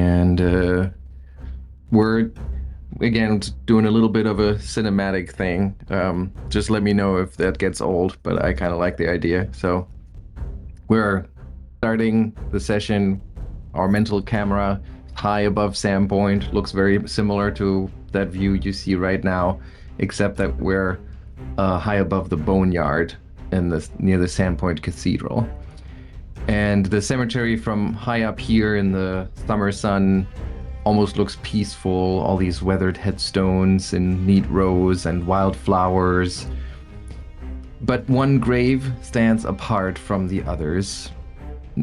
And we're again doing a little bit of a cinematic thing. Just let me know if that gets old, but I kind of like the idea. So we're starting the session. Our mental camera high above Sandpoint looks very similar to that view you see right now, except that we're high above the boneyard near the Sandpoint Cathedral. And the cemetery from high up here in the summer sun almost looks peaceful. All these weathered headstones in neat rows and wildflowers. But one grave stands apart from the others,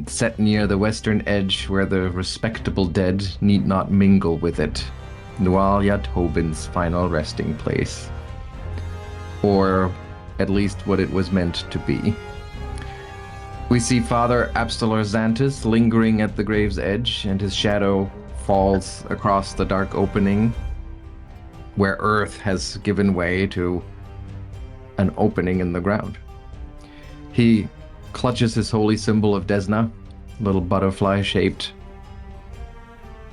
set near the western edge where the respectable dead need not mingle with it. Nualia Tobin's final resting place. Or at least what it was meant to be. We see Father Abstalor Xantus lingering at the grave's edge, and his shadow falls across the dark opening where earth has given way to an opening in the ground. He clutches his holy symbol of Desna, little butterfly shaped,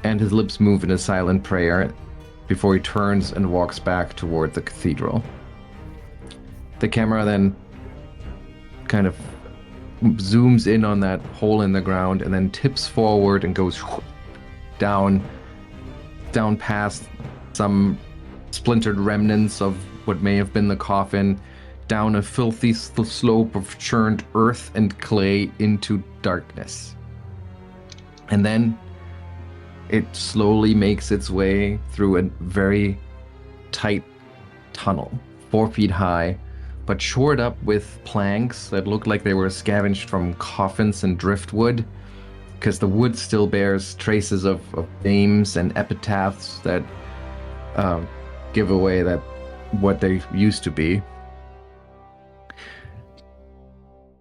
and his lips move in a silent prayer before he turns and walks back toward the cathedral. The camera then kind of zooms in on that hole in the ground and then tips forward and goes down past some splintered remnants of what may have been the coffin, down a filthy slope of churned earth and clay into darkness. And then it slowly makes its way through a very tight tunnel, 4 feet high, but shored up with planks that look like they were scavenged from coffins and driftwood, because the wood still bears traces of names and epitaphs that give away that what they used to be.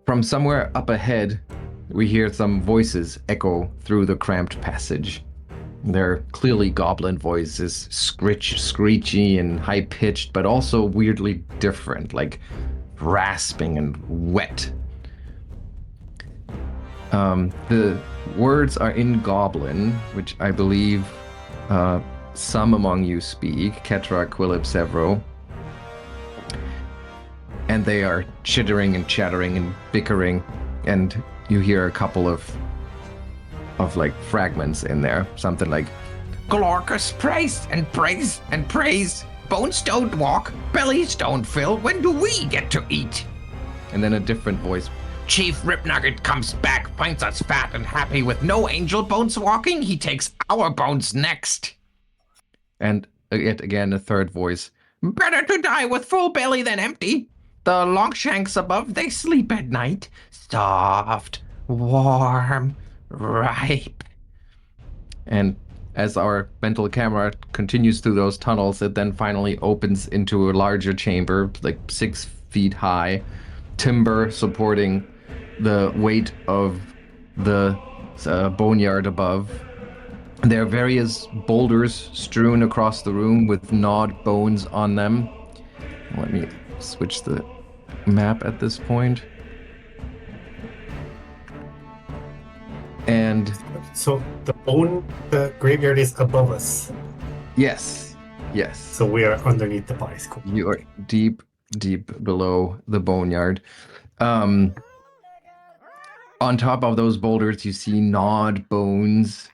From somewhere up ahead, we hear some voices echo through the cramped passage. They're clearly goblin voices, screechy and high-pitched, but also weirdly different, like rasping and wet. The words are in Goblin, which I believe some among you speak, Ketra, Quillip, Sevro. And they are chittering and chattering and bickering, and you hear a couple of like fragments in there. Something like, Glorcus praise and praise and praise. Bones don't walk, bellies don't fill. When do we get to eat? And then a different voice. Chief Ripnugget comes back, finds us fat and happy with no angel bones walking. He takes our bones next. And yet again, a third voice. Better to die with full belly than empty. The longshanks above, they sleep at night. Soft, warm, ripe. And as our mental camera continues through those tunnels, it then finally opens into a larger chamber, like 6 feet high, timber supporting the weight of the boneyard above. There are various boulders strewn across the room with gnawed bones on them. Let me switch the map at this point. And so the graveyard is above us. Yes. So we are underneath the bodies. Cool. You are deep below the boneyard. On top of those boulders, you see gnawed bones,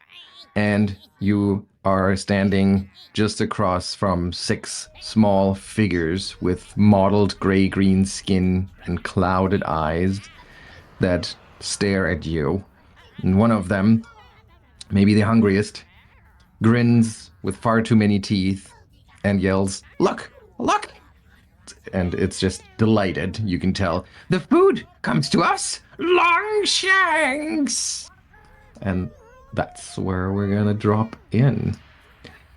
and you are standing just across from 6 small figures with mottled gray-green skin and clouded eyes that stare at you. And one of them, maybe the hungriest, grins with far too many teeth and yells, "Look! Look!" And it's just delighted, you can tell. The food comes to us, Longshanks! And that's where we're gonna drop in.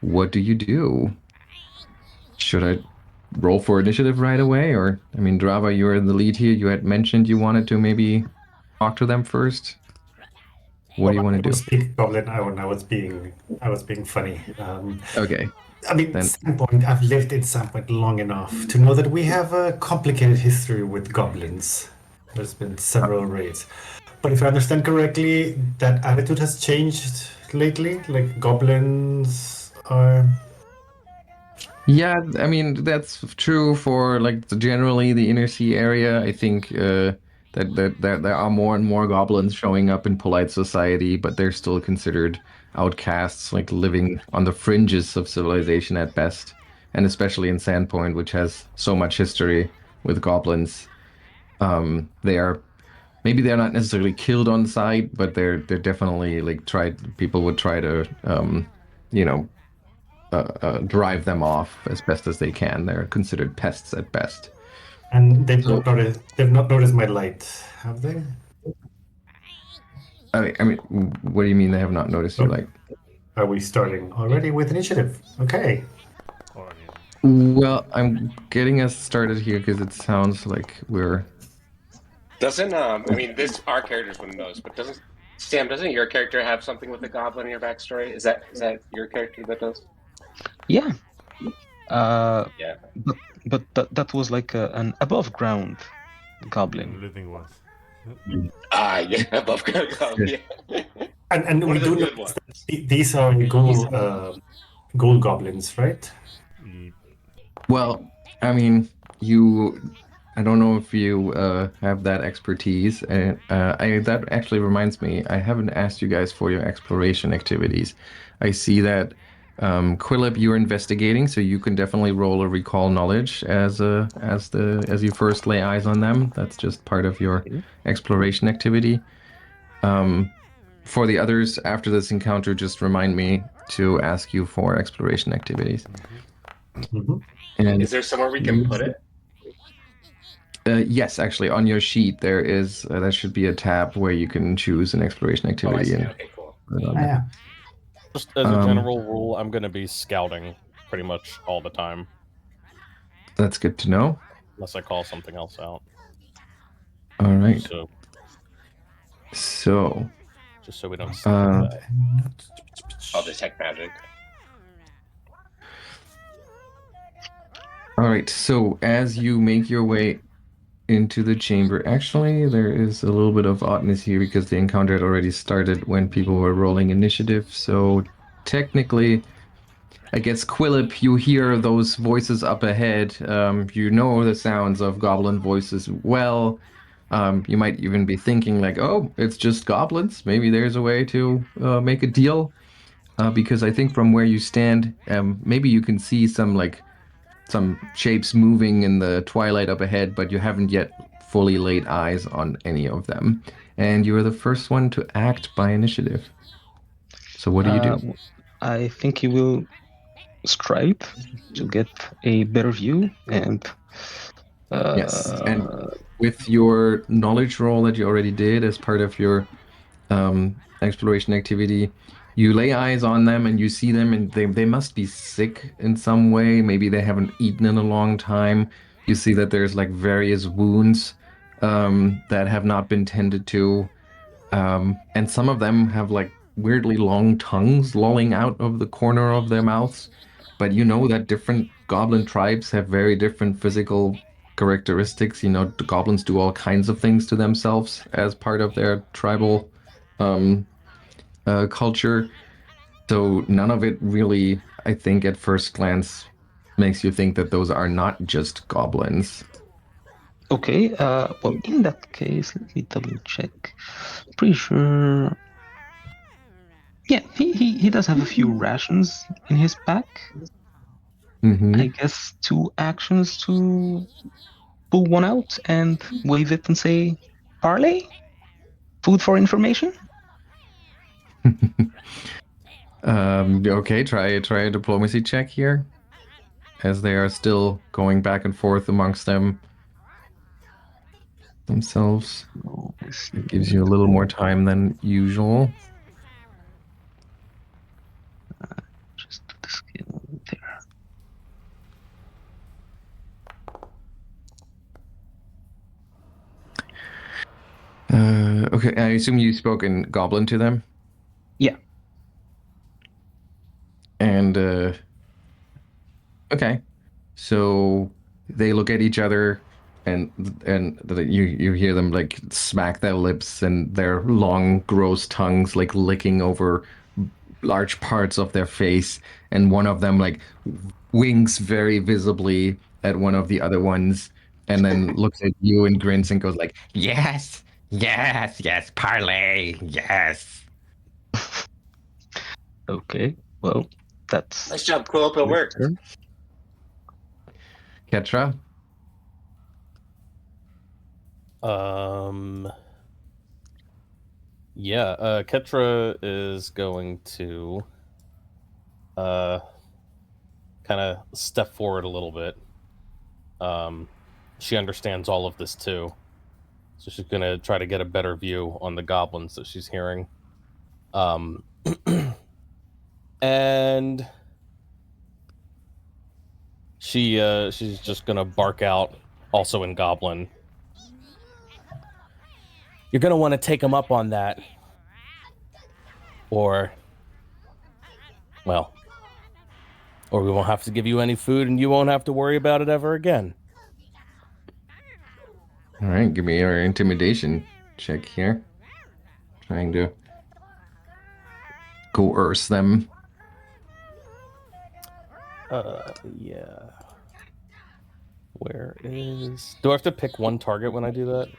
What do you do? Should I roll for initiative right away? Or, I mean, Drava, you're in the lead here. You had mentioned you wanted to maybe talk to them first. What do you want to do? Speak Goblin. I was being funny. Okay. I mean, Sandpoint, I've lived in Sandpoint long enough to know that we have a complicated history with goblins. There's been several raids. But if I understand correctly, that attitude has changed lately? Like goblins are. Yeah, I mean that's true for like generally the inner sea area. I think that there are more and more goblins showing up in polite society, but they're still considered outcasts, like living on the fringes of civilization at best. And especially in Sandpoint, which has so much history with goblins, they are maybe they're not necessarily killed on sight, but they're definitely like tried. People would try to you know drive them off as best as they can. They're considered pests at best. And So, they've not noticed my light, have they? I mean, what do you mean they have not noticed your Oh, light? are we starting already with initiative? Okay. Already. Well, I'm getting us started here because it sounds like we're. Doesn't I mean this our characters wouldn't know this, but doesn't Sam, doesn't your character have something with the goblin in your backstory? Is that your character that does? Yeah. Yeah. But that was like an above ground goblin. Living ones. Yeah, above ground goblin. Yeah. And One we of the do good know ones. these are ghoul goblins, right? Ye- Well, I mean, you. I don't know if you have that expertise, and that actually reminds me. I haven't asked you guys for your exploration activities. I see that Quillip, you're investigating, so you can definitely roll a recall knowledge as you first lay eyes on them. That's just part of your Okay. exploration activity. For the others, after this encounter, just remind me to ask you for exploration activities. Mhm. And Is there somewhere we can put it? yes, actually, on your sheet there should be a tab where you can choose an exploration Oh, I activity see. and Okay, cool. put it on Ah, there. yeah. Just as a Um, general rule, I'm going to be scouting pretty much all the time, That's good to know. unless I call something else out. All right. So So, just so we don't skip uh, that. Oh, detect magic. all right. So, as you make your way into the chamber, actually, there is a little bit of oddness here because the encounter had already started when people were rolling initiative. So, technically, I guess Quillip, you hear those voices up ahead. You know the sounds of goblin voices well. You might even be thinking like, "Oh, it's just goblins. Maybe there's a way to make a deal." Because I think from where you stand, maybe you can see some shapes moving in the twilight up ahead, but you haven't yet fully laid eyes on any of them. And you are the first one to act by initiative. So what do you do? I think you will stripe to get a better view and Yes, and with your knowledge roll that you already did as part of your exploration activity, you lay eyes on them and you see them, and they must be sick in some way. Maybe they haven't eaten in a long time. You see that there's like various wounds that have not been tended to. And some of them have like weirdly long tongues lolling out of the corner of their mouths. But you know that different goblin tribes have very different physical characteristics. You know, the goblins do all kinds of things to themselves as part of their tribal um, culture. So none of it really, I think, at first glance, makes you think that those are not just goblins. okay. Well, in that case, let me double check. Pretty sure. Yeah, he does have a few rations in his pack. Mm-hmm. I guess 2 actions to pull one out and wave it and say, "Parley, food for information." Okay, try a diplomacy check here, as they are still going back and forth amongst themselves. Oh, It gives you a little more time than usual. just do the skill there. Okay, I assume you spoke in Goblin to them? Yeah. And, okay. So they look at each other and you hear them like smack their lips and their long, gross tongues like licking over large parts of their face, and one of them like winks very visibly at one of the other ones, and then looks at you and grins and goes like, Yes, yes, yes, parlay, yes. Okay, well, that's Nice job, Quillip. It worked. turn. Ketra. Yeah, Ketra is going to kind of step forward a little bit. She understands all of this too, so she's gonna try to get a better view on the goblins that she's hearing. And she's just gonna bark out, also in Goblin. You're gonna want to take him up on that, or we won't have to give you any food, and you won't have to worry about it ever again. All right, give me your intimidation check here. Trying to coerce them. Yeah. Where is... Do I have to pick one target when I do that?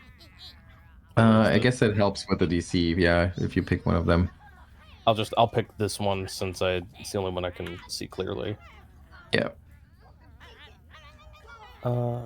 I guess it helps with the DC, yeah, if you pick one of them. I'll pick this one since it's the only one I can see clearly. Yeah. Oh,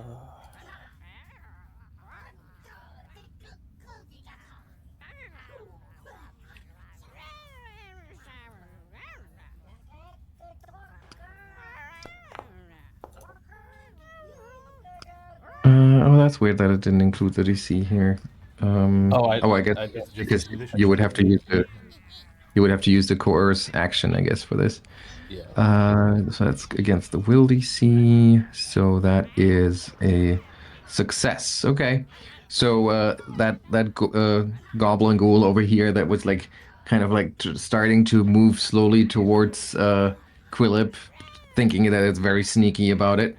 that's weird that it didn't include the DC here. I guess because you would have to use the coerce action, I guess, for this. Yeah. So that's against the will DC. So that is a success. Okay. So that goblin ghoul over here that was like kind of like starting to move slowly towards Quillip, thinking that it's very sneaky about it.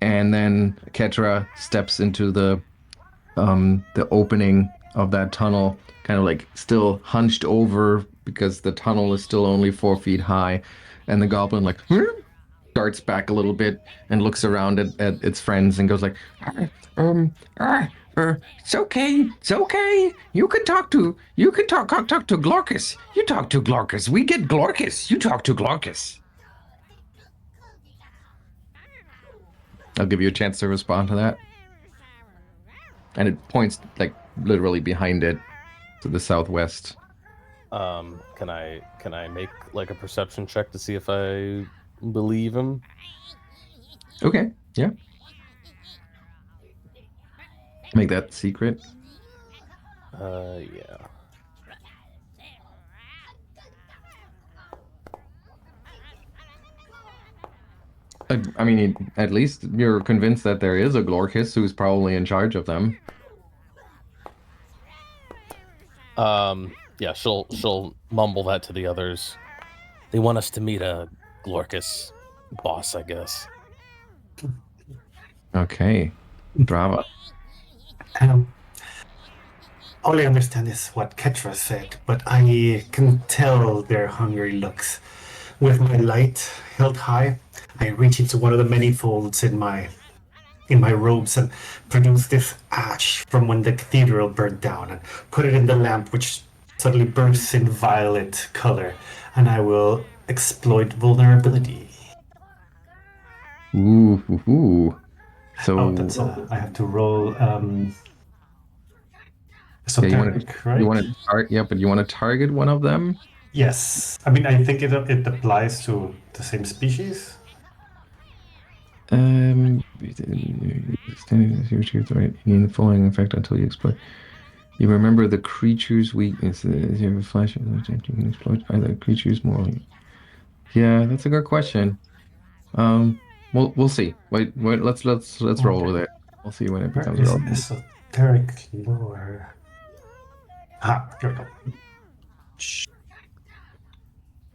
And then Ketra steps into the opening of that tunnel, kind of like still hunched over because the tunnel is still only 4 feet high, and the goblin like darts back a little bit and looks around at its friends and goes like, it's okay. You can talk to Glorkus. You talk to Glorkus. We get Glorkus. You talk to Glorkus. I'll give you a chance to respond to that. And it points like literally behind it to the southwest. Can I make like a perception check to see if I believe him? Okay, yeah. Make that secret. Yeah. I mean, at least you're convinced that there is a Glorkus who's probably in charge of them. Yeah, she'll mumble that to the others. They want us to meet a Glorkus boss, I guess. Okay, Drava. All I understand is what Ketra said, but I can tell their hungry looks. With my light held high, I reach into one of the many folds in my robes and produce this ash from when the cathedral burned down and put it in the lamp, which suddenly bursts in violet color, and I will exploit vulnerability. Ooh. So that's I have to roll. Esoteric, right? You want to but you want to target one of them? Yes. I mean, I think it applies to the same species. Right in following effect until you exploit. You remember the creature's weakness. If you have a flash, you can exploit either creature's morally. Yeah, that's a good question. We'll see. Wait. Let's roll with it. We'll see when it becomes relevant. Esoteric lore. Here we go.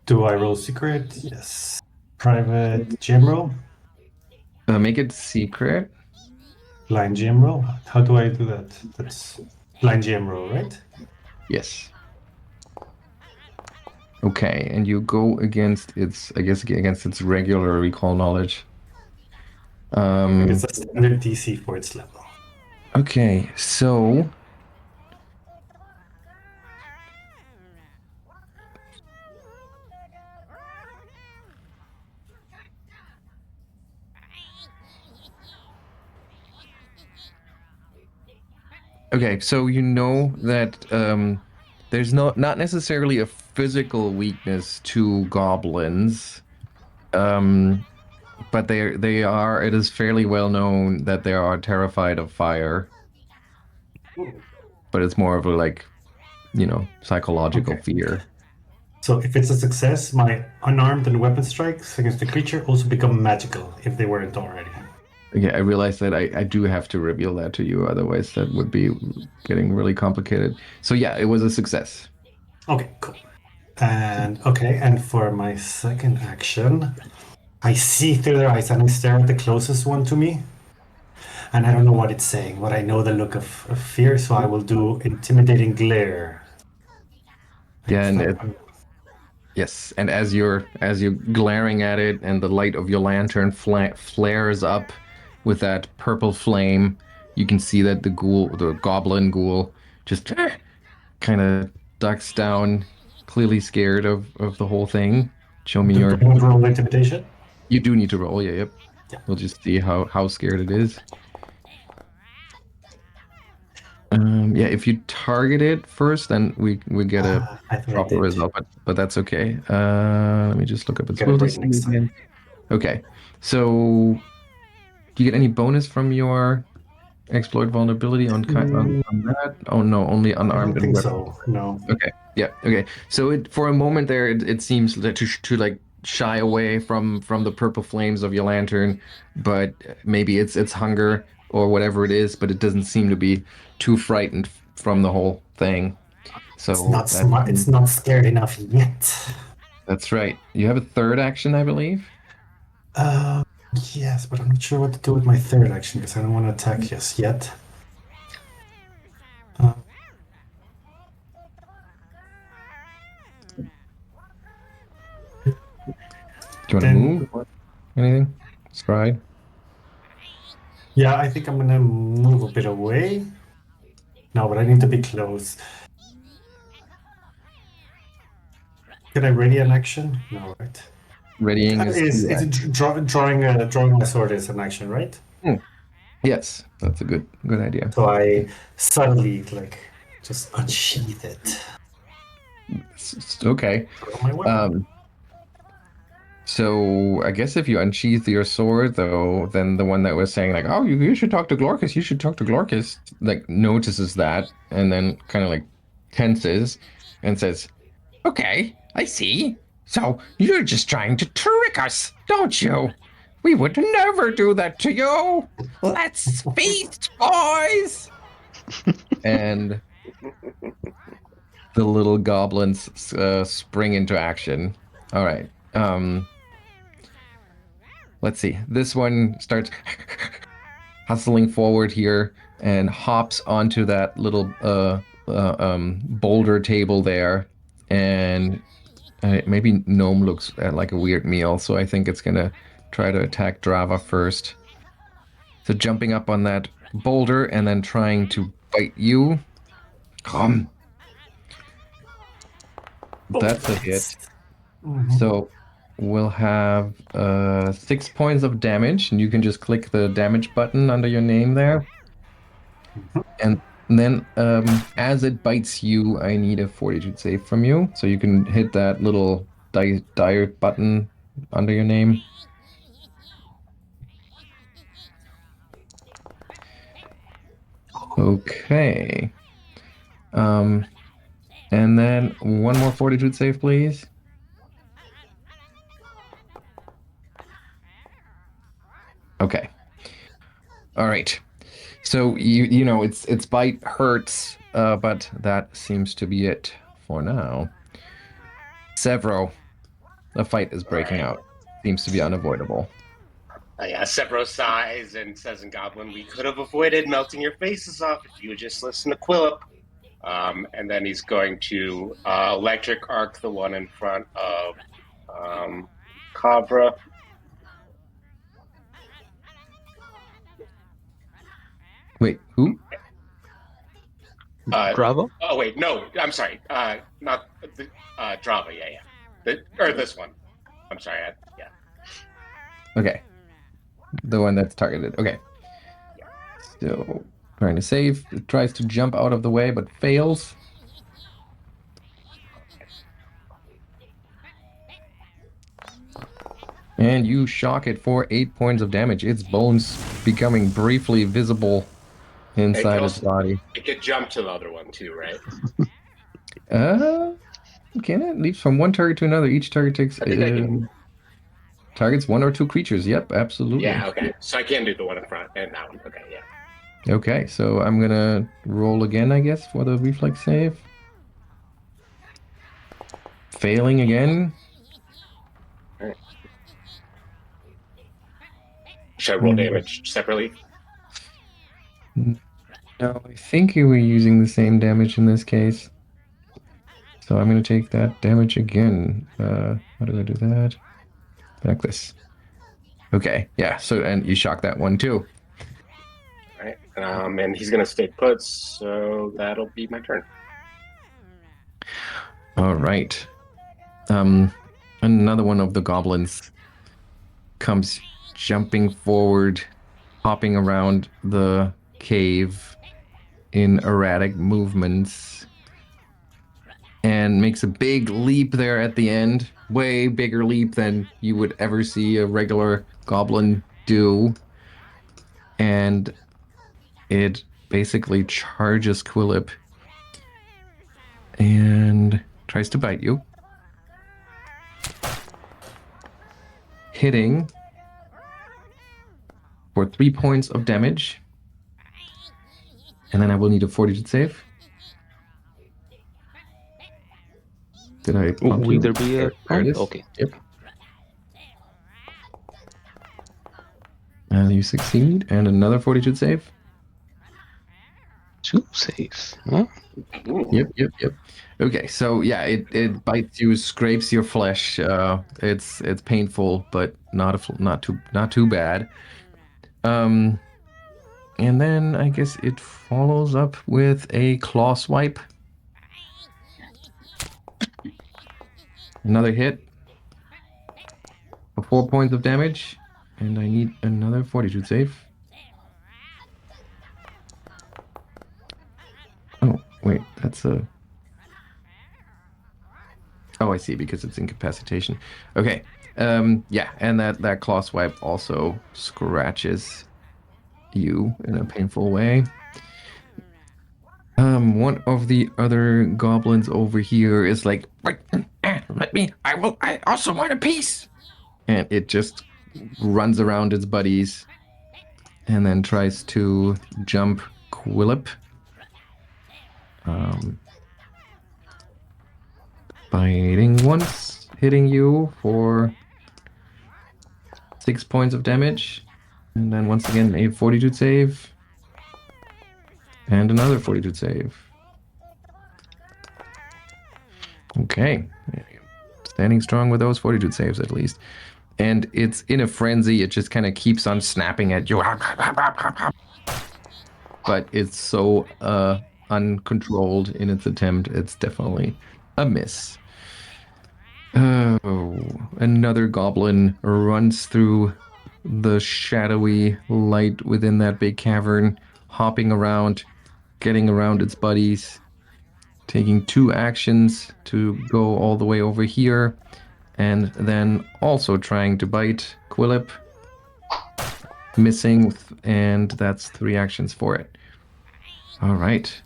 Do I roll secret? Yes. Private gem roll? Make it secret. Blind gem roll? How do I do that? That's blind gem roll, right? Yes. Okay, and you go against its, I guess, against its regular recall knowledge. It's a standard DC for its level. Okay, so okay, so you know that there's not necessarily a physical weakness to goblins, but they are. It is fairly well known that they are terrified of fire, but it's more of a like, psychological Okay. fear. So if it's a success, my unarmed and weapon strikes against the creature also become magical if they weren't already. Yeah, I realize that I do have to reveal that to you, otherwise that would be getting really complicated. So yeah, it was a success. Okay, cool. And for my second action, I see through their eyes and I stare at the closest one to me. And I don't know what it's saying, but I know the look of fear, so I will do intimidating glare. Yeah, and Like, yes, and as you're glaring at it, and the light of your lantern flares up with that purple flame, you can see that the goblin ghoul, just kind of ducks down, clearly scared of the whole thing. Show me do your. I want to roll intimidation? You do need to roll, yeah, yep. Yeah. We'll just see how scared it is. Yeah, if you target it first, then we get a I thought I proper did. result, but that's okay. Let me just look up its Get a will break DC next time. again. Okay, so do you get any bonus from your exploit vulnerability on that? Oh no, only I unarmed don't and think weapon. so. No. Okay, yeah, okay. So for a moment there, it seems to like shy away from the purple flames of your lantern, but maybe it's hunger or whatever it is, but it doesn't seem to be too frightened from the whole thing. It's So not smart. It's not scared enough yet. that's right. You have a third action, I believe. Uh, yes, but I'm not sure what to do with my third action because I don't want to attack just yet. Uh, Do you want to Then- move or anything? Stride. yeah, I think I'm gonna move a bit away. No, but I need to be close. Can I ready an action? No, right? Readying is two Is actions. drawing my sword is an action, right? Yes, that's a good idea. So I suddenly just unsheath it. Okay. Draw my weapon. So I guess if you unsheath your sword, though, then the one that was saying like, "Oh, you should talk to Glorkus. You should talk to Glorkus," like notices that and then kind of like tenses and says, Okay, I see. So you're just trying to trick us, don't you? We would never do that to you. Let's feast, boys. and the little goblins spring into action. All right. Let's see. This one starts hustling forward here and hops onto that little boulder table there, and maybe Gnome looks like a weird meal, so I think it's gonna try to attack Drava first. So jumping up on that boulder and then trying to bite you. Come. That's a hit. Mhm. So we'll have 6 points of damage, and you can just click the damage button under your name there. And then as it bites you, I need a fortitude save from you. So you can hit that little dire button under your name. Okay. And then one more fortitude save, please. Okay. All right. So you know its bite hurts, but that seems to be it for now. Sevro, a fight is breaking out. Seems to be unavoidable. Yeah, Sevro sighs and says in Goblin, "We could have avoided melting your faces off if you would just listen to Quillip." And then he's going to electric arc the one in front of Kavra. Wait, who? Drava? Oh wait, no, I'm sorry. Not the Drava. Yeah. Or this one. I'm sorry. Yeah. Okay. The one that's targeted. Okay. So, trying to save. It tries to jump out of the way, but fails. And you shock it for 8 points of damage. Its bones becoming briefly visible inside its body. It could jump to the other one too, right? Can it? Leaps from one target to another. Each target takes I think I can. targets one or two creatures. Yep, absolutely. Yeah. Okay. So I can do the one in front and that one. Okay. Yeah. Okay, so I'm gonna roll again, I guess, for the reflex save. Failing again. All right. Should I roll damage separately? No, I think you were using the same damage in this case. So I'm going to take that damage again. How do I do that? Like this. Okay, yeah, so, and you shock that one too. All right. And he's going to stay put, so that'll be my turn. All right. Another one of the goblins comes jumping forward, hopping around the cave in erratic movements, and makes a big leap there at the end. Way bigger leap than you would ever see a regular goblin do. And it basically charges Quillip and tries to bite you. Hitting for 3 points of damage. And then I will need a fortitude save. Did I prompt Will you? there be a There it is. Okay. Yep. And you succeed. And another fortitude save. 2 saves. Huh? Yep. Okay, so yeah, it bites you, scrapes your flesh. It's painful, but not too bad. And then I guess it follows up with a claw swipe. Another hit for 4 points of damage, and I need another fortitude save. Oh, wait, that's a... Oh, I see, because it's incapacitation. Okay, yeah, and that claw swipe also scratches you in a painful way. One of the other goblins over here is like, Wait, let me. I also want a piece. and it just runs around its buddies and then tries to jump Quillip. Biting once, hitting you for 6 points of damage. And then once again, a fortitude save. And another fortitude save. Okay. Standing strong with those fortitude saves at least. And it's in a frenzy. It just kind of keeps on snapping at you. But it's so uncontrolled in its attempt. It's definitely a miss. Oh, another goblin runs through the shadowy light within that big cavern, hopping around, getting around its buddies, taking 2 actions to go all the way over here, and then also trying to bite Quillip, missing, and that's 3 actions for it. All right.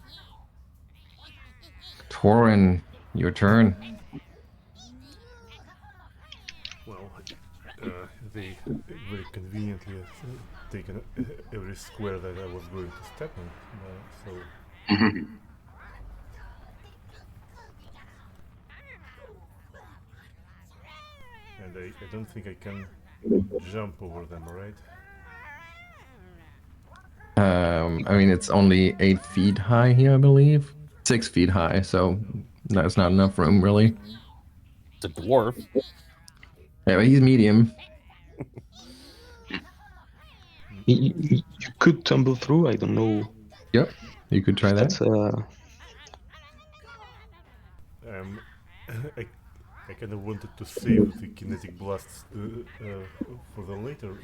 Toren, your turn. Well, they very conveniently taken every square that I was going to step on, so and I don't think I can jump over them, right? I mean, it's only 8 feet high here, I believe. 6 feet high, so that's not enough room, really. It's a dwarf. Yeah, but he's medium. You could tumble through. I don't know Yep, you could try if that. that's I, I kind of wanted to save the kinetic blasts for the later,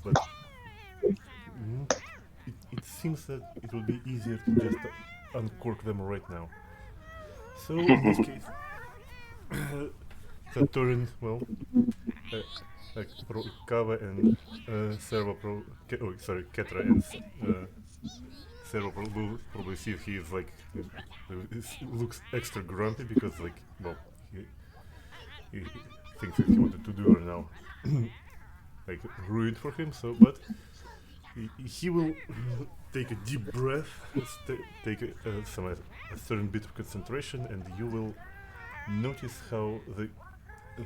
but it seems that it would be easier to just uncork them right now. So in this case, the Toren, well, Kava and Servo Ketra and Servo will probably see if he is like looks extra grumpy because like well he things that he wanted to do are now like ruined for him. So, but he will take a deep breath, take a certain bit of concentration, and you will notice how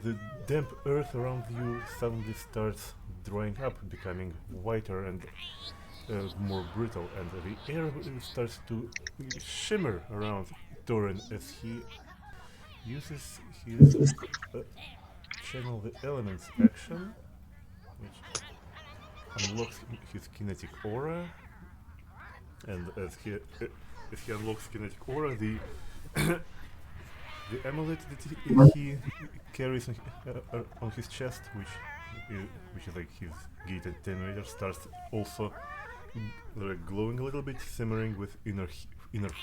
the damp earth around you suddenly starts drying up, becoming whiter and more brittle, and the air starts to shimmer around Toren as he uses his channel the elements action, which unlocks his kinetic aura, and as he unlocks kinetic aura, the the amulet that he carries on his chest, which is like his gate attenuator, starts also glowing a little bit, simmering with inner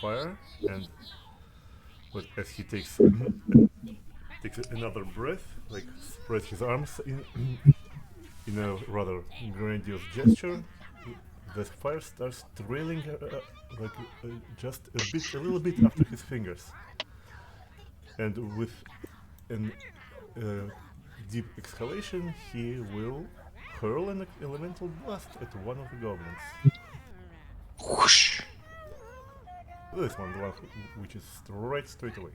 fire, and but as he takes another breath, like spreads his arms in a rather grandiose gesture, the fire starts trailing just a little bit after his fingers, and with an deep exhalation, he will hurl an elemental blast at one of the goblins. Whoosh. This one, the one which is right straight away.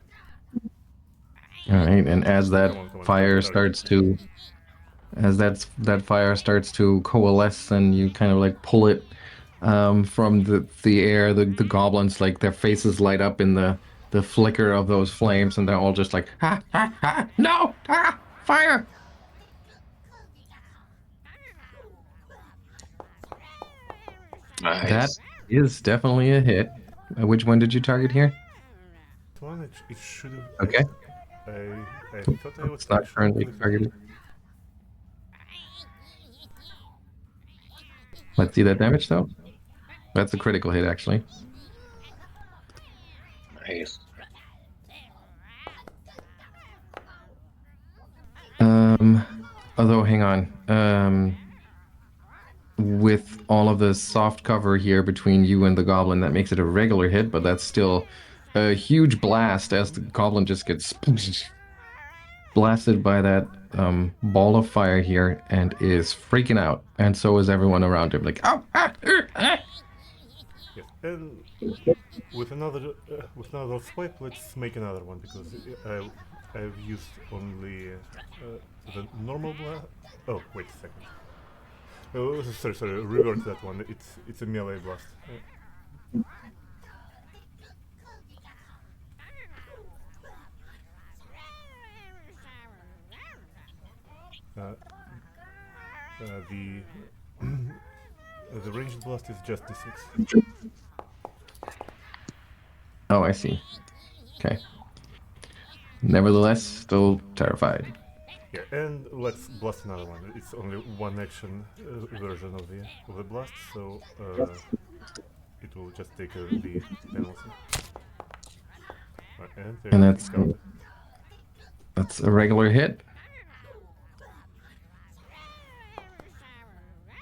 All right, and as that Come on, fire target. starts to, as that fire starts to coalesce, and you kind of like pull it from the air, the goblins, like their faces light up in the flicker of those flames, and they're all just like, ha ha ha, no, ah, fire. Nice. That is definitely a hit. Which one did you target here? This one, it should have. Okay, I thought I was it's not actually currently targeted. Let's see that damage though. That's a critical hit, actually. Nice. Although, hang on. With all of the soft cover here between you and the goblin, that makes it a regular hit, but that's still a huge blast as the goblin just gets blasted by that ball of fire here and is freaking out, and so is everyone around him. Like, oh, ah, ah. Yes, and with another swipe, let's make another one because I've used only the normal blast. Oh, wait a second. Oh, sorry, revert that one. It's a melee blast. The the ranged blast is just d6. Oh, I see. Okay. Nevertheless, still terrified. Yeah, and let's blast another one. It's only one action version of the blast, so it will just take the penalty. And that's a regular hit.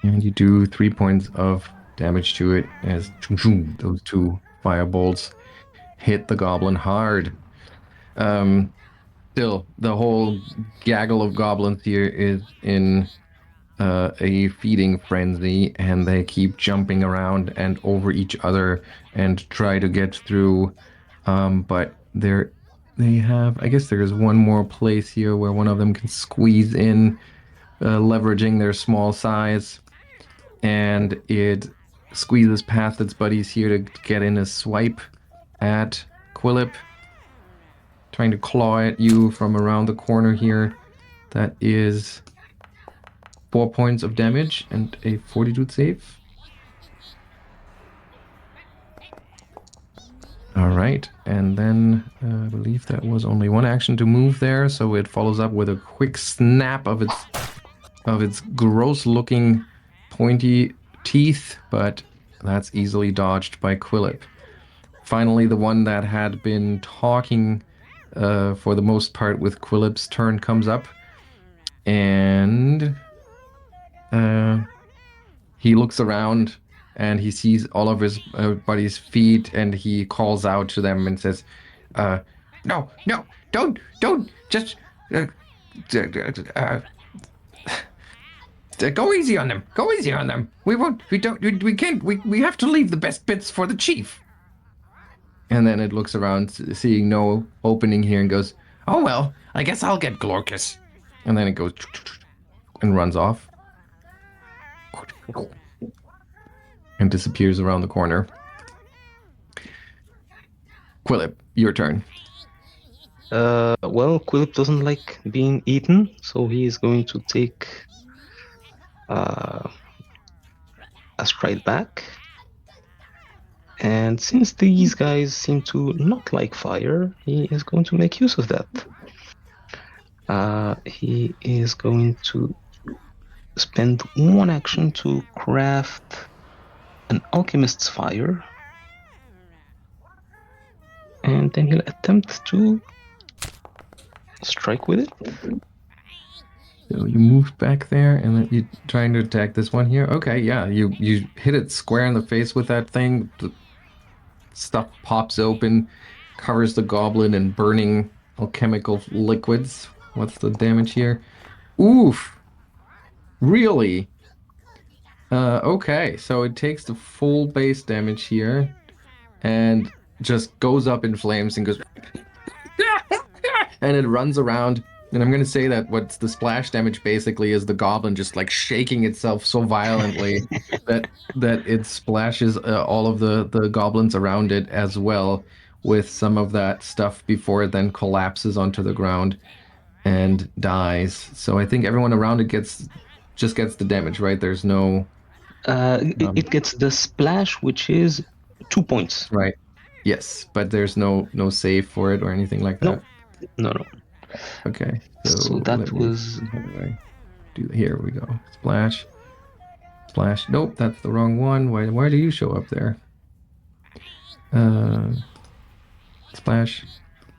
And you do 3 points of damage to it as those two fire bolts hit the goblin hard. Still, the whole gaggle of goblins here is in a feeding frenzy, and they keep jumping around and over each other and try to get through. But they have, I guess there's one more place here where one of them can squeeze in, leveraging their small size, and it squeezes past its buddies here to get in a swipe at Quillip, trying to claw at you from around the corner here. That is 4 points of damage and a fortitude save. All right, and then I believe that was only one action to move there, so it follows up with a quick snap of its gross-looking pointy teeth, but that's easily dodged by Quillip. Finally, the one that had been talking for the most part with Quillip's turn comes up, and he looks around and he sees all of his buddies' feet, and he calls out to them and says, "No, don't, just go easy on them. Go easy on them. We can't. We have to leave the best bits for the chief." And then it looks around, seeing no opening here, and goes, "Oh well, I guess I'll get Glorcus." And then it goes and runs off. And disappears around the corner. Quillip, your turn. Well, Quillip doesn't like being eaten, so he is going to take a stride back. And since these guys seem to not like fire, he is going to make use of that. He is going to spend one action to craft an Alchemist's Fire. And then he'll attempt to strike with it. So you moved back there, and then you're trying to attack this one here. Okay, yeah, you hit it square in the face with that thing. The stuff pops open, covers the goblin in burning alchemical liquids. What's the damage here? Oof! Really? Okay, so it takes the full base damage here, and just goes up in flames and goes... and it runs around. And I'm going to say that what's the splash damage basically is the goblin just like shaking itself so violently that it splashes all of the goblins around it as well with some of that stuff before it then collapses onto the ground and dies. So I think everyone around it just gets the damage, right? There's no... It gets the splash, which is 2 points. Right. Yes, but there's no save for it or anything like that. No. Okay, So that was... How do I do? Here we go. Splash. Nope, that's the wrong one. Why do you show up there? Splash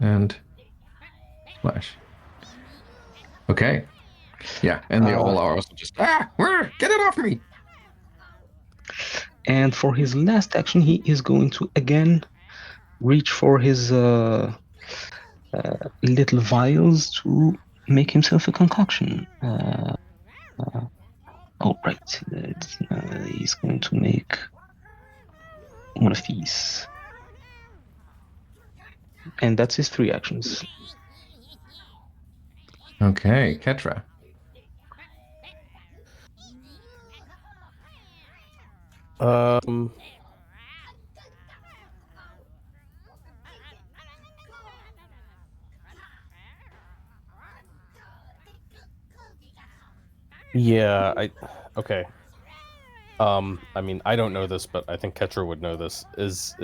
and splash. Okay. Yeah, and they all are also just get it off me. And for his last action, he is going to again reach for his little vials to make himself a concoction. He's going to make one of these. And that's his 3 actions. Okay, Ketra. Yeah, okay. I mean, I don't know this, but I think Ketra would know this. Is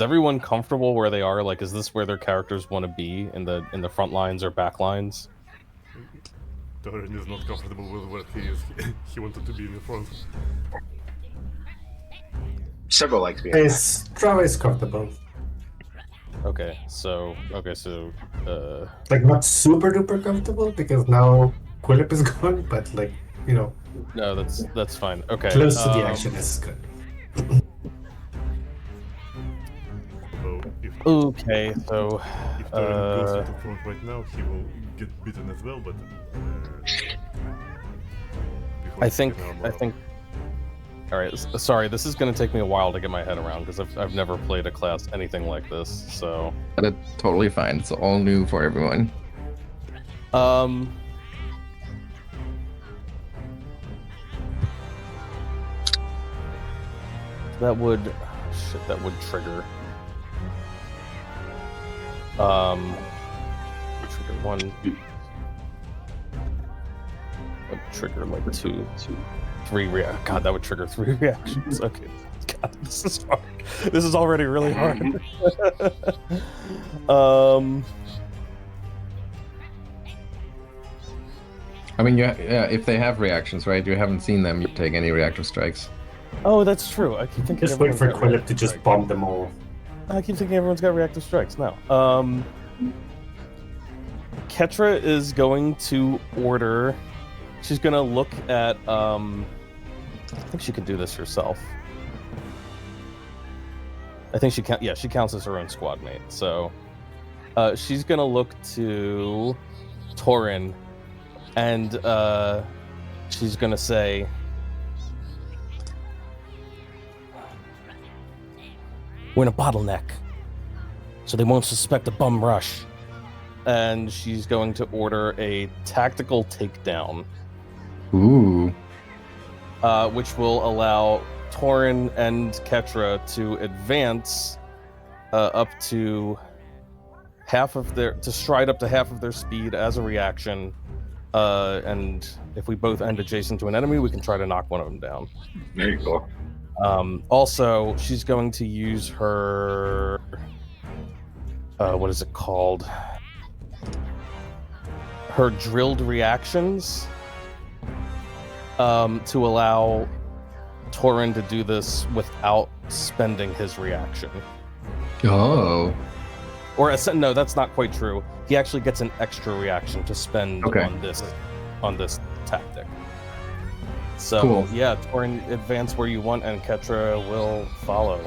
everyone comfortable where they are? Like, is this where their characters want to be in the front lines or back lines? Toren is not comfortable with where he is. He wanted to be in the front. Sevro likes being Drava is comfortable. Okay, so Like, not super duper comfortable because now Quillip is gone, but like, you know, no, that's fine. Okay. close to the action is good. So if Okay, so Toren goes into front right now, he will get beaten as well. But I think. All right, sorry. This is going to take me a while to get my head around because I've never played a class anything like this. So That's totally fine. It's all new for everyone. That would trigger. Trigger one. Would trigger like two, three react. God, that would trigger 3 reactions. Okay. God, this is hard. This is already really hard. I mean, yeah, if they have reactions, right? You haven't seen them take any reactor strikes. Oh, that's true. I keep thinking Just wait everyone's for got Quillip reactor to just strikes. bomb them all. I keep thinking everyone's got reactive strikes. No. Ketra is going to order. She's going to look at. I think she can do this herself. I think she can. Yeah, she counts as her own squad mate. So, she's going to look to Toren, and she's going to say, "We're in a bottleneck, so they won't suspect a bum rush." And she's going to order a tactical takedown, Ooh. which will allow Toren and Ketra to advance up to stride up to half of their speed as a reaction. And if we both end adjacent to an enemy, we can try to knock one of them down. There you go. Also, she's going to use her what is it called? Her drilled reactions to allow Toren to do this without spending his reaction. Oh. Or no, that's not quite true. He actually gets an extra reaction to spend Okay. on this tactic. So Cool. yeah, Toren, advance where you want, and Ketra will follow.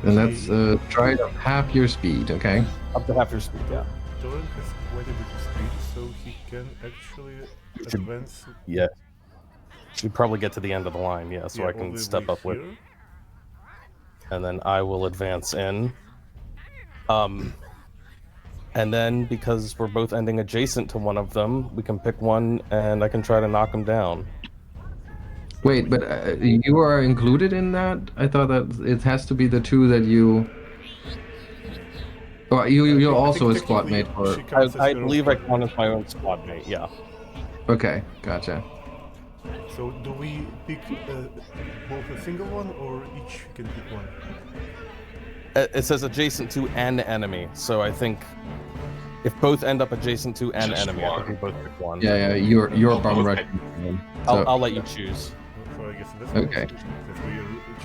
And that's try it at half your speed, okay? Up to half your speed, yeah. Toren has quite a bit of speed, so he can actually advance. Yeah. Should probably get to the end of the line, yeah, so Yeah, I can all the step way up with, here. and then I will advance in. And then because we're both ending adjacent to one of them, we can pick one, and I can try to knock him down. Wait, but you are included in that? I thought that it has to be the two that you... Oh, you're I also a think squad mate technically for... she counts as I your own believe I squad count mate. as my own squad mate, yeah. Okay, gotcha. So do we pick both a single one, or each can pick one? It says adjacent to an enemy, so I think if both end up adjacent to an Just enemy, I think one. we both pick one. Yeah, you're bum both rushing. I'll let you choose. So I guess that's Okay.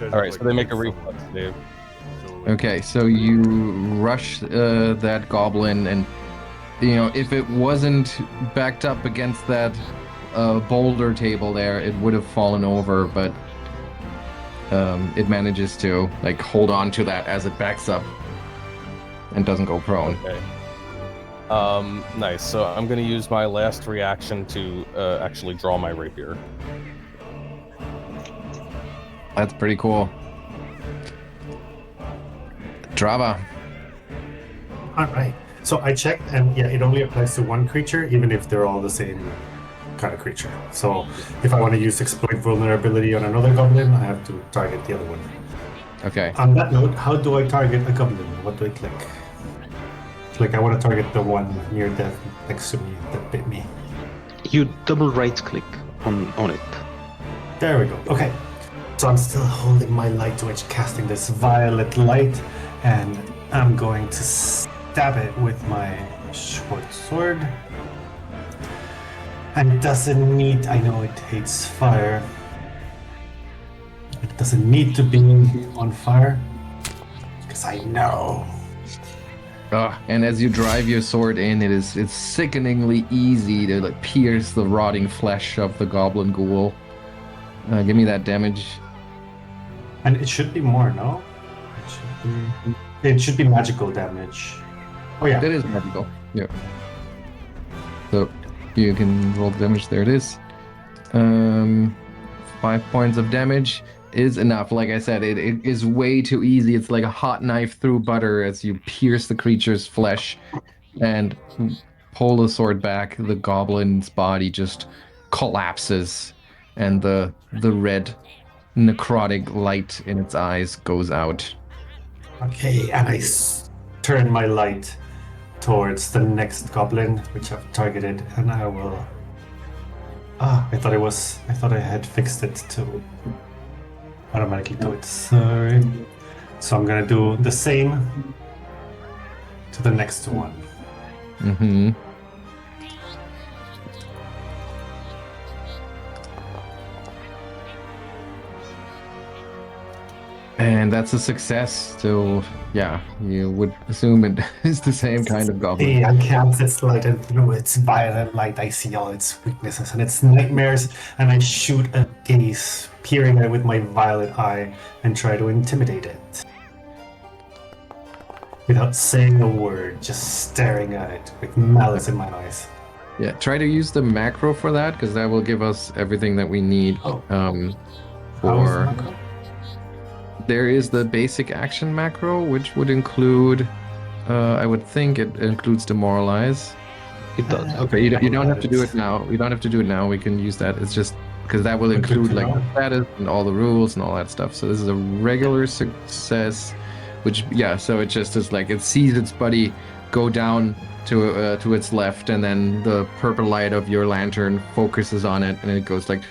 All right, so they make a reflex save. Okay, so you rush that goblin, and you know, if it wasn't backed up against that boulder table there, it would have fallen over, but it manages to like hold on to that as it backs up and doesn't go prone. Okay. Nice. So I'm going to use my last reaction to actually draw my rapier. That's pretty cool. Drava. All right. So I checked, and yeah, it only applies to one creature, even if they're all the same kind of creature. So if I want to use exploit vulnerability on another goblin, I have to target the other one. Okay. On that note, how do I target a goblin? What do I click? Like I want to target the one near death next to me that bit me. You double right click on it. There we go. Okay. So I'm still holding my light switch, casting this violet light, and I'm going to stab it with my short sword. And it doesn't need, I know it hates fire. It doesn't need to be on fire, because I know. And as you drive your sword in, it's sickeningly easy to like pierce the rotting flesh of the goblin ghoul. Give me that damage. And it should be more, no? It should be magical damage. Oh yeah. It is magical. Yep. So you can roll the damage. There it is. 5 points of damage is enough. Like I said, it is way too easy. It's like a hot knife through butter as you pierce the creature's flesh and pull the sword back. The goblin's body just collapses, and the red necrotic light in its eyes goes out. Okay, and I turn my light towards the next goblin, which I've targeted, and I will. I thought I had fixed it to automatically do it. Sorry. So I'm gonna do the same to the next one. Mm-hmm. And that's a success. So, yeah, you would assume it is the same kind of goblin. I cast its light, and through its violet light, I see all its weaknesses and its nightmares, and I shoot a gaze, peering at it with my violet eye, and try to intimidate it. Without saying a word, just staring at it with malice in my eyes. Yeah, try to use the macro for that, because that will give us everything that we need. Oh. How is For the macro? there is the basic action macro, which would include, I would think it includes demoralize. It does. Okay, you don't have to do it now. You don't have to do it now. We can use that. It's just because that will But good include to like know. the status and all the rules and all that stuff. So this is a regular success, which so it just is like it sees its buddy go down to its left, and then the purple light of your lantern focuses on it, and it goes like.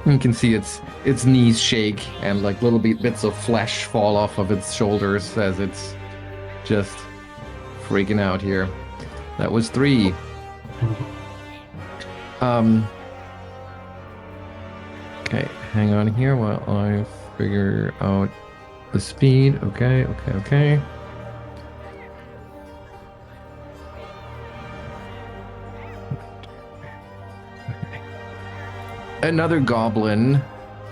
And you can see its knees shake, and like little bits of flesh fall off of its shoulders as it's just freaking out here. That was 3. Okay, hang on here while I figure out the speed. Okay. Another goblin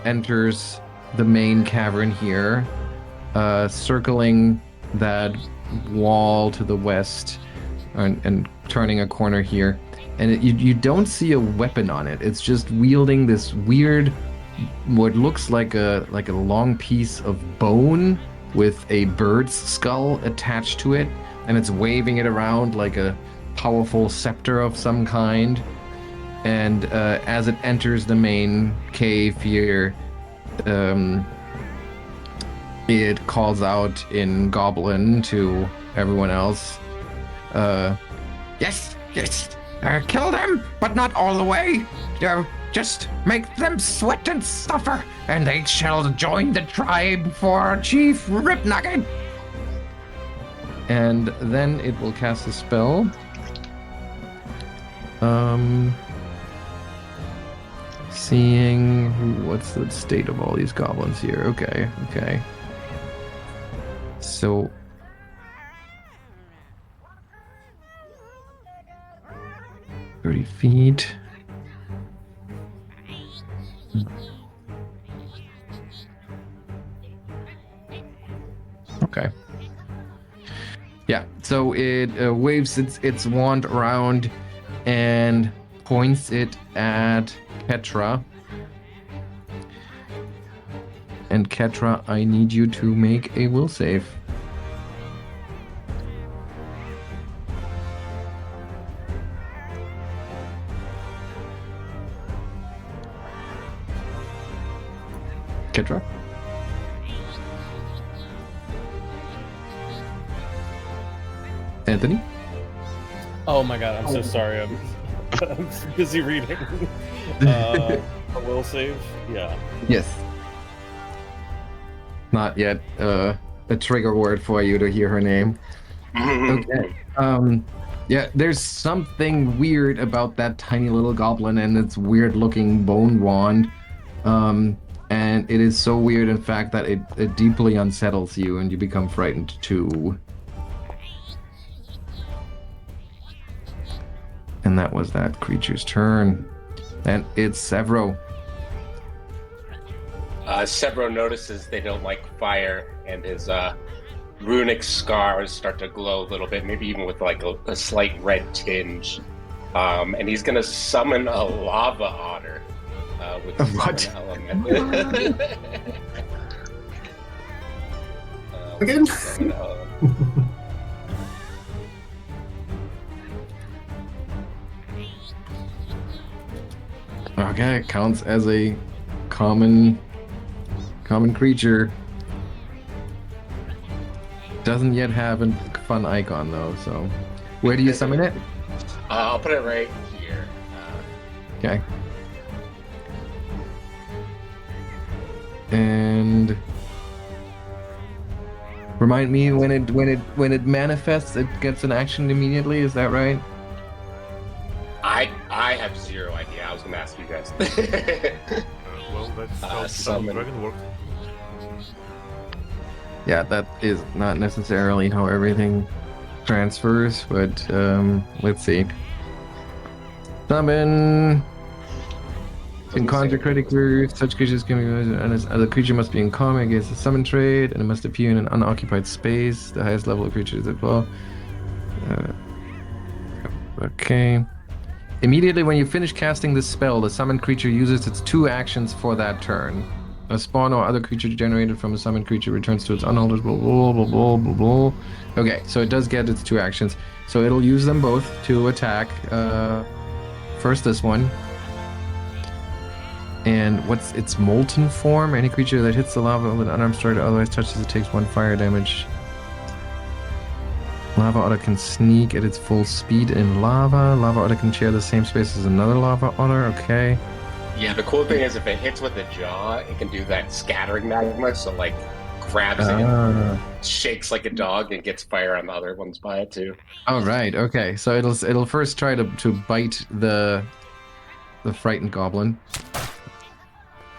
enters the main cavern here, circling that wall to the west and turning a corner here. And you don't see a weapon on it. It's just wielding this weird, what looks like a long piece of bone with a bird's skull attached to it, and it's waving it around like a powerful scepter of some kind. And as it enters the main cave here, it calls out in Goblin to everyone else. Yes, kill them, but not all the way. Just make them sweat and suffer, and they shall join the tribe for Chief Ripnugget. And then it will cast a spell. Seeing what's the state of all these goblins here. Okay. So 30 feet. Okay. Yeah, so it waves its wand around and points it at Ketra. And Ketra, I need you to make a will save. Ketra? Anthony? Oh my god, I'm so sorry. I'm busy reading. A will save? Yeah. Yes. Not yet a trigger word for you to hear her name. Okay. Yeah, there's something weird about that tiny little goblin and its weird looking bone wand. And it is so weird, in fact, that it deeply unsettles you and you become frightened too. And that was that creature's turn. And it's Sevro. Sevro notices they don't like fire, and his runic scars start to glow a little bit, maybe even with like a slight red tinge. And he's gonna summon a lava otter. Which is What? an element. Again? Summon an element. Okay, it counts as a common creature. doesn't yet have a fun icon though. So, where do you summon it? I'll put it right here. Okay. And remind me when it manifests, it gets an action immediately. Is that right? I have zero idea. I was gonna ask you guys. Well, that's how summon. Dragon worked. Yeah, that is not necessarily how everything transfers, but let's see. Summon. In conjure critically, such creatures can be and the creature must be in combat against the summon trait, and it must appear in an unoccupied space. The highest level of creatures as well. Okay. Immediately when you finish casting this spell, the summoned creature uses its 2 actions for that turn. A spawn or other creature generated from a summoned creature returns to its unaltered blah blah blah blah blah blah. Okay, so it does get its 2 actions. So it'll use them both to attack. First this one. And what's its molten form? Any creature that hits the lava with an unarmed strike or otherwise touches it takes 1 fire damage. Lava otter can sneak at its full speed in lava. Lava otter can share the same space as another lava otter. Okay. Yeah, the cool thing is if it hits with the jaw, it can do that scattering magma. So like grabs it, and shakes like a dog, and gets fire on the other ones by it too. Oh right. Okay. So it'll first try to bite the frightened goblin.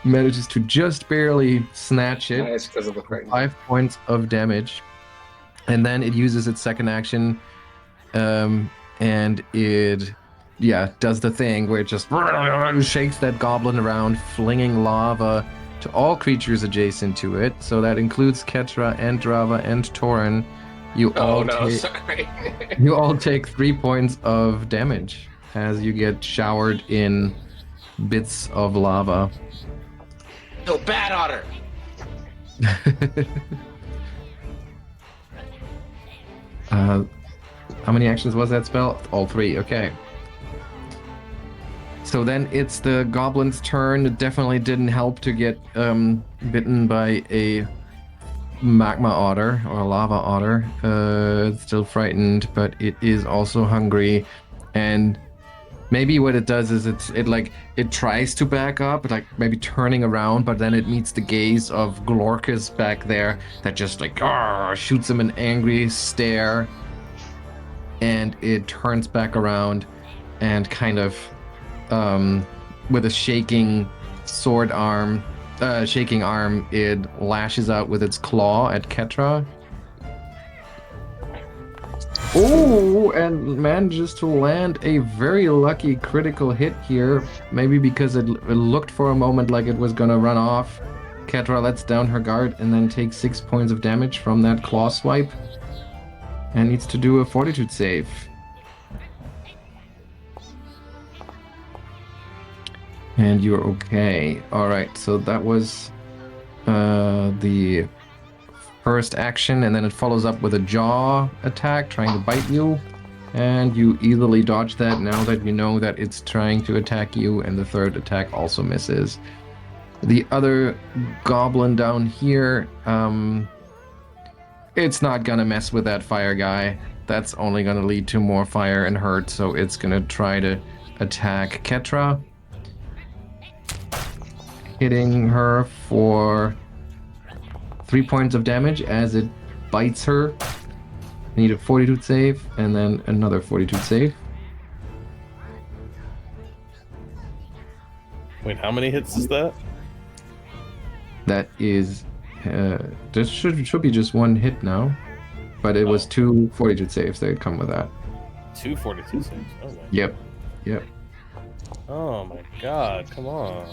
Manages to just barely snatch it. Nice, because of the frightened. 5 points of damage. And then it uses its second action, and it, does the thing where it just shakes that goblin around, flinging lava to all creatures adjacent to it. So that includes Ketra and Drava and Toren. You all take 3 points of damage as you get showered in bits of lava. Oh, bad otter! How many actions was that spell? All 3, okay. So then it's the goblin's turn. It definitely didn't help to get bitten by a magma otter or a lava otter. It's still frightened, but it is also hungry. And maybe what it does is it tries to back up, like maybe turning around, but then it meets the gaze of Glorkus back there that just like shoots him an angry stare, and it turns back around and kind of with a shaking arm, it lashes out with its claw at Ketra. Oh, and manages to land a very lucky critical hit here. Maybe because it looked for a moment like it was gonna run off. Ketra lets down her guard and then takes 6 points of damage from that claw swipe. And needs to do a fortitude save. And you're okay. Alright, so that was the first action, and then it follows up with a jaw attack trying to bite you, and you easily dodge that now that you know that it's trying to attack you, and the third attack also misses. The other goblin down here, it's not gonna mess with that fire guy. That's only gonna lead to more fire and hurt, so it's gonna try to attack Ketra, hitting her for 3 points of damage as it bites her. Need a fortitude save, and then another fortitude save. Wait, how many hits is that? That is, this should be just 1 hit now, but it was 2 fortitude saves that come with that. 2 fortitude saves. Oh my. Yep. Oh my god! Come on.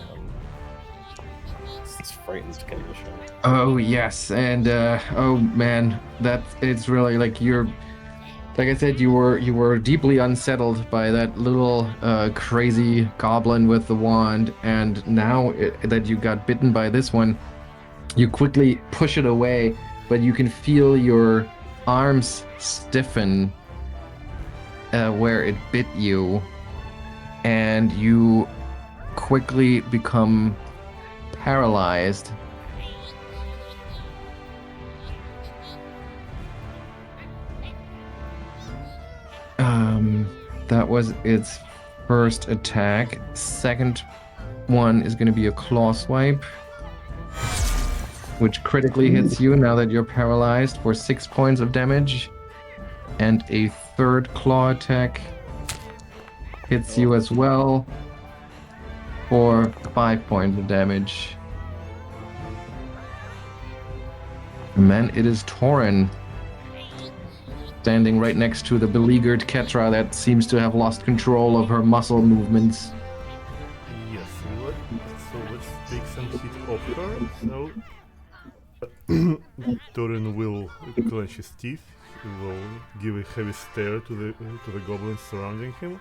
This frightened condition. Oh yes, and oh man, it's really like like I said, you were deeply unsettled by that little crazy goblin with the wand, and now that you got bitten by this one, you quickly push it away, but you can feel your arms stiffen where it bit you, and you quickly become paralyzed. That was its first attack. Second one is going to be a claw swipe, which critically hits you now that you're paralyzed for 6 points of damage. And a third claw attack hits you as well for 5 points of damage. And then it is Toren, standing right next to the beleaguered Ketra that seems to have lost control of her muscle movements. Yes, so let's take some hit off her. So Toren will clench his teeth. He will give a heavy stare to the goblins surrounding him,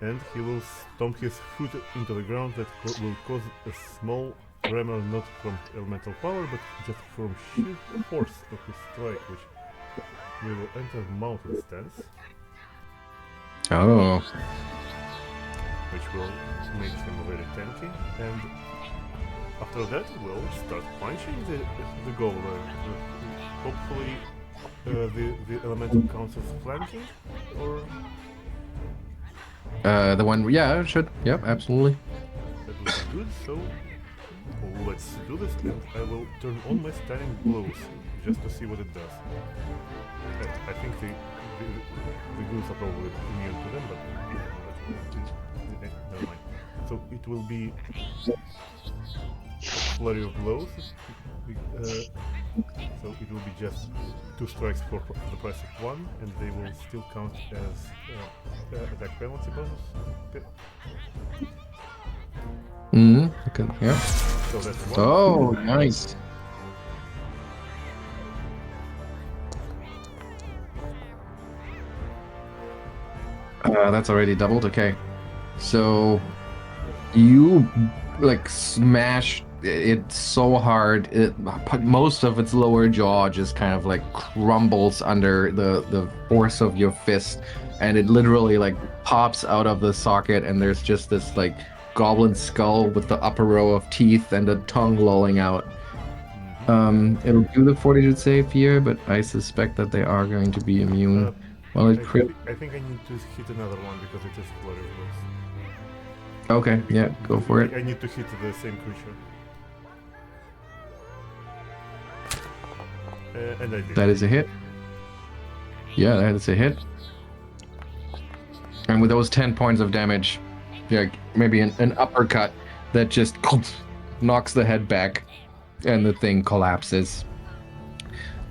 and he will stomp his foot into the ground. That will cause a small tremor, not from elemental power, but just from sheer force of his strike, which we will enter mountain stance, Oh. which will make him very tanky, and after that we'll start punching the goblin. Hopefully the elemental counts as flanking, or The one, yeah, it should. Yep, absolutely. that would be good, so let's do this, and I will turn on my stunning blows just to see what it does. I think the goons are probably immune to them, but never mind. So it will be flurry of blows. So it will be just 2 strikes for the price of 1, and they will still count as attack penalty bonus. Okay. Okay, yeah. So that's 1. Oh, nice. That's already doubled. Okay, so you like smash it so hard, most of its lower jaw just kind of like crumbles under the force of your fist, and it literally like pops out of the socket, and there's just this like goblin skull with the upper row of teeth and a tongue lolling out. It'll do the fortitude save here, but I suspect that they are going to be immune. Well, it crit. I think I need to hit another one because it is flurry of blows. Okay, yeah, go for it. I need to hit the same creature. And I did. That is a hit. Yeah, that is a hit. And with those 10 points of damage, yeah, maybe an uppercut that just knocks the head back, and the thing collapses.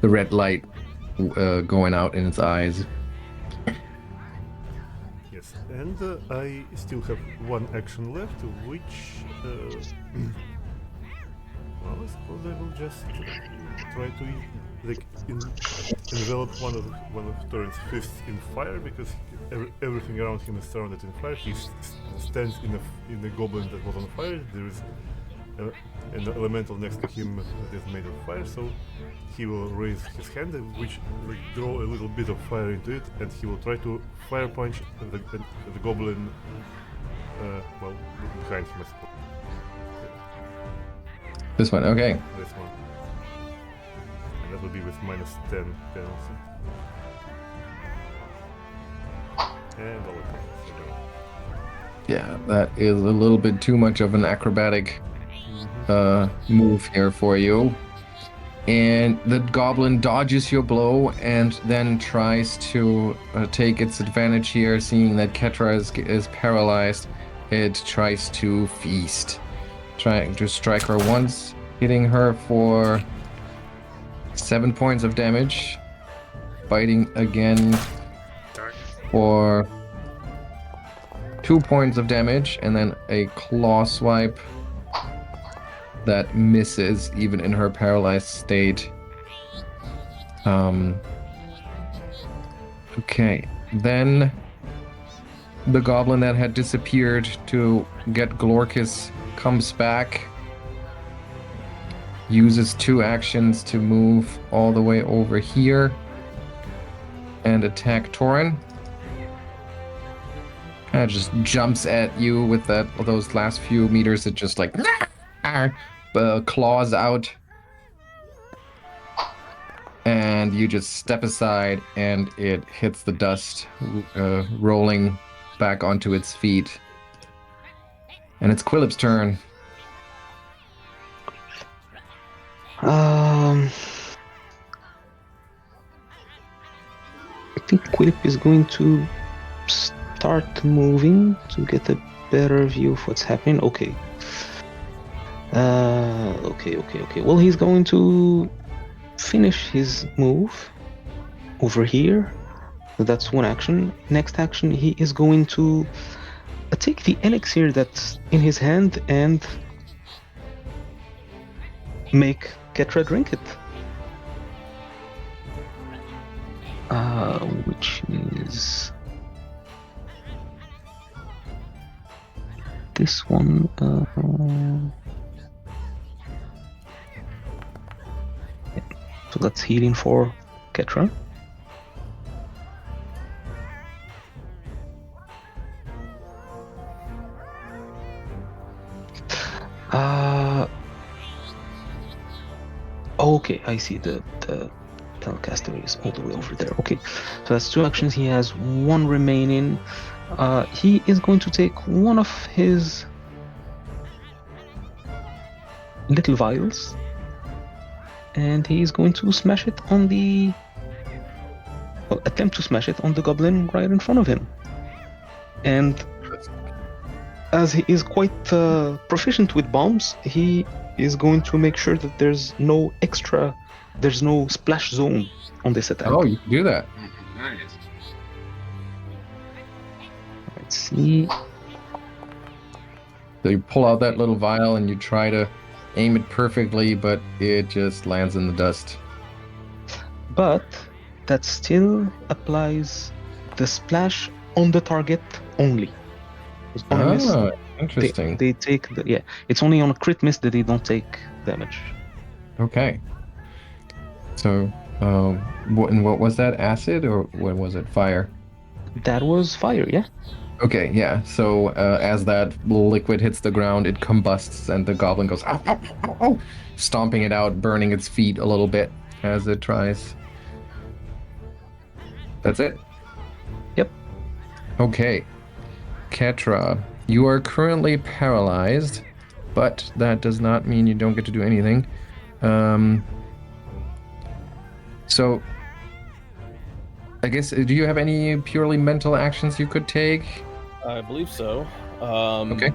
The red light going out in its eyes. Yes, and I still have 1 action left, which well, I suppose I will just try to envelop one of Toren's fists in fire, because everything around him is surrounded in fire. He stands in a goblin that was on fire. There is an elemental next to him that is made of fire, so he will raise his hand, which will draw a little bit of fire into it, and he will try to fire punch the goblin, well, behind him, I suppose. This one, okay. This one. And that will be with -10 penalty. And all it comes. Yeah, that is a little bit too much of an acrobatic move here for you. And the goblin dodges your blow and then tries to take its advantage here, seeing that Ketra is paralyzed. It tries to feast, trying to strike her once, hitting her for 7 points of damage, biting again for 2 points of damage, and then a claw swipe that misses even in her paralyzed state. Okay, then the goblin that had disappeared to get Glorkis comes back, uses 2 actions to move all the way over here and attack Toren. Kind of just jumps at you with those last few meters. It just like claws out, and you just step aside, and it hits the dust, rolling back onto its feet. And it's Quillip's turn. I think Quillip is going to start moving to get a better view of what's happening. Okay. Okay. Well, he's going to finish his move over here. That's one action. Next action, he is going to take the elixir that's in his hand and make Ketra drink it. Which is this one. So that's healing for Ketra. Okay, I see the Telecaster is all the way over there. Okay, so that's two actions. He has one remaining. He is going to take one of his little vials and he's going to smash it on the attempt to smash it on the goblin right in front of him. And as he is quite proficient with bombs, he is going to make sure that there's no splash zone on this attack. Oh, you can do that. Nice. Let's see. So you pull out that little vial and you try to aim it perfectly, but it just lands in the dust. But that still applies the splash on the target only. On a miss, interesting. They take it's only on a crit miss that they don't take damage. Okay. So, what was that? Acid or what was it? Fire? That was fire, yeah. Okay, yeah. So as that liquid hits the ground, it combusts, and the goblin goes, ow, ow, ow, ow, stomping it out, burning its feet a little bit as it tries. That's it? Yep. Okay. Ketra, you are currently paralyzed, but that does not mean you don't get to do anything. So, I guess, do you have any purely mental actions you could take? I believe so. Okay.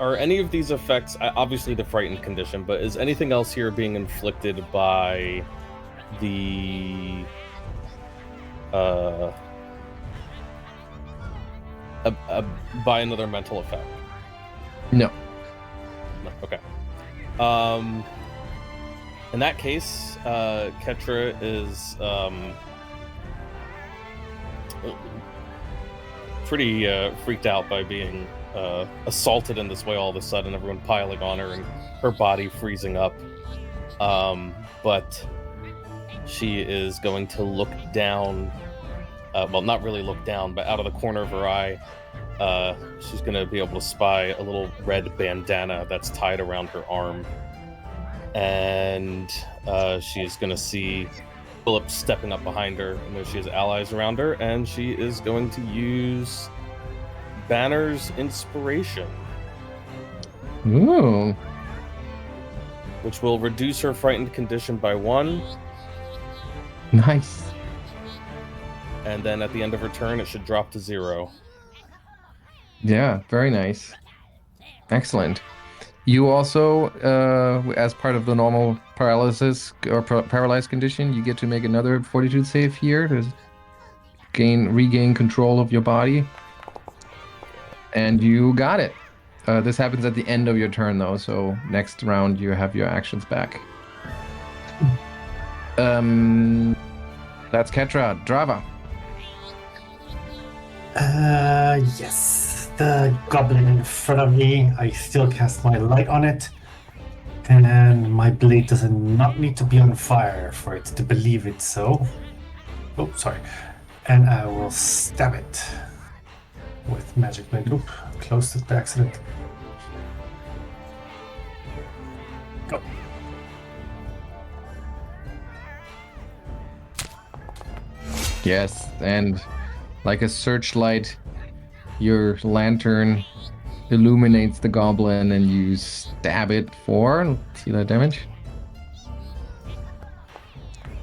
Are any of these effects, obviously the frightened condition, but is anything else here being inflicted by the by another mental effect? No. Okay. In that case, Ketra is pretty freaked out by being assaulted in this way all of a sudden, everyone piling on her and her body freezing up. But she is going to look down, well, not really look down, but out of the corner of her eye, she's going to be able to spy a little red bandana that's tied around her arm. And she's going to see Quillip stepping up behind her. I know she has allies around her, and she is going to use Banner's Inspiration. Ooh. Which will reduce her frightened condition by 1. Nice. And then at the end of her turn, it should drop to 0. Yeah, very nice. Excellent. You also, as part of the normal paralysis or paralyzed condition, you get to make another fortitude save here to regain control of your body. And you got it. This happens at the end of your turn, though, so next round you have your actions back. That's Ketra. Drava. Yes. The goblin in front of me, I still cast my light on it. And my blade does not need to be on fire for it to believe it so. Oh, sorry. And I will stab it with magic blade. Oop, closed it by accident. Go. Yes, and like a searchlight. Your lantern illuminates the goblin, and you stab it for. See that damage?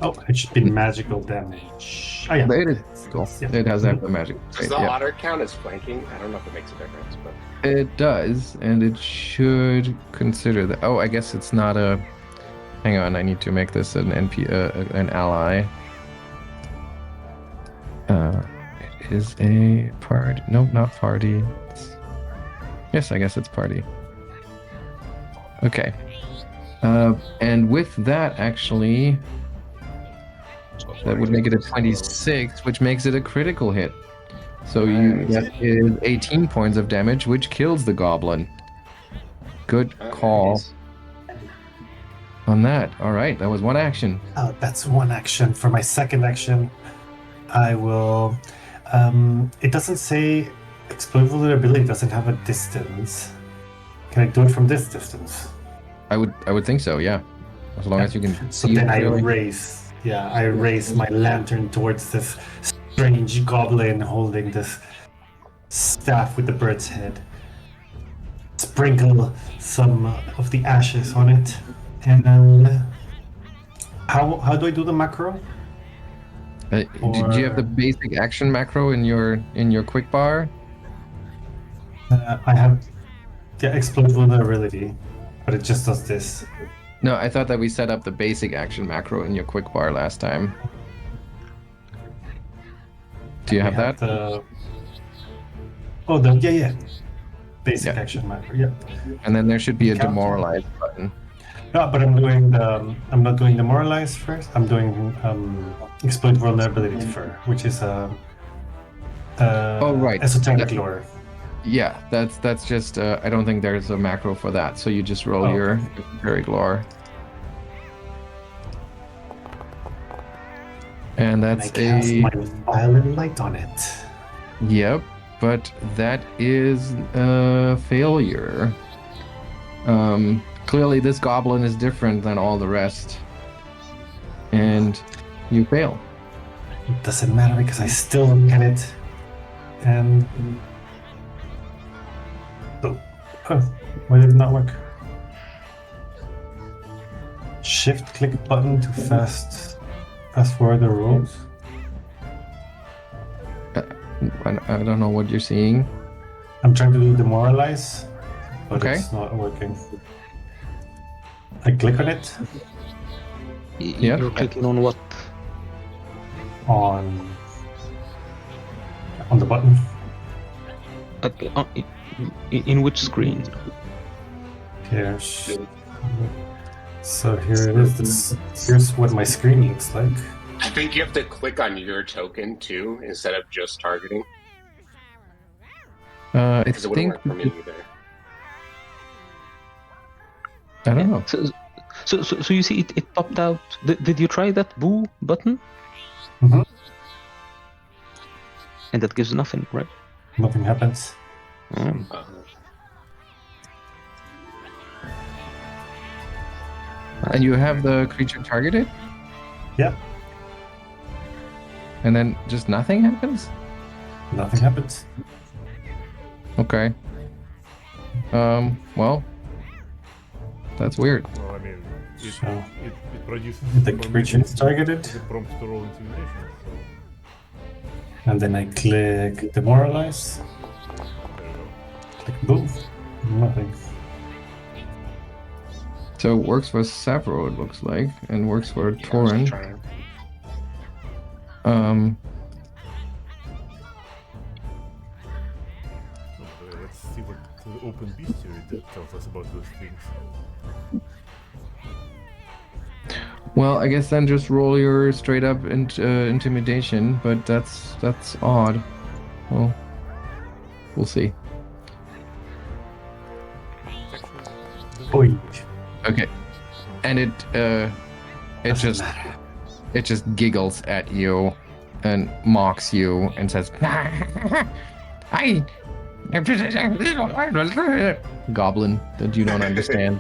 Oh, it should be magical damage. Oh, yeah. It is cool. Yeah. It has that magic. Does the otter count as flanking? I don't know if it makes a difference, but It does, and it should consider that. Oh, I guess it's not a. Hang on, I need to make this an an ally. It is a party. No, not party. Yes, I guess it's party. Okay. And with that, actually, that would make it a 26, which makes it a critical hit. So that is 18 points of damage, which kills the goblin. Good call nice. on that. All right, that was one action. That's one action. For my second action, I will. It doesn't say exploit vulnerability doesn't have a distance. Can I do it from this distance? I would think so. Yeah, as long as you can. So see then it I clearly. raise my lantern towards this strange goblin holding this staff with the bird's head. Sprinkle some of the ashes on it, and then how do I do the macro? Do you have the basic action macro in your quick bar? I have exploit vulnerability, but it just does this. No, I thought that we set up the basic action macro in your quick bar last time. Do you have that? Basic action macro. Yeah. And then there should be a Counter. demoralize button. No, but I'm not doing demoralize first. I'm doing exploit vulnerability first, which is Oh, right. esoteric lore. Yeah, that's just. I don't think there's a macro for that. So you just roll your esoteric lore. And that's I cast my violet light on it. Yep, but that is a failure. Clearly this goblin is different than all the rest. And you fail. It doesn't matter because I still get it. And why did it not work? Shift click button to fast forward the rules. I don't know what you're seeing. I'm trying to do demoralize, but Okay. it's not working. I click on it Yeah. You're clicking on what? on the button. In which screen? Here's so here it is. Here's what my screen looks like. I think you have to click on your token too instead of just targeting. I Because it wouldn't think work for me either. I don't know. So you see it popped out. Did you try that boo button? Mhm. And that gives nothing, right? Nothing happens. Mm. And you have the creature targeted, Yeah, and then just nothing happens. nothing happens. Okay. Well, that's weird. Well, I mean, it, So it produces the creature is targeted, the prompt to roll intimidation. So and then I click demoralize. there you go. Click boom. Nothing. So it works for Sevro, it looks like, and works for Yeah, I was Toren. trying. Let's see what the open bestiary tells us about those things. Well, I guess then just roll your straight up intimidation, but that's odd. Well, we'll see. Oi. Okay, and it Doesn't matter. just giggles at you and mocks you and says, "I goblin that you don't understand."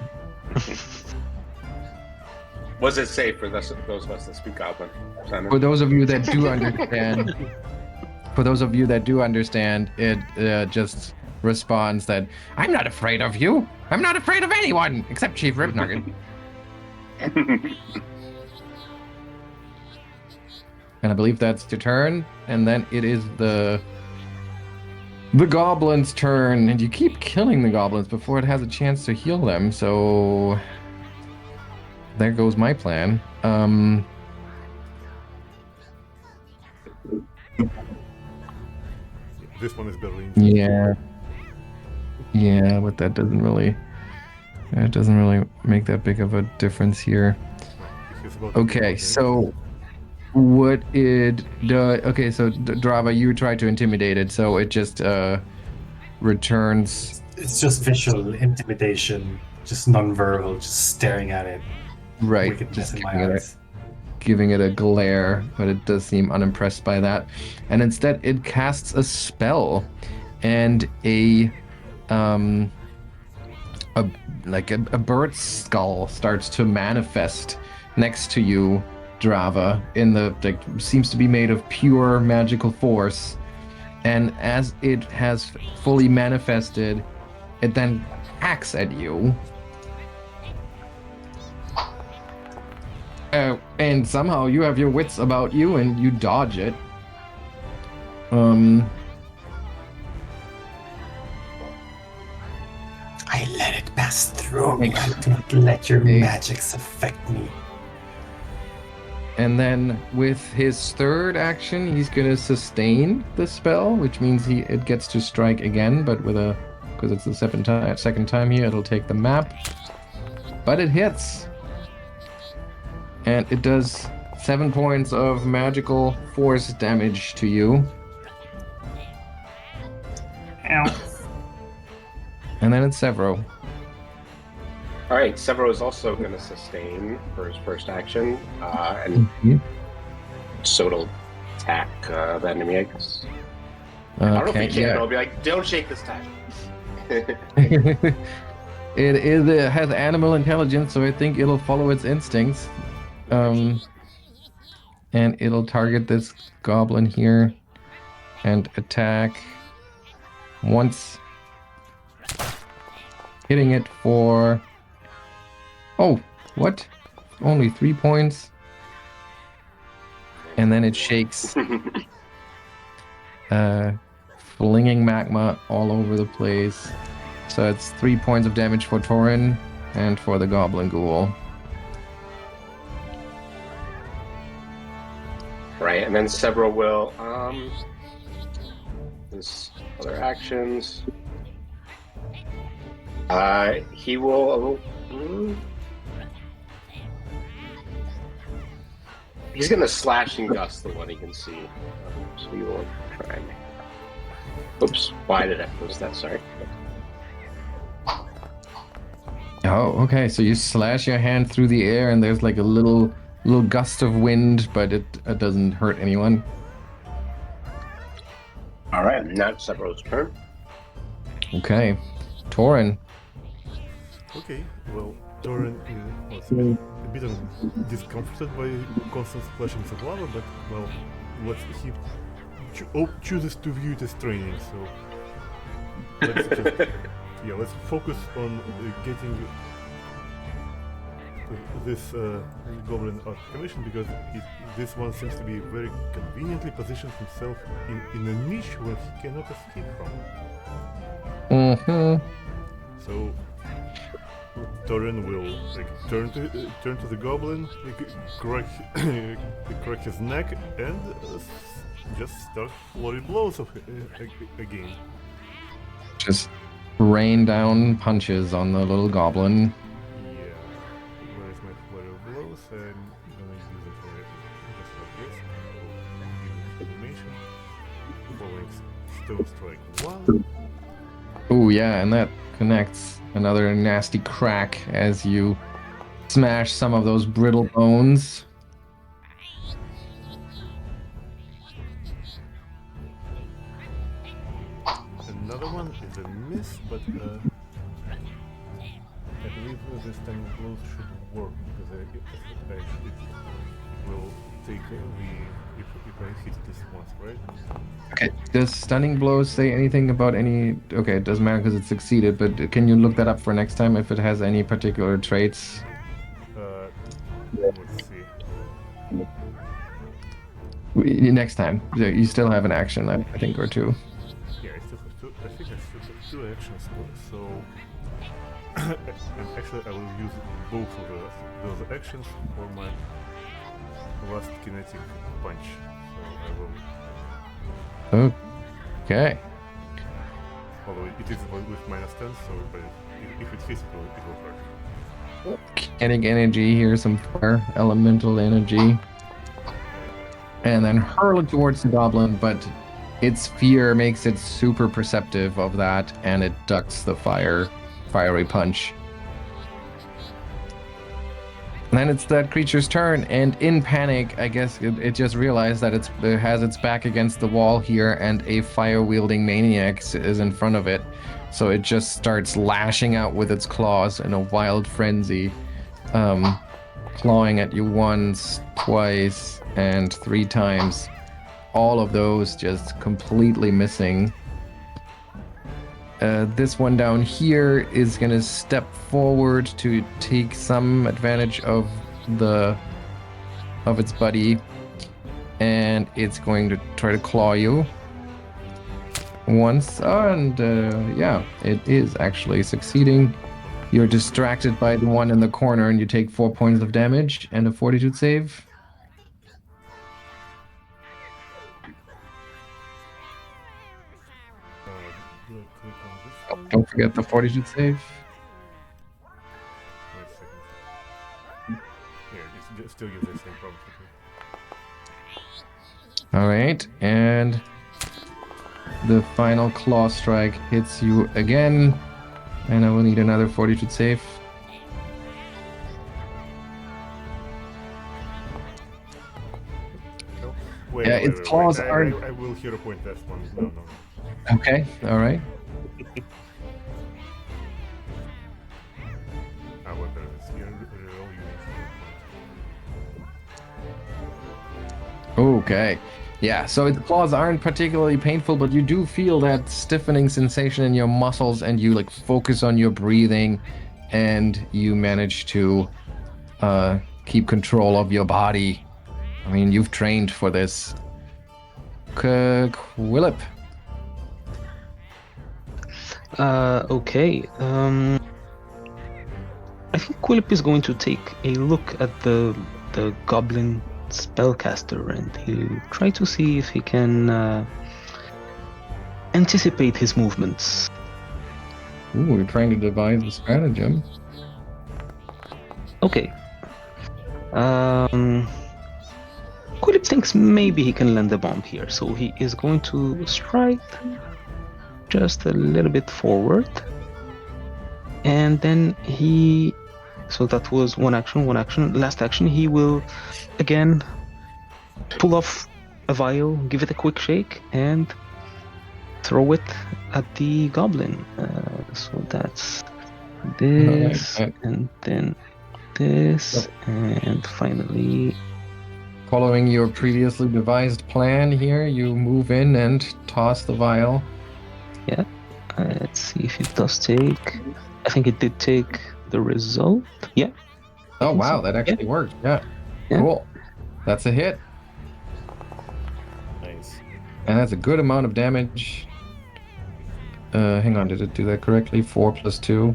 What does it say for those of us that speak Goblin, Simon? For those of you that do understand, for those of you that do understand, it just responds that I'm not afraid of you. I'm not afraid of anyone except Chief Ripnugget. and I believe that's your turn, and then it is the goblin's turn, and you keep killing the goblins before it has a chance to heal them, so there goes my plan. This one is Berlin. Yeah, but that doesn't really make that big of a difference here. Okay, so what it does? Okay, so Drava, you tried to intimidate it, so it just returns. It's just visual intimidation, just non-verbal, just staring at it. Right, Wickedness just in my eyes. giving it a glare, but it does seem unimpressed by that. And instead, it casts a spell, and a bird's skull starts to manifest next to you, Drava, in the seems to be made of pure magical force. And as it has fully manifested, it then hacks at you. And somehow you have your wits about you and you dodge it. I let it pass through me. I do not let your magics affect me. And then with his third action, he's gonna sustain the spell, which means it gets to strike again, but because it's the second time here, it'll take the map. But it hits. And it does 7 points of magical force damage to you. Ow. And then it's Sevro. All right, Sevro is also going to sustain for his first action, and so it'll attack the enemy, I guess. I don't know if he can, but I'll be like, don't shake this time. It has animal intelligence, so I think it'll follow its instincts. And it'll target this goblin here and attack once, hitting it for... Oh, what? Only 3 points. And then it shakes. Flinging magma all over the place. So it's 3 points of damage for Toren and for the goblin ghoul. Right, and then Sevro will, his other actions. He will... he's going to slash and gust the one he can see. So we will try and... Oops, why did I post that? Sorry. Oh, okay. So you slash your hand through the air and there's like a little gust of wind, but it doesn't hurt anyone. All right, now it's Sevro's turn. Okay. Toren. Okay, well, Toren was a bit discomforted by constant splashings of lava, but, well, he chooses to view it as training, so let's focus on getting this goblin out of commission, because this one seems to be very conveniently positioned himself in a niche where he cannot escape from. So Toren will turn to the goblin, crack his neck, and just start flurry blows again. Just rain down punches on the little goblin. Yeah. Where is my flurry of blows? I'm gonna use it for just like this. Give animation. Following stone strike 1. Oh yeah, and that connects. Another nasty crack as you smash some of those brittle bones. Another one is a miss, but I believe this time blows should work, because it will take if I hit this once, right? Okay. Does stunning blows say anything about any? Okay, it doesn't matter because it succeeded. But can you look that up for next time if it has any particular traits? Let's see. Next time, you still have an action, I think, or two. Yeah, I still have two. I think I still have 2 actions. So, and actually, I will use both of those actions for my last kinetic punch. So I will. Okay. Although it is with -10, so but if it hits, it will hurt. Kinetic energy here, some fire, elemental energy, and then hurl it towards the goblin. But its fear makes it super perceptive of that, and it ducks the fiery punch. And then it's that creature's turn, and in panic, I guess it just realized that it has its back against the wall here, and a fire-wielding maniac is in front of it. So it just starts lashing out with its claws in a wild frenzy, clawing at you once, twice, and 3 times. All of those just completely missing. This one down here is going to step forward to take some advantage of its buddy, and it's going to try to claw you once, and yeah, it is actually succeeding. You're distracted by the one in the corner, and you take 4 points of damage and a fortitude save. Do I click on this one? Don't forget the fortitude save. Wait a second. Yeah, it still gives the same problem. All right, and the final claw strike hits you again, and I will need another fortitude save. Wait, Yeah, its claws are- I will hero point that one. No. Okay, all right. However, it's reroll units. Okay. Yeah, so its claws aren't particularly painful, but you do feel that stiffening sensation in your muscles, and you like focus on your breathing, and you manage to keep control of your body. I mean, you've trained for this. Quillip. Okay. I think Quillip is going to take a look at the goblin spellcaster, and he'll try to see if he can anticipate his movements. Ooh, we're trying to devise a stratagem. Okay. Quillip thinks maybe he can land a bomb here, so he is going to strike just a little bit forward, and then so that was one action. Last action, he will again pull off a vial, give it a quick shake, and throw it at the goblin. So that's this, Alright. and then this, and finally. Following your previously devised plan here, you move in and toss the vial. Yeah, let's see if it does take. I think it did take the result. Yeah. Oh wow, that actually worked. Yeah. Yeah. Cool. That's a hit, Nice. and that's a good amount of damage. Hang on, did it do that correctly? 4 + 2,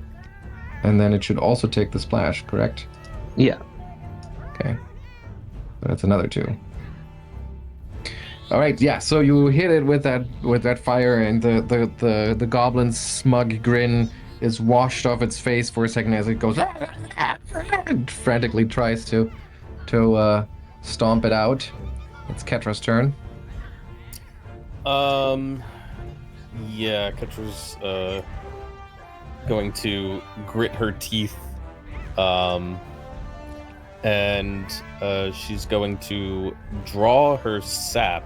and then it should also take the splash, correct? Yeah. Okay. So that's another 2. All right, yeah. So you hit it with that fire, and the goblin's smug grin is washed off its face for a second as it goes and frantically tries to stomp it out. It's Ketra's turn. Yeah, Ketra's going to grit her teeth, and she's going to draw her sap,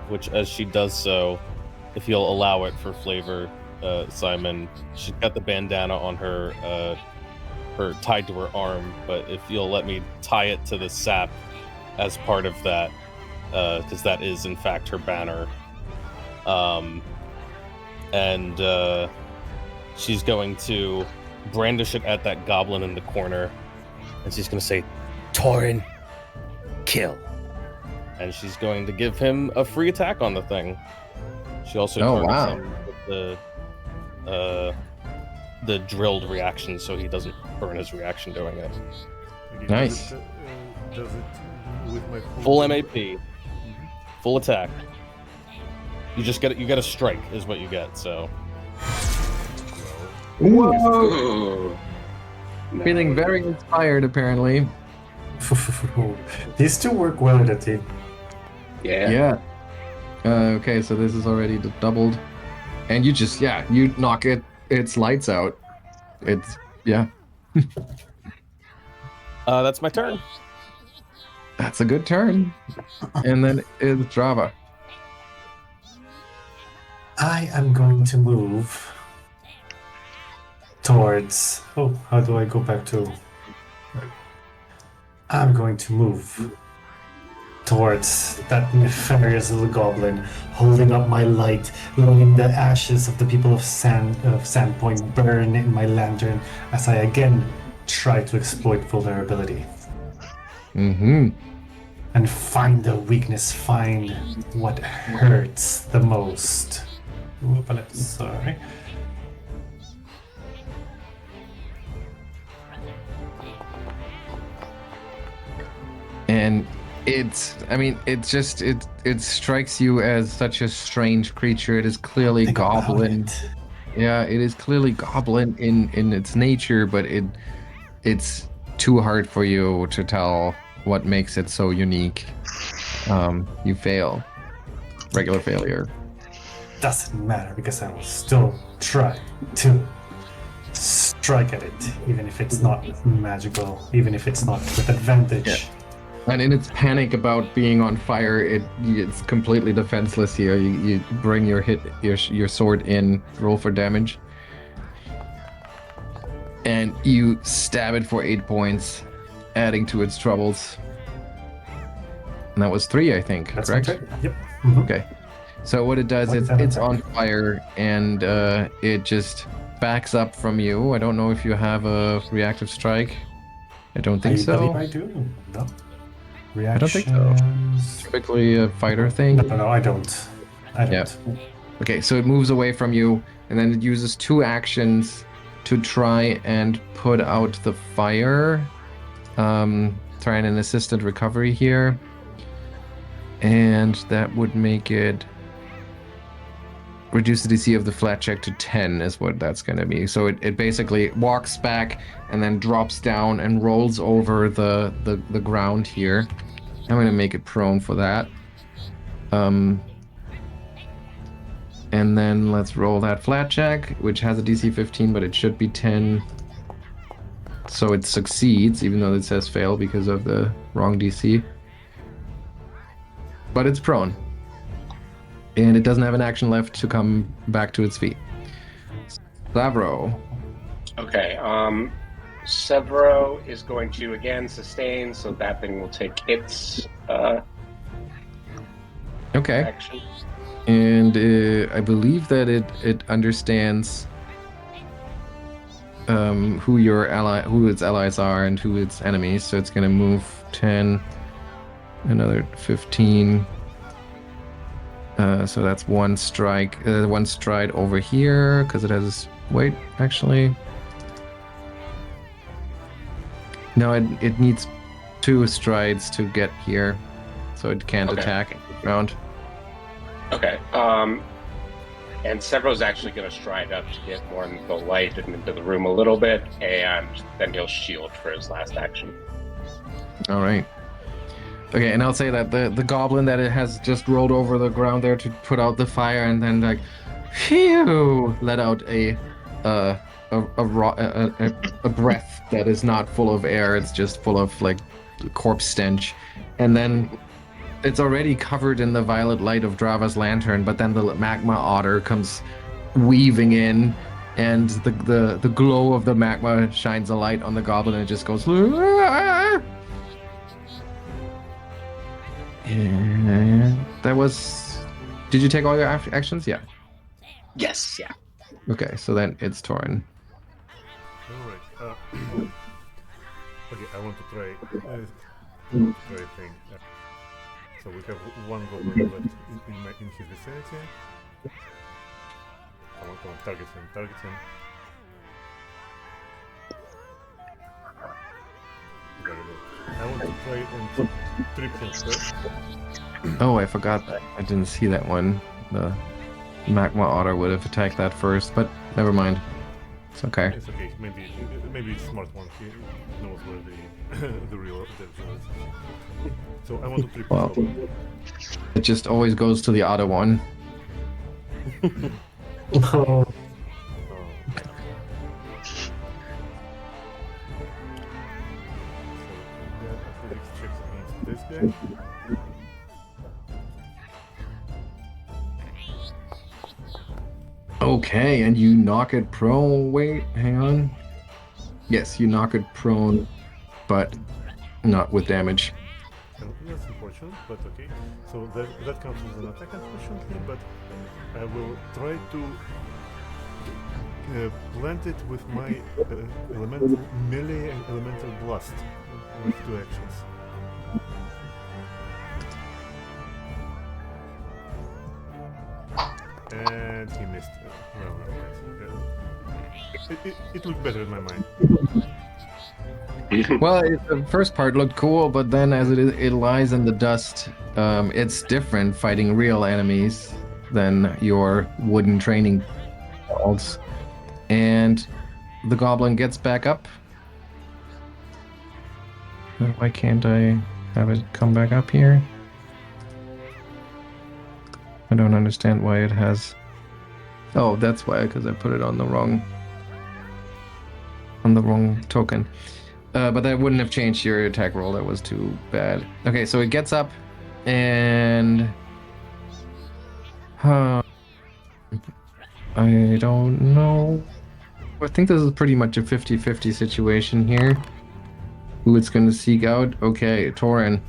which, as she does so, if you'll allow it for flavor, Simon, she's got the bandana on her tied to her arm, but if you'll let me tie it to the sap, as part of that, because that is in fact her banner. And she's going to brandish it at that goblin in the corner, and she's going to say, "Toren, kill." And she's going to give him a free attack on the thing. She also targets him with the drilled reaction, so he doesn't burn his reaction doing it. Okay, Nice. Does it with my Full MAP, full attack. You just get a strike is what you get. So Whoa! Feeling very inspired, apparently. These two work well in a team. Yeah. Yeah. Okay, so this is already doubled, and you just you knock its lights out. It's that's my turn. that's a good turn. And then it's Drava. I am going to move towards. Oh, how do I go back to? I'm going to move towards that nefarious little goblin, holding up my light, letting the ashes of the people of Sandpoint burn in my lantern as I again try to exploit vulnerability. Mm-hmm. And find the weakness, find what hurts the most. Sorry. And it strikes you as such a strange creature. It is clearly Think about goblin. it. Yeah, it is clearly goblin in its nature, but it's too hard for you to tell what makes it so unique. You fail. Regular failure. Doesn't matter because I will still try to strike at it, even if it's not magical, even if it's not with advantage. Yeah. And in its panic about being on fire, it's completely defenseless here. You bring your sword in, roll for damage, and you stab it for 8 points, adding to its troubles. And that was 3, I think. That's correct? okay. Yep. Mhm. Okay. So what it does is it's on fire, and it just backs up from you. I don't know if you have a reactive strike. I don't think I so. believe I do. No. Reactions. I don't think so. Typically a fighter thing. No, I don't. I don't. Yeah. Okay, so it moves away from you, and then it uses 2 actions to try and put out the fire. Trying an assisted recovery here. And that would make it reduce the DC of the flat check to 10 is what that's going to be. So it basically walks back and then drops down and rolls over the ground here. I'm going to make it prone for that. And then let's roll that flat check, which has a DC 15, but it should be 10. So it succeeds, even though it says fail because of the wrong DC. But it's prone. And it doesn't have an action left to come back to its feet. Sevro. Okay. Sevro is going to again sustain, so that thing will take its Okay. action. And I believe that it understands who its allies are and who its enemies. So it's gonna move 10, another 15. So that's one stride over here because it has. Wait, actually, no. It needs 2 strides to get here, so it can't attack round. Okay. And Sevro's actually going to stride up to get more into the light and into the room a little bit, and then he'll shield for his last action. All right. Okay, and I'll say that the goblin that it has just rolled over the ground there to put out the fire, and then like, phew, let out a breath that is not full of air. It's just full of like corpse stench, and then it's already covered in the violet light of Drava's lantern. But then the magma otter comes weaving in, and the glow of the magma shines a light on the goblin, and it just goes. And that was. Did you take all your actions? Yeah. Yes, yeah. Okay, so then it's Toren. Alright. Okay, I want to try a thing. So we have one goblin left in his vicinity. Come on, target him. Very good. I want to try and trip him first. Oh, I forgot. I didn't see that one. The magma otter would have attacked that first, but never mind. It's okay. It's okay. Maybe it's a smart one. He knows where the real devil is. So I want to trip Well, this goblin. it just always goes to the other one. Oh, Athletics checks against this guy. Okay, and you knock it prone. Wait, hang on. Yes, you knock it prone, but not with damage. That's unfortunate, but okay. So that counts as an attack, unfortunately, but I will try to plant it with my elemental melee and elemental blast with 2 actions. And he missed. Well, it looked better in my mind. Well, the first part looked cool, but then as it lies in the dust, it's different fighting real enemies than your wooden training balls. And the goblin gets back up. Why can't I have it come back up here? I don't understand why it has... Oh, that's why, because I put it on the wrong token. But that wouldn't have changed your attack roll. That was too bad. Okay, so it gets up and... I don't know. I think this is pretty much a 50-50 situation here. Who it's going to seek out? Okay, Toren.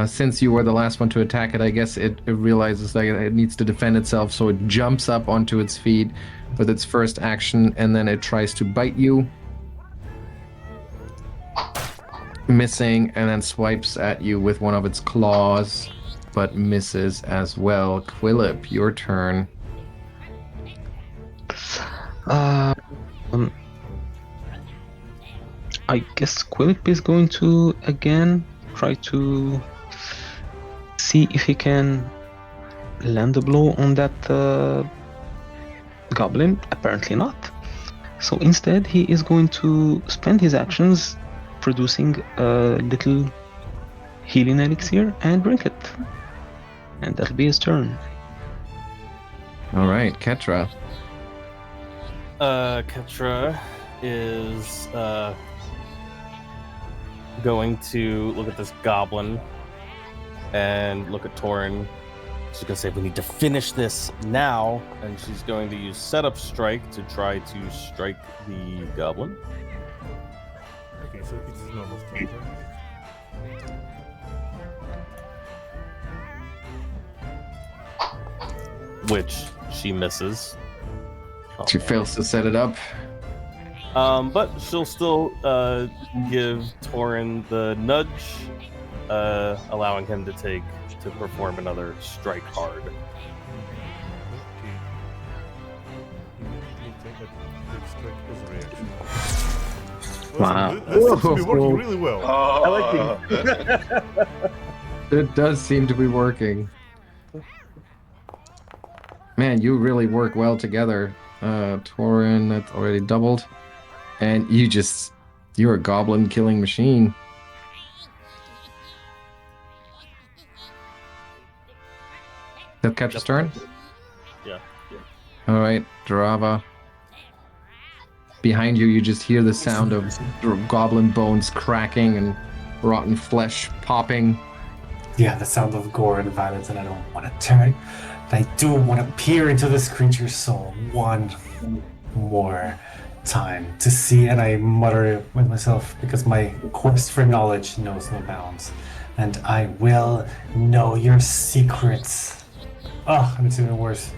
Since you were the last one to attack it, I guess it realizes that it needs to defend itself, so it jumps up onto its feet with its first action, and then it tries to bite you. Missing, and then swipes at you with one of its claws, but misses as well. Quillip, your turn. I guess Quillip is going to again try to see if he can land a blow on that goblin. Apparently not. So instead, he is going to spend his actions producing a little healing elixir and drink it. And that'll be his turn. All right, Ketra. Ketra is going to look at this goblin and look at Toren. She's going to say, we need to finish this now. And she's going to use Setup Strike to try to strike the goblin. Okay, so it's normal strike, right? Which she misses. She fails to set it up. But she'll still give Toren the nudge, allowing him to perform another strike hard. Okay. Take that strike as a reaction. Wow. This seems to be working really well. Oh, I like It does seem to be working. Man, you really work well together. Toren, that's already doubled. And you're a goblin killing machine. That Ketra's turn? Yeah. All right, Drava. Behind you, you just hear the sound of goblin bones cracking and rotten flesh popping. yeah, the sound of gore and violence, and I don't want to turn. But I do want to peer into this creature's soul one more time to see, and I mutter with myself because my quest for knowledge knows no bounds. and I will know your secrets. Oh, and it's even worse.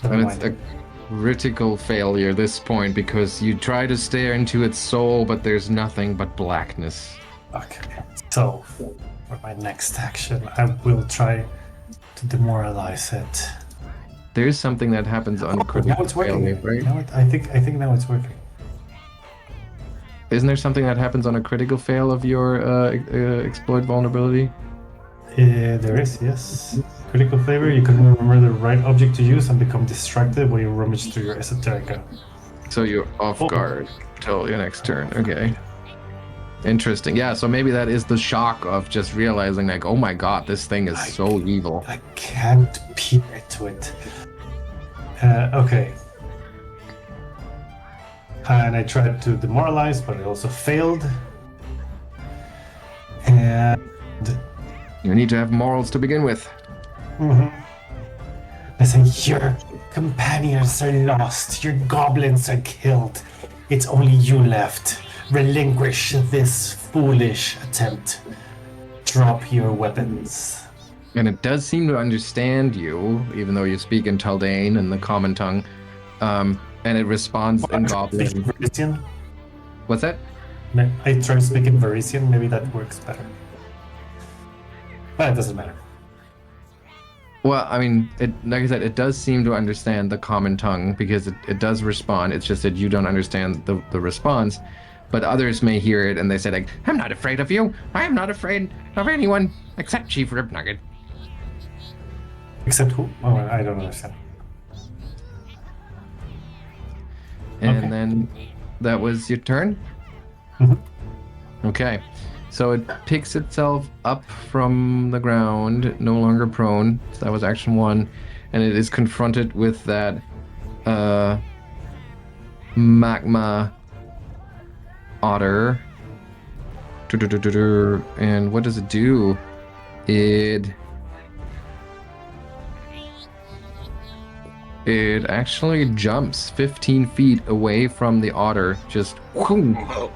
Never And it's mind. a critical failure this point because you try to stare into its soul, but there's nothing but blackness. Okay, so for my next action, I will try to demoralize it. There's something that happens on Now critical it's working. failure, right? I think now it's working. Isn't there something that happens on a critical fail of your exploit vulnerability? There is, yes. Critical flavor, you can remember the right object to use and become distracted when you rummage through your esoterica. So you're off Oh. guard till your next turn. Okay. Interesting. Yeah, so maybe that is the shock of just realizing, like, oh my god, this thing is so evil. I can't peer into it. Okay. And I tried to demoralize, but I also failed. And You need to have morals to begin with. I say, your companions are lost, your goblins are killed. It's only you left. Relinquish this foolish attempt. Drop your weapons. And it does seem to understand you, even though you speak in Taldane and the common tongue. And it responds in Goblin. Verisian? What's that? I try to speak in Verisian, maybe that works better. But it doesn't matter. Well, I mean, like I said, it does seem to understand the common tongue because it does respond. It's just that you don't understand the response. But others may hear it and they say, like, I'm not afraid of you. I am not afraid of anyone except Chief Ribnugget. Except who? Oh, I don't understand. And Okay. then that was your turn? Mhm. Okay. So it picks itself up from the ground, no longer prone. So that was action 1. And it is confronted with that magma otter. And what does it do? It actually jumps 15 feet away from the otter. Just whoom, Whoa.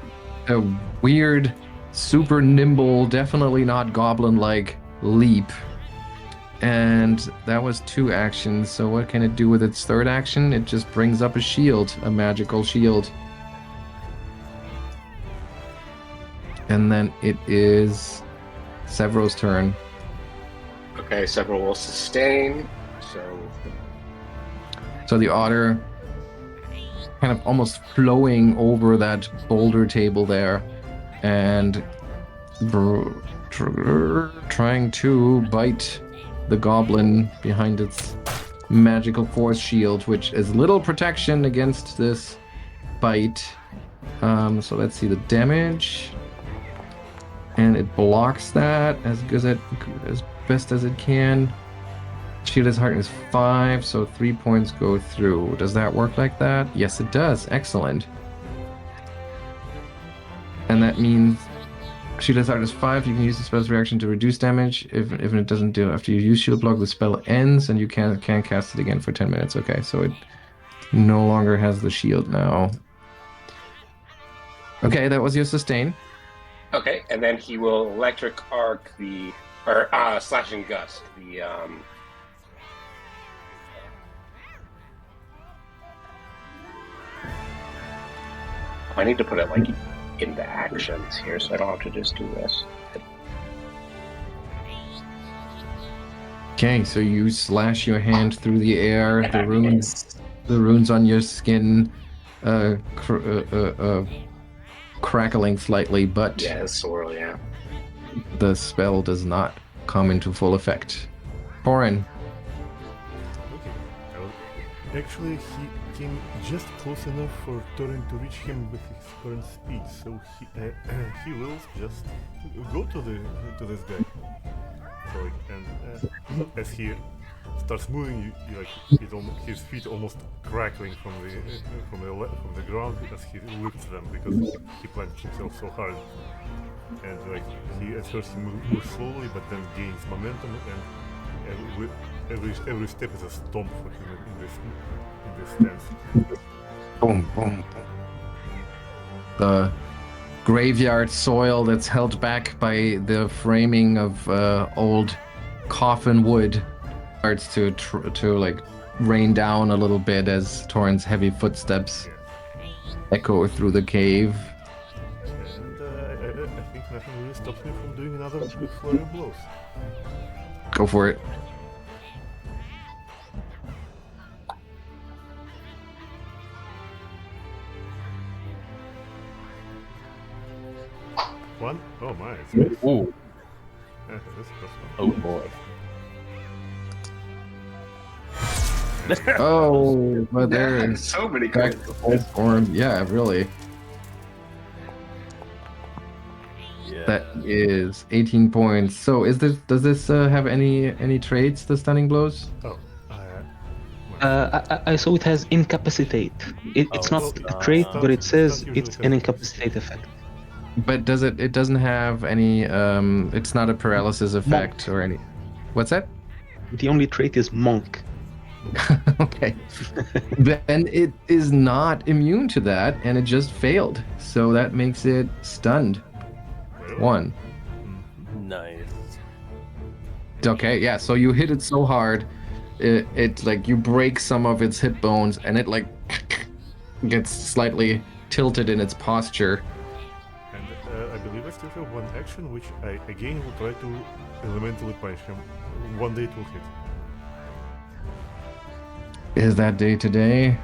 a weird, super nimble, definitely not goblin-like leap. And that was 2 actions. So what can it do with its 3rd action? It just brings up a shield, a magical shield. And then it is Sevro's turn. Okay, several will sustain. So the otter kind of almost flowing over that boulder table there and trying to bite the goblin behind its magical force shield, which is little protection against this bite. So let's see the damage. And it blocks that as best as it can. Shield's Heart is 5, so 3 points go through. Does that work like that? Yes, it does. Excellent. And that means Shield's Heart is 5. You can use the spell's reaction to reduce damage. If it doesn't do it after you use Shield Block, the spell ends and you can't cast it again for 10 minutes. Okay, so it no longer has the shield now. Okay, that was your sustain. Okay, and then he will electric arc slashing gust I need to put it like into actions here, so I don't have to just do this. Okay, so you slash your hand through the air. The runes on your skin crackling slightly, but Yeah, swirl, yeah. the spell does not come into full effect. Toren. Okay. Actually, he came just close enough for Toren to reach him with his current speed, so he will just go to this guy. So, and as he starts moving, his feet almost crackling from the ground as he lifts them because he planted himself so hard. And he at first moves slowly, but then gains momentum, and every step is a stomp for him in this stance. Boom, boom. The graveyard soil that's held back by the framing of old coffin wood starts to like rain down a little bit as Toren's heavy footsteps echo through the cave. And I think nothing really stops me from doing another big flurry of blows. Go for it. One? Oh my, it's good. Ooh. Yeah, this is plus Oh boy. Oh, but there is so many back cards. to full form. Yeah, really. Yeah. That is 18 points. So does this have any traits, the stunning blows? Oh, I saw it has incapacitate. It's Oh, not it's a trait, not. but it says Stunt usually it's has an it. incapacitate effect. But it doesn't have any it's not a paralysis effect or any. What's that? The only trait is monk. Okay. Then it is not immune to that, and it just failed. So that makes it stunned. really? 1. Nice. Okay, yeah. So you hit it so hard, it like you break some of its hip bones, and it like gets slightly tilted in its posture. And I believe I still have one action, which I again will try to elementally punish him. One day it will hit. Is that day today?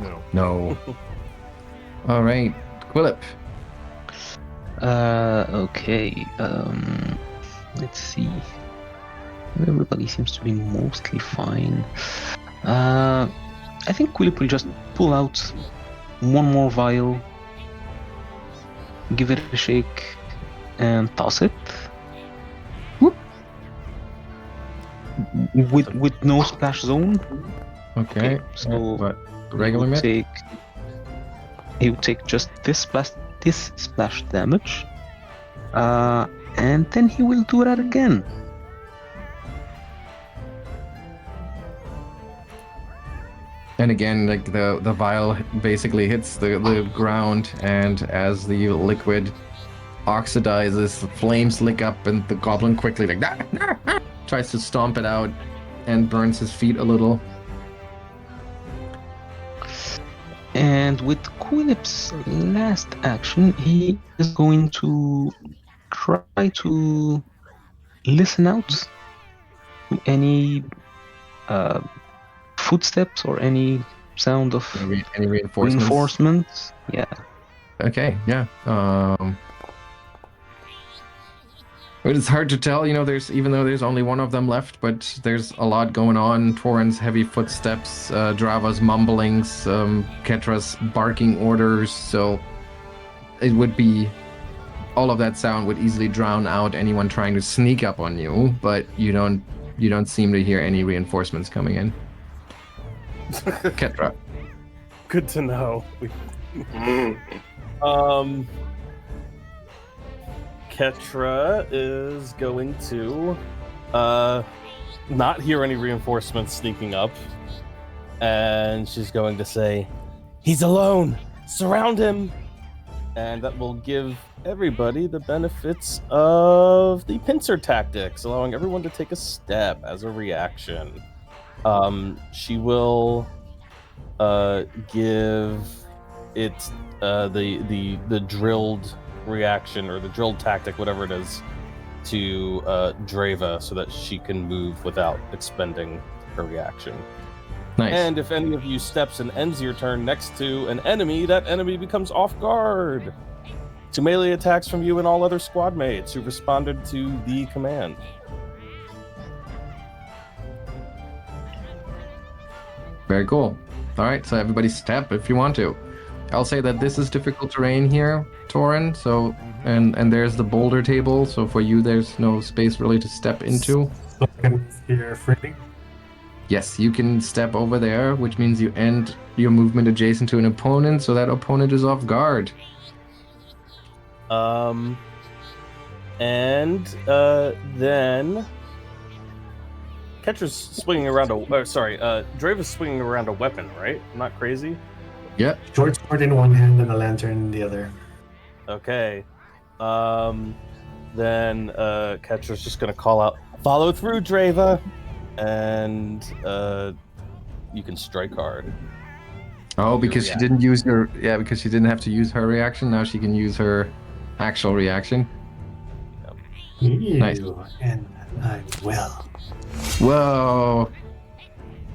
No. No. All right, Quillip. Okay. Let's see. Everybody seems to be mostly fine. I think Quillip will just pull out one more vial, give it a shake, and toss it. Whoop. With no splash zone. Okay. So What? Regular mid? he would take just this splash damage, and then he will do that again. And again, like the vial basically hits the ground, and as the liquid oxidizes, the flames lick up, and the goblin quickly like tries to stomp it out and burns his feet a little. And with Quillip's last action, he is going to try to listen out to any footsteps or any sound of Any reinforcements? reinforcements. Yeah. Okay, yeah. But it's hard to tell, even though there's only one of them left, but there's a lot going on. Toren's heavy footsteps, Drava's mumblings, Ketra's barking orders, so it would be... all of that sound would easily drown out anyone trying to sneak up on you, but you don't seem to hear any reinforcements coming in. Ketra. Good to know. Ketra is going to not hear any reinforcements sneaking up, and she's going to say, "He's alone! Surround him!" And that will give everybody the benefits of the pincer tactics, allowing everyone to take a step as a reaction. She will give it the drilled reaction, or the drilled tactic, whatever it is, to Drava, so that she can move without expending her reaction. Nice. And if any of you steps and ends your turn next to an enemy, that enemy becomes off guard to melee attacks from you and all other squad mates who responded to the command. Very cool. All right, so everybody step if you want to. I'll say that this is difficult terrain here, Toren. So, and there's the boulder table. So for you, there's no space really to step into. So I can hear freaking. Yes, you can step over there, which means you end your movement adjacent to an opponent, so that opponent is off guard. Then Ketra's swinging around Drava's swinging around a weapon, right? I'm not crazy. Yep. Short sword in one hand and a lantern in the other. Okay. Then Ketra's just gonna call out, "Follow through, Drava," and you can strike hard. Oh, because she react. didn't use her. Yeah, because she didn't have to use her reaction. Now she can use her actual reaction. Nice. Ew, and I will. Whoa.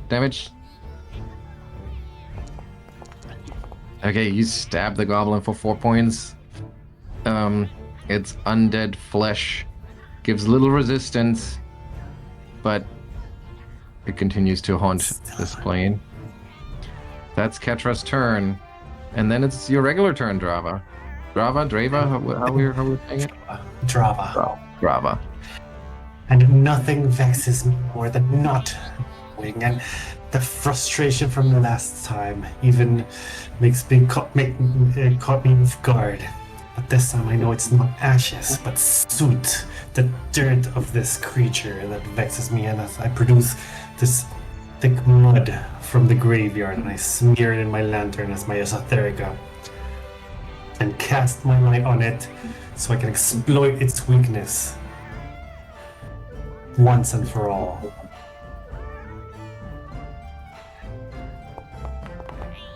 Damage. Okay, you stab the goblin for 4 points. Its undead flesh gives little resistance, but it continues to haunt this plane. That's Ketra's turn, and then it's your regular turn, Drava. Drava, how we're saying it? Drava. Drava. And nothing vexes me more than not knowing, and the frustration from the last time even makes me caught me off guard. But this time I know it's not ashes, but soot, the dirt of this creature that vexes me, and as I produce this thick mud from the graveyard and I smear it in my lantern as my esoterica and cast my light on it so I can exploit its weakness once and for all.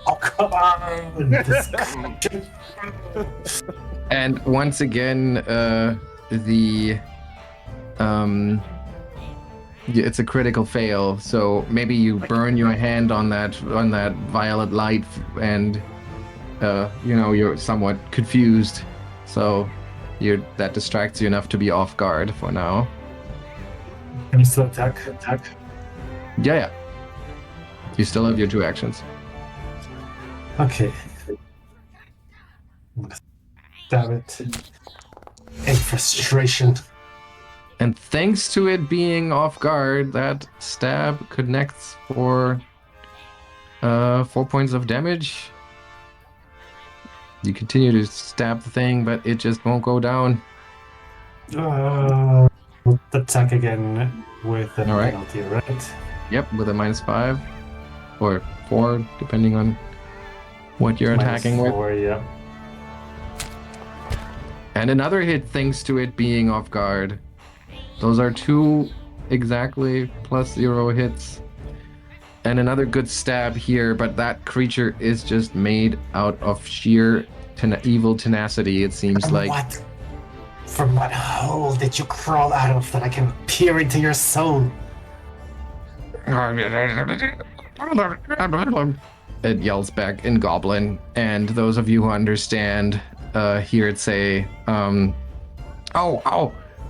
Oh, come on! This creature. And once again, it's a critical fail. So maybe you burn your hand on that violet light, and you're somewhat confused. So that distracts you enough to be off guard for now. Can you still attack? Yeah. You still have your 2 actions. Okay. I'm gonna stab it in frustration. And thanks to it being off guard, that stab connects for 4 points of damage. You continue to stab the thing, but it just won't go down. Attack again with a All right. penalty, right? Yep, with a -5 or 4, depending on what you're attacking with. -4, yeah. And another hit thanks to it being off guard. Those are 2 exactly +0 hits. And another good stab here, but that creature is just made out of sheer evil tenacity, it seems like. From what hole did you crawl out of that I can peer into your soul? It yells back in Goblin, and those of you who understand hear it say,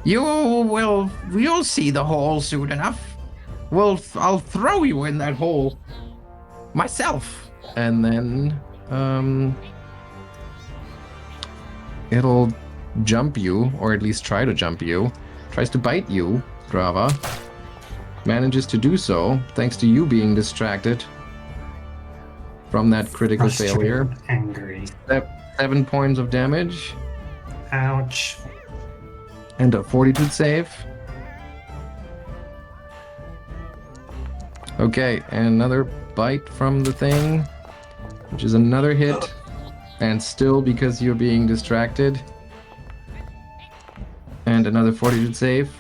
You'll see the hole soon enough. I'll throw you in that hole myself. and then it'll jump you, or at least try to jump you. Tries to bite you, Drava. Manages to do so, thanks to you being distracted from that critical failure. Angry. 7 points of damage. Ouch. And a fortitude save. Okay, and another bite from the thing, which is another hit. And still because you're being distracted. And another fortitude save.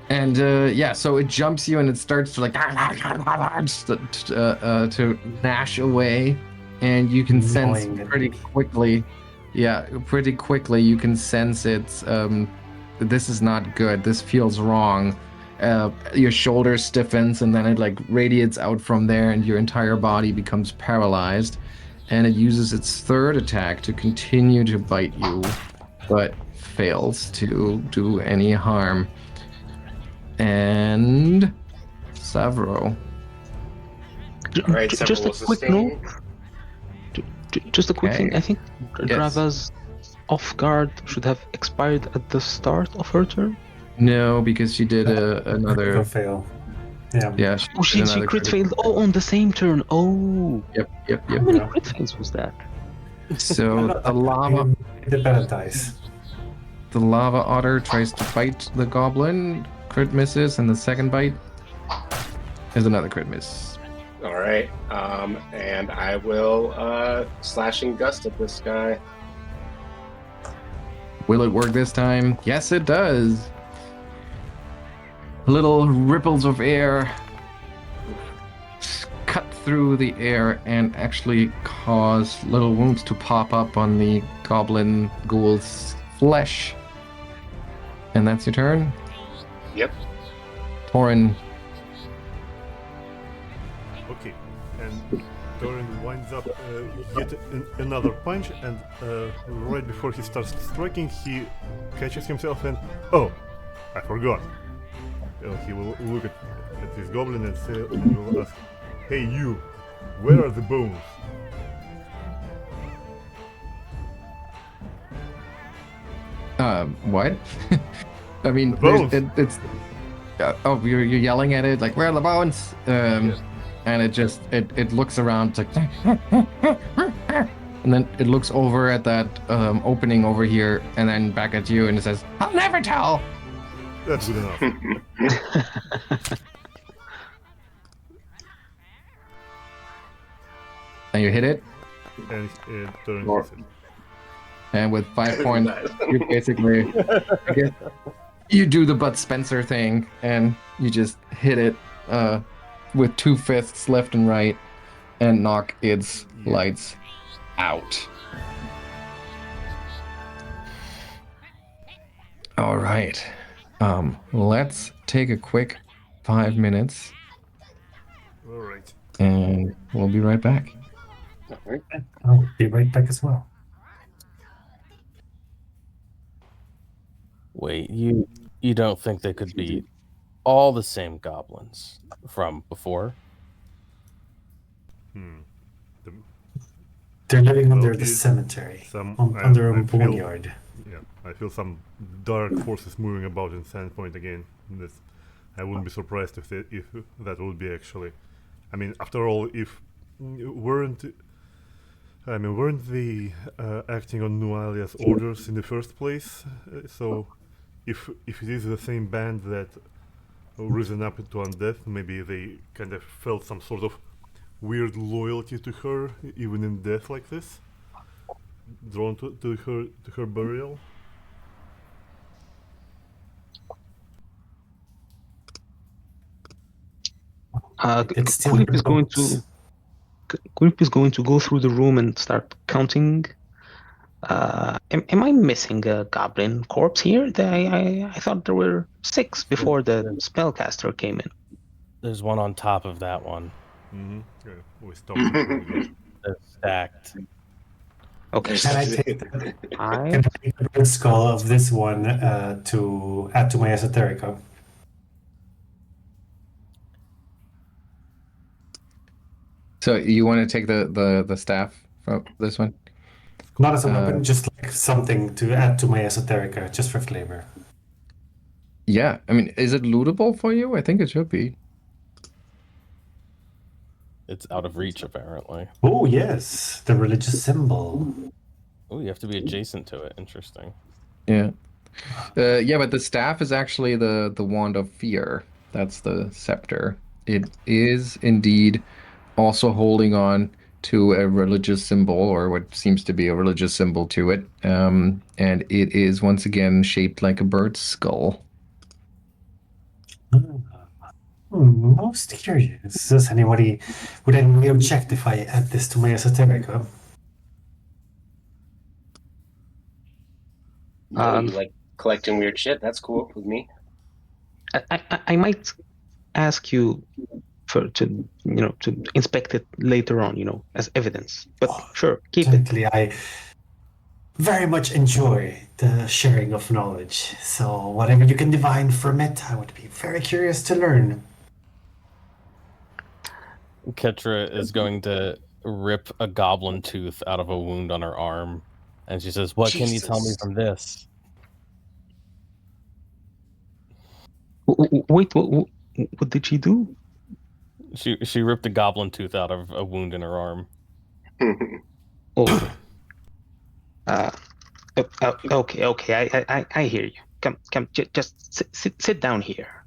And so it jumps you and it starts to to gnash away, and you can sense pretty quickly you can sense it's this is not good. This feels wrong. Your shoulder stiffens and then it radiates out from there, and your entire body becomes paralyzed, and it uses its 3rd attack to continue to bite you, but fails to do any harm. And Sevro. Alright, Just a quick note. Just a quick thing. I think Drava's off guard should have expired at the start of her turn. No, because she did another fail. Yeah. Yeah. She crit failed. Oh, on the same turn. Oh. Yep. How many crit fails was that? So the lava. The better dice. The lava otter tries to bite the goblin. Crit misses, and the second bite is another crit miss. All right. And I will slashing gust at this guy. Will it work this time? Yes, it does. Little ripples of air cut through the air and actually cause little wounds to pop up on the goblin ghoul's flesh. And that's your turn? Yep. Toren. Okay, and Toren winds up yet another punch, and right before he starts striking, he catches himself and I forgot. He will look at his goblin and say, he will ask, "Hey you, where are the bones?" What? I mean, The bones. it's you're yelling at it like, where are the bones? Yes. And it looks around, it's like, and then it looks over at that opening over here, and then back at you, and it says, "I'll never tell." That's good enough. And you hit it, And Toren hits it. and with 5 points, you basically, I guess, you do the Bud Spencer thing, and you just hit it with 2 fists left and right, and knock its lights out. All right. Let's take a quick 5 minutes, All right. and we'll be right back. All right. I'll be right back as well. Wait, you don't think they could be all the same goblins from before? They're living Well, under the is cemetery, some- under I a feel- boneyard. Yeah, I feel some dark forces moving about in Sandpoint again. I wouldn't be surprised if that would be actually. I mean, after all, if weren't they acting on Nualia's orders in the first place? So, if it is the same band that risen up into undeath, maybe they kind of felt some sort of weird loyalty to her, even in death like this, drawn to her burial. It's still Quillip is going bones. to Quillip is going to go through the room and start counting. Am I missing a goblin corpse here? I thought there were 6 before the spellcaster came in. There's one on top of that one. Mm-hmm. Yeah, we stopped before we got. They're stacked. Okay, Can I take I can I take the red skull of this one to add to my esoterica? So you want to take the staff from this one? Not as a weapon, just like something to add to my esoterica, just for flavor. Yeah, I mean, is it lootable for you? I think it should be. It's out of reach, apparently. Oh yes, the religious symbol. Oh, you have to be adjacent to it. Interesting. Yeah. Yeah, but the staff is actually the wand of fear. That's the scepter. It is indeed also holding on to a religious symbol, or what seems to be a religious symbol to it. And it is once again shaped like a bird's skull. Most curious. Would anybody object if I add this to my esoterica? No, you like collecting weird shit. That's cool with me. I might ask you to inspect it later on, as evidence. But sure, keep it. Certainly, I very much enjoy the sharing of knowledge. So whatever you can divine from it, I would be very curious to learn. Ketra is going to rip a goblin tooth out of a wound on her arm, and she says, "What can you tell me Jesus. from this?" Wait, what did she do? She ripped a goblin tooth out of a wound in her arm. Oh. Okay. I hear you. Come. Just sit down here.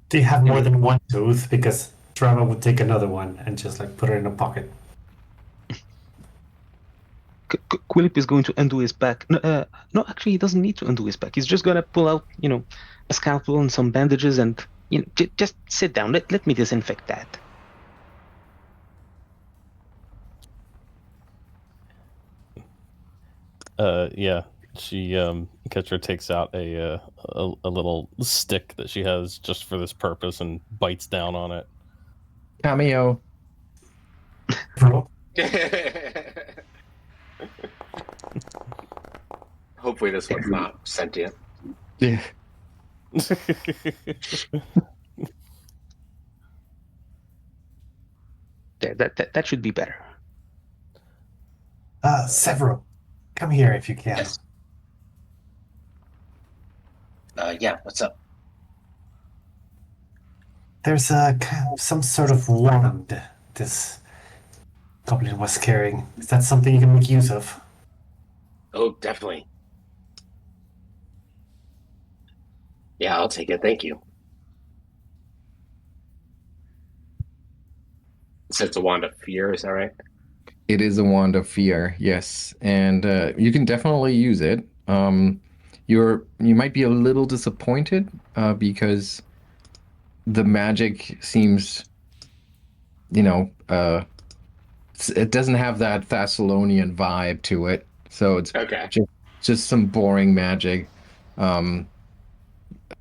Do you have more than one tooth? Because Drava would take another one and just like put it in a pocket. Quillip is going to undo his back. No, actually, he doesn't need to undo his back. He's just gonna pull out, a scalpel and some bandages, and just sit down. Let me disinfect that. Yeah. She Ketra takes out a little stick that she has just for this purpose and bites down on it. Cameo. Bro, Hopefully this one's not sentient. Yeah. There, that should be better. Sevro, come here if you can. Yes. Yeah, what's up? There's some sort of wand this goblin was carrying. Is that something you can make use of? Oh, definitely. Yeah, I'll take it. Thank you. So it's a wand of fear, is that right? It is a wand of fear, yes, and you can definitely use it. You might be a little disappointed because the magic seems, it doesn't have that Thessalonian vibe to it, so it's Okay. just some boring magic, and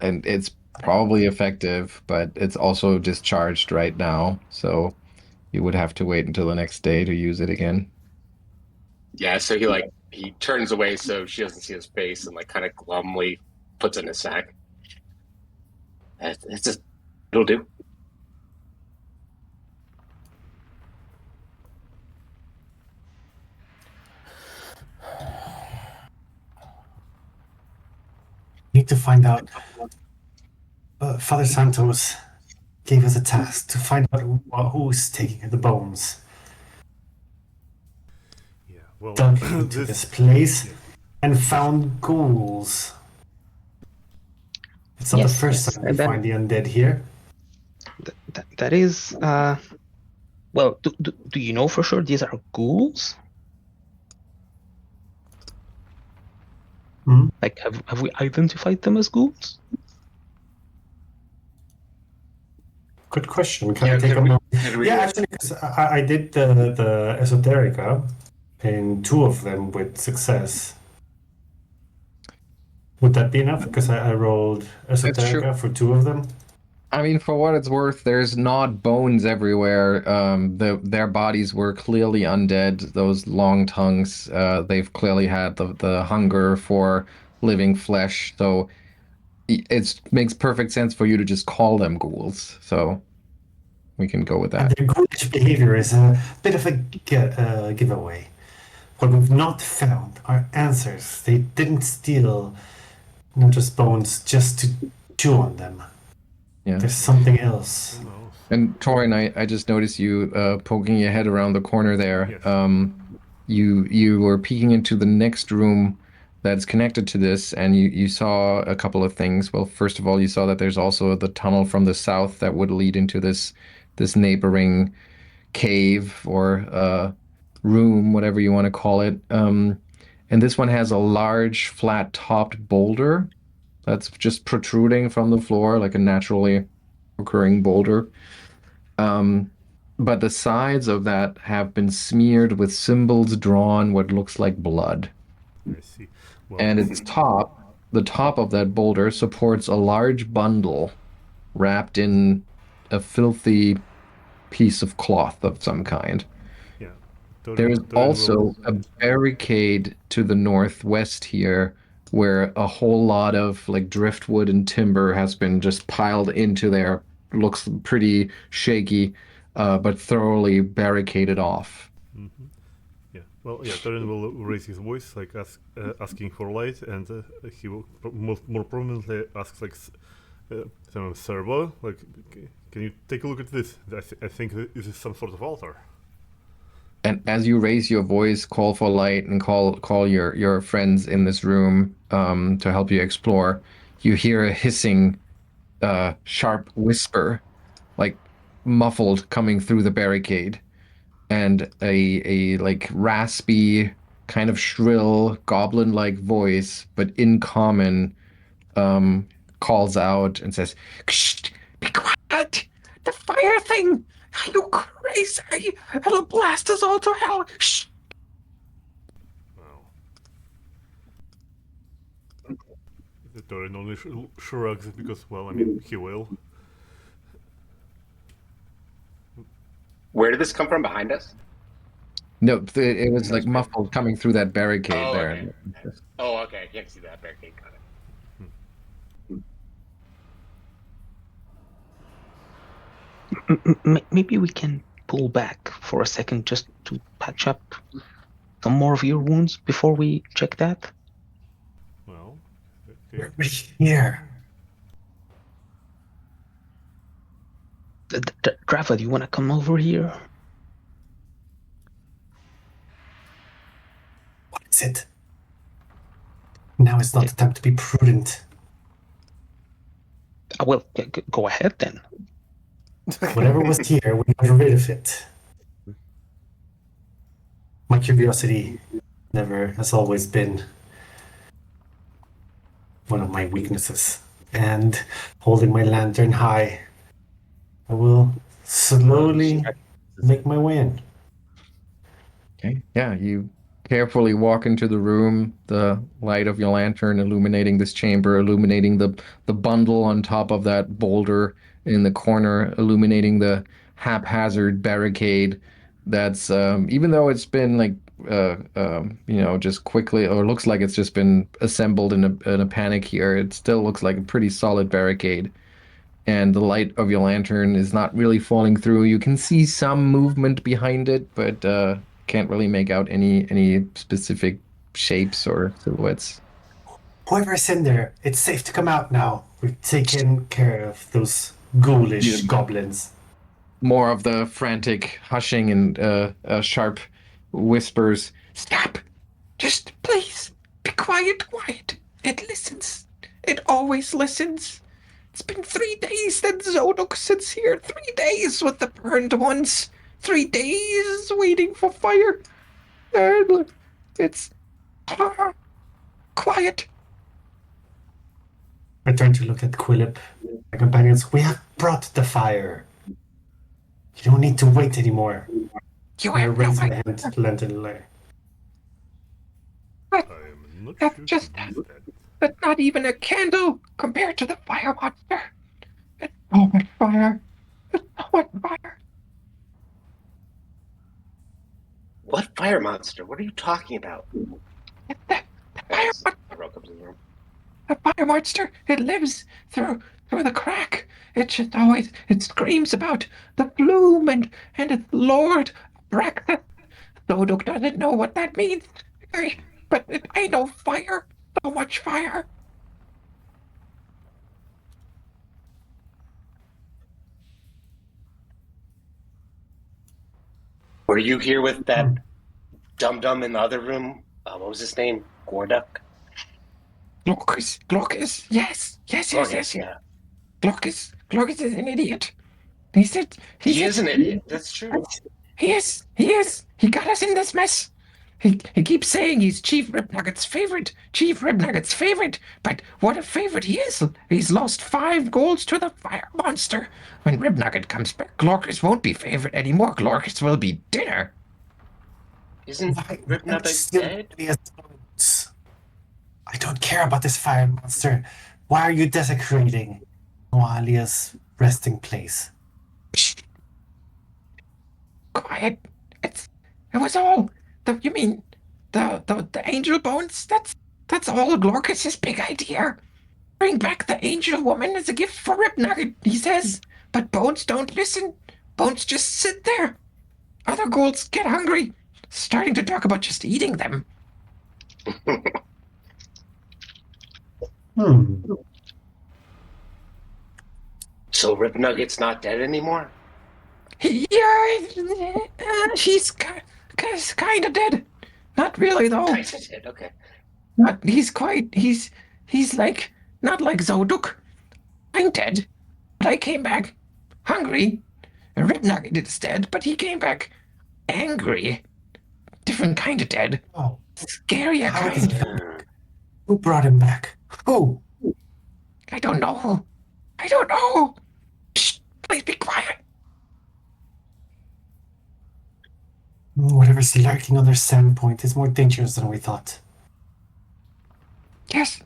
it's probably effective, but it's also discharged right now, so you would have to wait until the next day to use it again. Yeah, so he turns away so she doesn't see his face and like kind of glumly puts it in his sack. It's just it'll do. Need to find out. Father Santos gave us a task to find out who's taking the bones. Yeah, well, Dug into this place and found ghouls. It's not Yes, the first yes, time we and then- find the undead here. That is. Well, do you know for sure these are ghouls? Hmm? Like, have we identified them as ghouls? Good question. Can Yeah, I take could a we- moment? could we- Yeah, actually, 'cause I did the Esoterica in 2 of them with success. Would that be enough? Because I rolled true. Esoterica for 2 of them. I mean, for what it's worth, there's not bones everywhere. Their bodies were clearly undead. Those long tongues, they've clearly had the hunger for living flesh. So it makes perfect sense for you to just call them ghouls. So we can go with And that. their ghoulish behavior is a bit of a giveaway. What we've not found are answers. They didn't steal not just bones just to chew on them. Yeah. There's something else. who knows? And Toren, I just noticed you poking your head around the corner there. Yes. You were peeking into the next room that's connected to this, and you saw a couple of things. Well, first of all, you saw that there's also the tunnel from the south that would lead into this neighboring cave or room, whatever you want to call it. And this one has a large, flat-topped boulder that's just protruding from the floor, like a naturally occurring boulder. But the sides of that have been smeared with symbols drawn what looks like blood. I see. Well, And its top, the top of that boulder supports a large bundle wrapped in a filthy piece of cloth of some kind. yeah. There is Toren also will- a barricade to the northwest here where a whole lot of like driftwood and timber has been just piled into there. Looks pretty shaky, but thoroughly barricaded off. Yeah. Well, yeah. Toren will raise his voice, like asking for light, and he will more prominently ask, like, Servo, like, can you take a look at this? I think this is some sort of altar. And as you raise your voice, call for light, and call your friends in this room to help you explore, you hear a hissing, sharp whisper, like muffled coming through the barricade, and a like raspy, kind of shrill, goblin-like voice, but in common, calls out and says, "Shh, be quiet! The fire thing! Are you crazy? It'll blast us all to hell! Shh!" Wow. The Toren only shrugs because, well, I mean, he will. Where did this come from? Behind us? No, it was like muffled coming through that barricade there. Okay. Oh, okay. I can't see that barricade. Got it. Maybe we can pull back for a second just to patch up some more of your wounds before we check that. Well, okay. We're right here. Drava, do you want to come over here? What is it? Now is not the time to be prudent. Well, go ahead then. Whatever was here, we got rid of it. My curiosity has always been one of my weaknesses. And holding my lantern high, I will slowly make my way in. Okay. Yeah, you carefully walk into the room, the light of your lantern illuminating this chamber, illuminating the bundle on top of that boulder in the corner, illuminating the haphazard barricade that's even though it's been like just quickly, or looks like it's just been assembled in a panic here, it still looks like a pretty solid barricade. And the light of your lantern is not really falling through. You can see some movement behind it, but can't really make out any specific shapes or silhouettes. Whoever's in there, it's safe to come out now. We've taken care of those ghoulish goblins. More of the frantic hushing and sharp whispers. Stop! Just please, be quiet. It listens. It always listens. It's been 3 days that Zodok sits here. 3 days with the burned ones. 3 days waiting for fire. And it's quiet. I turn to look at Quillip. My companions, we have brought the fire. You don't need to wait anymore. You I have no raise my idea. hand to lantern light. I am not That's sure just to do that. That's not even a candle compared to the fire monster. It's so much fire. It's so much fire. What fire monster? What are you talking about? It's the fire monster. Sevro comes in the room. The fire monster. It lives through the crack. It just always screams about the bloom and its lord breakfast. Zodok doesn't know what that means. But I know fire. So much fire. Were you here with that dum-dum in the other room? What was his name? Gorduk? Glorkus. Yes. Yeah. Glorkus is an idiot. He said He is an idiot. That's true. He is. He got us in this mess. He keeps saying he's Chief Ribnugget's favorite. But what a favorite he is. He's lost 5 golds to the fire monster. When Ribnugget comes back, Glorkus won't be favorite anymore. Glorkus will be dinner. Isn't Ribnugget dead? I don't care about this fire monster. Why are you desecrating Noalia's resting place? Psst. Quiet. It was all you mean the angel bones? That's all Glorkus's big idea. Bring back the angel woman as a gift for Ribnugget, he says. But bones don't listen. Bones just sit there. Other ghouls get hungry, starting to talk about just eating them. So Ribnugget's not dead anymore? Yeah, she's kind of dead. Not really though. Kinda dead, okay. Not he's like not like Zoduk. I'm dead, but I came back hungry, And Ripnugget is dead, but he came back angry. Different kind of dead. Oh, Scarier how did he kind. come back? Who brought him back? Who? I don't know. I don't know. Shh, please be quiet. Whatever's lurking under Sandpoint is more dangerous than we thought. Yes.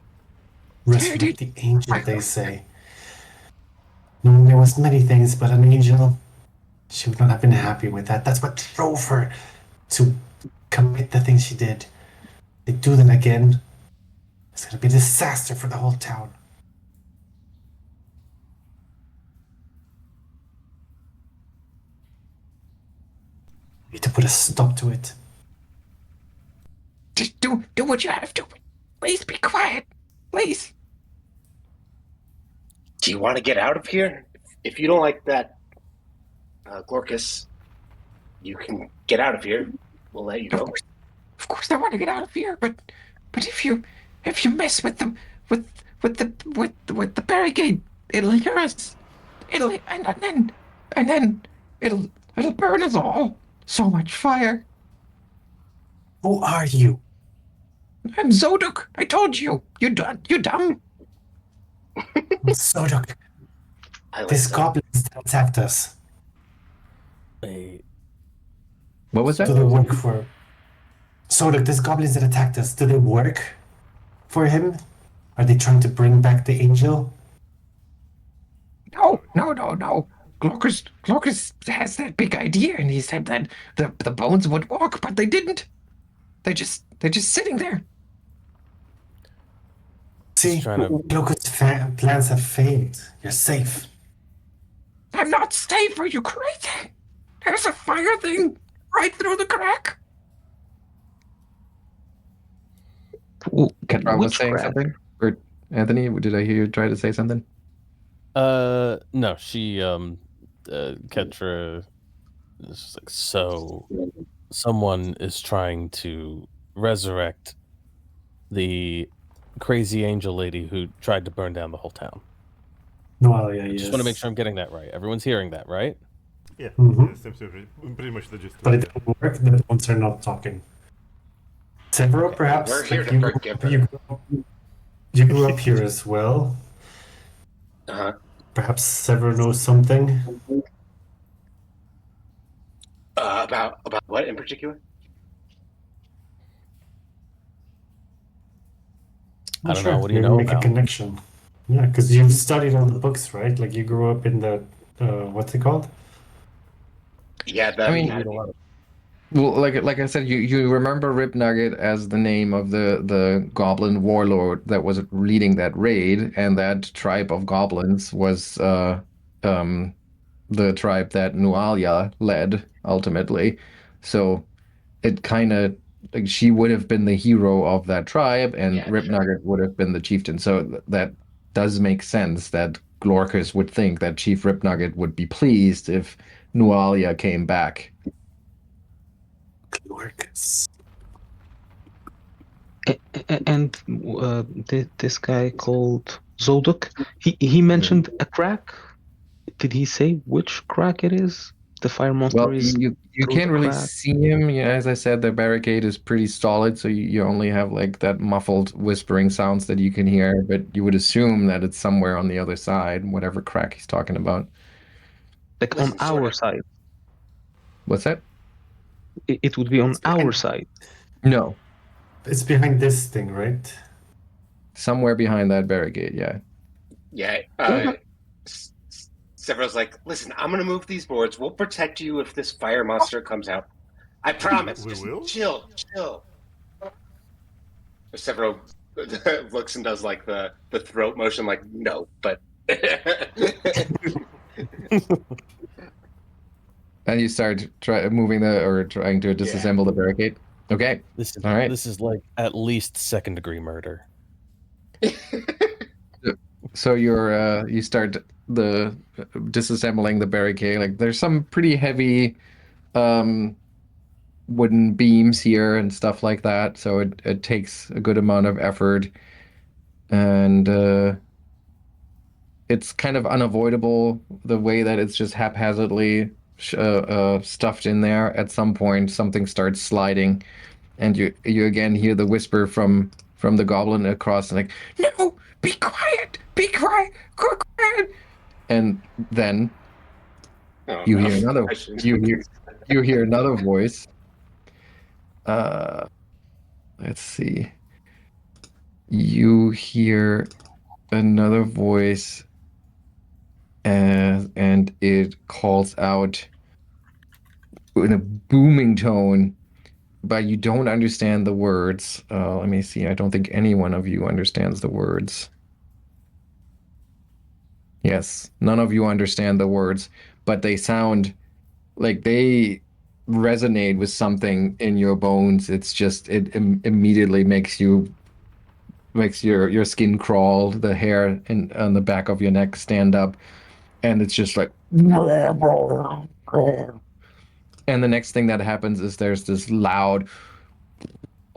Resurrect the angel, they say. There was many things, but an angel, she would not have been happy with that. That's what drove her to commit the things she did. They do them again, it's going to be a disaster for the whole town. We need to put a stop to it. Just do what you have to. Please be quiet. Please. Do you want to get out of here? If you don't like that, Glorkus, you can get out of here. We'll let you go. Of course, I want to get out of here, but if you mess with the barricade, it'll hear us. And then it'll burn us all. So much fire. Who are you? I'm Zoduk. I told you. You dumb. Sodok. This goblins that attacked us. Wait. What was that? Do they work for... Sodok, these goblins that attacked us, do they work for him? Are they trying to bring back the angel? No. Glorkus has that big idea, and he said that the bones would walk, but they didn't. They're just sitting there. See, Glorkus' plans have failed. You're safe. I'm not safe. Are you crazy? There's a fire thing right through the crack. Ketra was saying something? Or Anthony, did I hear you try to say something? No, she, Ketra is just like, so someone is trying to resurrect the crazy angel lady who tried to burn down the whole town. Well, yeah, I just want to make sure I'm getting that right. Everyone's hearing that, right? Yeah, seems to be pretty much the gist. But it didn't work, the ones are not talking. Sevro, perhaps? We're here like to forgive her. You grew up here as well. Uh-huh. Perhaps Sevro knows something. About what in particular? I don't know. What do you know Make about? a connection. Yeah, because you've studied all the books, right? Like you grew up in the what's it called? Yeah, I mean, well, like I said, you remember Rip Nugget as the name of the goblin warlord that was leading that raid, and that tribe of goblins was the tribe that Nualia led ultimately. So it kind of like she would have been the hero of that tribe, and Yeah, Rip sure. Nugget would have been the chieftain. So that does make sense that Glorkus would think that Chief Rip Nugget would be pleased if Nualia came back. Glorkus. And this guy called Zoduk, he mentioned a crack. Did he say which crack it is? The fire monster Well, is you through can't the really crack. see him. Yeah, as I said, the barricade is pretty solid, so you only have like that muffled whispering sounds that you can hear, but you would assume that it's somewhere on the other side, whatever crack he's talking about. Like Listen, on our sorta. side. What's that? It would be on It's our behind- side. No, It's behind this thing, right? somewhere behind that barricade, yeah. Yeah. Sevro's like, listen, I'm gonna move these boards. We'll protect you if this fire monster comes out. I promise. we Just will? chill. Severo looks and does like the throat motion, like no, but And you start moving trying to disassemble the barricade. Okay. This is All right. This is like at least second-degree murder. So you start the disassembling the barricade. Like there's some pretty heavy wooden beams here and stuff like that. So it takes a good amount of effort, and it's kind of unavoidable the way that it's just haphazardly stuffed in there. At some point, something starts sliding, and you again hear the whisper from the goblin across, like, No, be quiet, be quiet, quiet. and then Oh, you no. hear another I shouldn't- you hear another voice. Let's see. You hear another voice, and it calls out in a booming tone, but you don't understand the words. Let me see. I don't think any one of you understands the words. Yes, none of you understand the words, but they sound like they resonate with something in your bones. It's just immediately makes your skin crawl, the hair on the back of your neck stand up, and it's just like. And the next thing that happens is there's this loud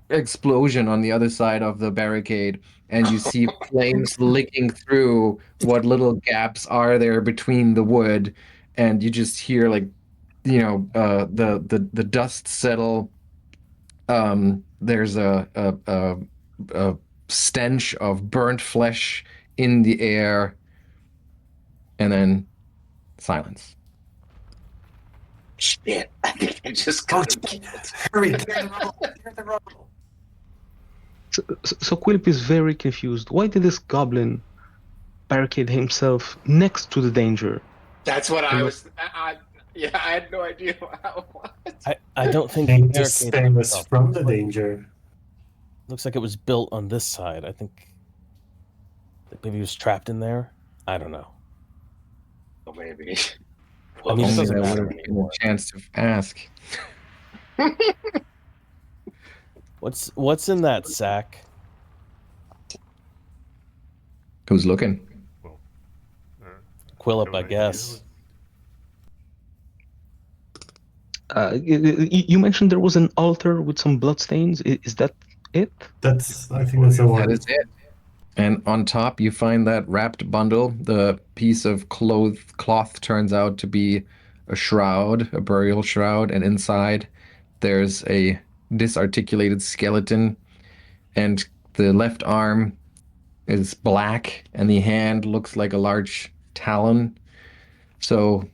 explosion on the other side of the barricade, and you see flames licking through what little gaps are there between the wood, and you just hear, like, the dust settle. There's a stench of burnt flesh in the air, and then silence. Shit, I think I just Oh, got him. hurry, clear the roll, clear the roll. So Quillip is very confused. Why did this goblin barricade himself next to the danger? That's what I was. Yeah, I had no idea how it was. I don't think Aim he to barricaded spare us himself. from the danger. Looks like it was built on this side. I think maybe he was trapped in there. I don't know. Oh, maybe. I mean, it Only doesn't that would matter have been anymore. a chance to ask. What's in that sack? Who's looking? Well, Quillip, have I an idea? guess. You mentioned there was an altar with some bloodstains. Is that it? I think that's the one. That is it. And on top, you find that wrapped bundle. The piece of cloth turns out to be a shroud, a burial shroud, and inside there's a disarticulated skeleton, and the left arm is black, and the hand looks like a large talon. So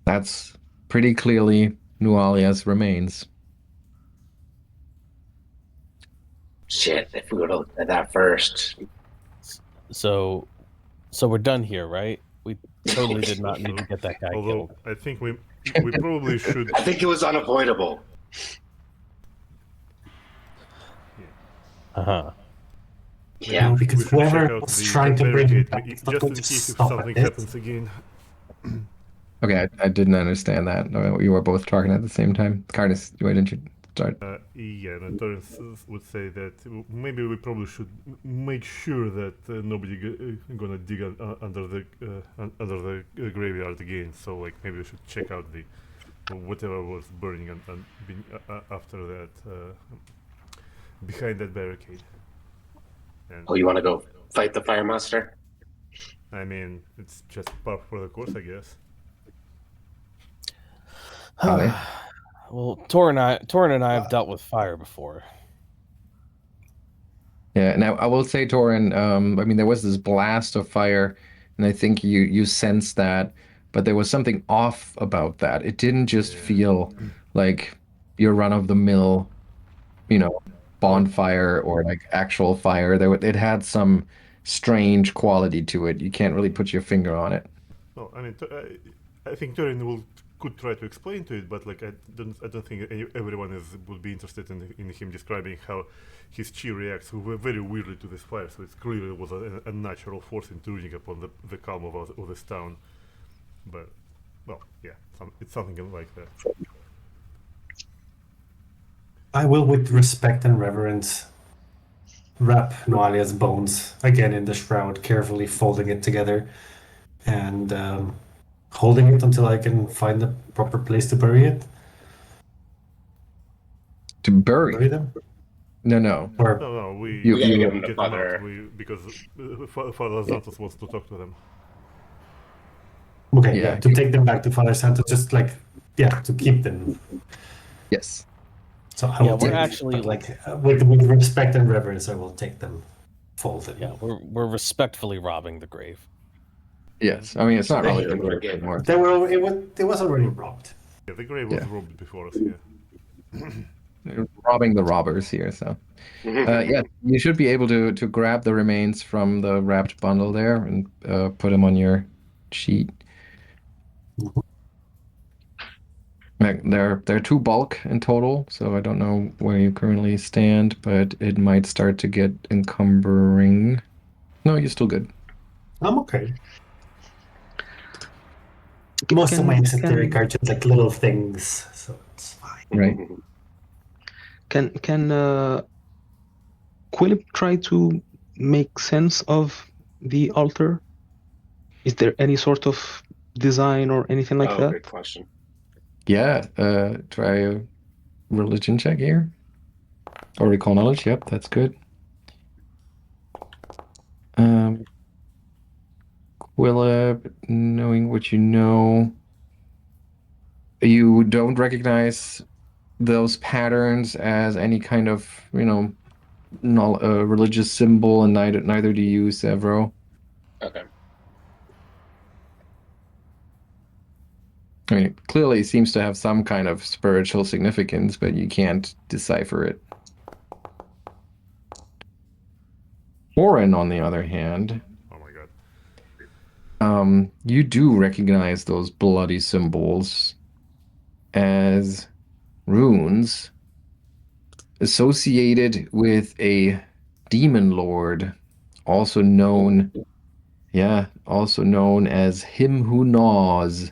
that's pretty clearly Nualia's remains. Shit, if we would have looked at that first. So we're done here, right? We totally did not need to get that guy Although killed. I think we probably should. I think it was unavoidable. Uh-huh. Yeah. we because should check whoever out was the trying to bring him barricade, back is not just going in to case if stop something at it. happens again. Okay, I didn't understand that. You were both talking at the same time. Cardis, why didn't you start? Yeah, and Toren would say that maybe we probably should make sure that nobody gonna dig under the graveyard again. So like maybe we should check out the whatever was burning and being, after that behind that barricade. And Oh, you want to go fight the fire master? I mean, it's just par for the course, I guess. Holly? Well, Toren and I have dealt with fire before. Yeah, now I will say, Toren, I mean, there was this blast of fire, and I think you sensed that, but there was something off about that. It didn't just feel like your run-of-the-mill, bonfire or like actual fire. It had some strange quality to it. You can't really put your finger on it. Well, I mean, I think Toren could try to explain to it, but like I don't think everyone would be interested in him describing how his chi reacts very weirdly to this fire. So it clearly was a natural force intruding upon the calm of this town. But well, yeah, it's something like that. I will, with respect and reverence, wrap Noalia's bones again in the shroud, carefully folding it together and holding it until I can find the proper place to bury it. To bury? Bury them? No. Or No, we You- gotta you- give him to get them out. Father. Because Father Xanthos wants to talk to them. okay, Yeah. yeah, to take them back to Father Santos, just like yeah, to keep them. Yes. So I Yeah, will we're take, actually, but with respect and reverence, I will take them folded. Yeah, we're respectfully robbing the grave. Yes. I mean, it's not really a Thank you, grave Gabe. anymore. It was already robbed. Yeah, the grave was Yeah. robbed before us. Yeah. You're robbing the robbers here, so. Yeah, you should be able to grab the remains from the wrapped bundle there and put them on your sheet. They're two bulk in total, so I don't know where you currently stand, but it might start to get encumbering. No, you're still good. I'm okay. Most of my esoteric are just like little things, so it's fine. Right. Can Quillip try to make sense of the altar? Is there any sort of design or anything like Oh, that? good question. Yeah, try a religion check here. Or recall knowledge, yep, that's good. Quillip, knowing what you know, you don't recognize those patterns as any kind of, religious symbol, and neither do you, Sevro. Okay. I mean, it clearly seems to have some kind of spiritual significance, but you can't decipher it. Toren, on the other hand, Oh my god. you do recognize those bloody symbols as runes associated with a demon lord, also known as Him Who Gnaws,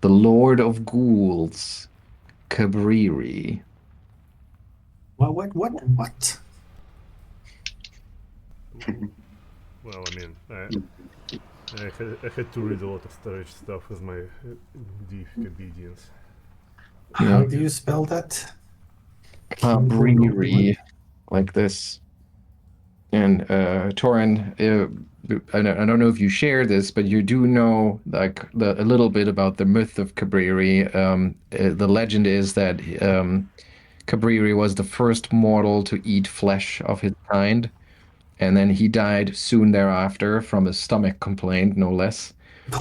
the Lord of Ghouls, Cabriri. What? Well, I mean, I had to read a lot of storage stuff with my deep obedience. How do you spell that? Cabriri, like this. And Toren, I don't know if you share this, but you do know like a little bit about the myth of Cabriri. The legend is that Cabriri was the first mortal to eat flesh of his kind, and then he died soon thereafter from a stomach complaint, no less,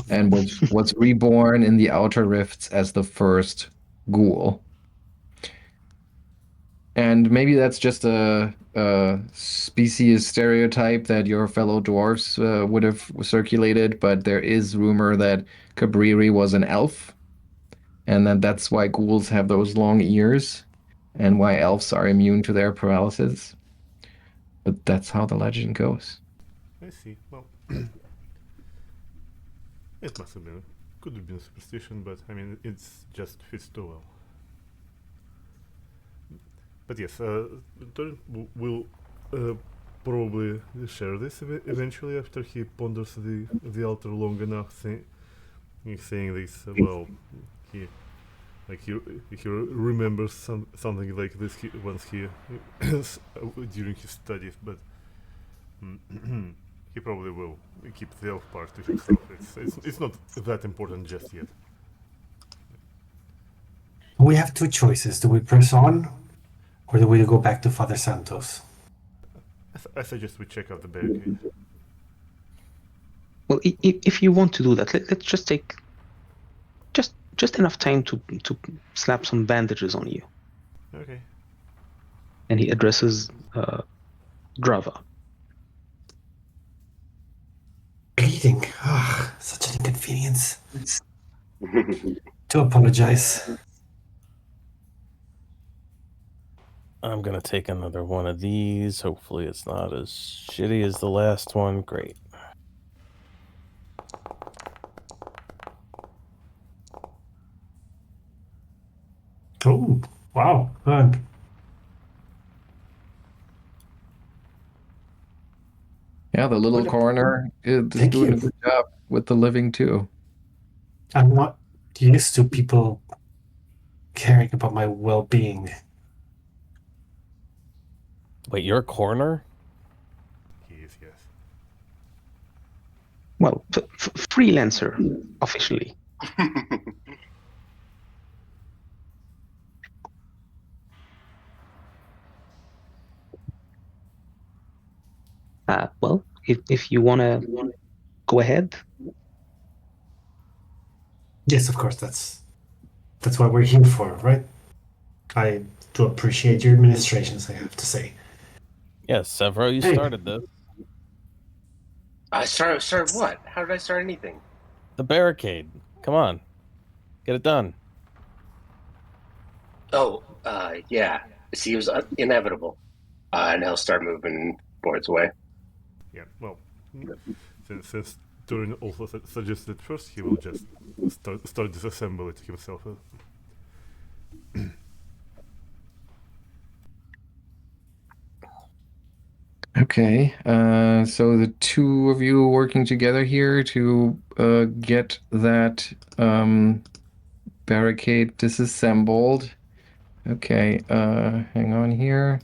and was reborn in the Outer Rifts as the first ghoul. And maybe that's just a species stereotype that your fellow dwarfs would have circulated, but there is rumor that Cabriri was an elf, and that's why ghouls have those long ears, and why elves are immune to their paralysis. But that's how the legend goes. I see. Well, it must have been. Could have been superstition, but I mean, it's just fits too well. But yes, Toren will probably share this eventually after he ponders the altar long enough. He's saying this. Well, he remembers something like this once he during his studies, but he probably will keep the elf part to himself. It's not that important just yet. We have two choices. Do we press on, or do we go back to Father Santos? I suggest we check out the barricade. Well, if you want to do that, let's just take just enough time to slap some bandages on you. Okay. And he addresses Drava. Bleeding. Such an inconvenience. To apologize. I'm gonna take another one of these. Hopefully it's not as shitty as the last one. Great. Oh, wow. Good. Yeah, the little coroner is doing a good job with the living too. I'm not used to people caring about my well-being. Wait, you're a coroner? He is, yes. Well, freelancer officially. Well, if you want to go ahead. Yes, of course. That's what we're here for, right? I do appreciate your administrations, I have to say. Yes, Sevro, you Hey. started this. I started what? How did I start anything? The barricade. Come on. Get it done. Oh, yeah. See, it was inevitable. And he'll start moving boards away. Yeah, well, since Toren also suggested first, he will just start disassemble it himself. Okay. So the two of you working together here to get that barricade disassembled. Okay. Hang on here.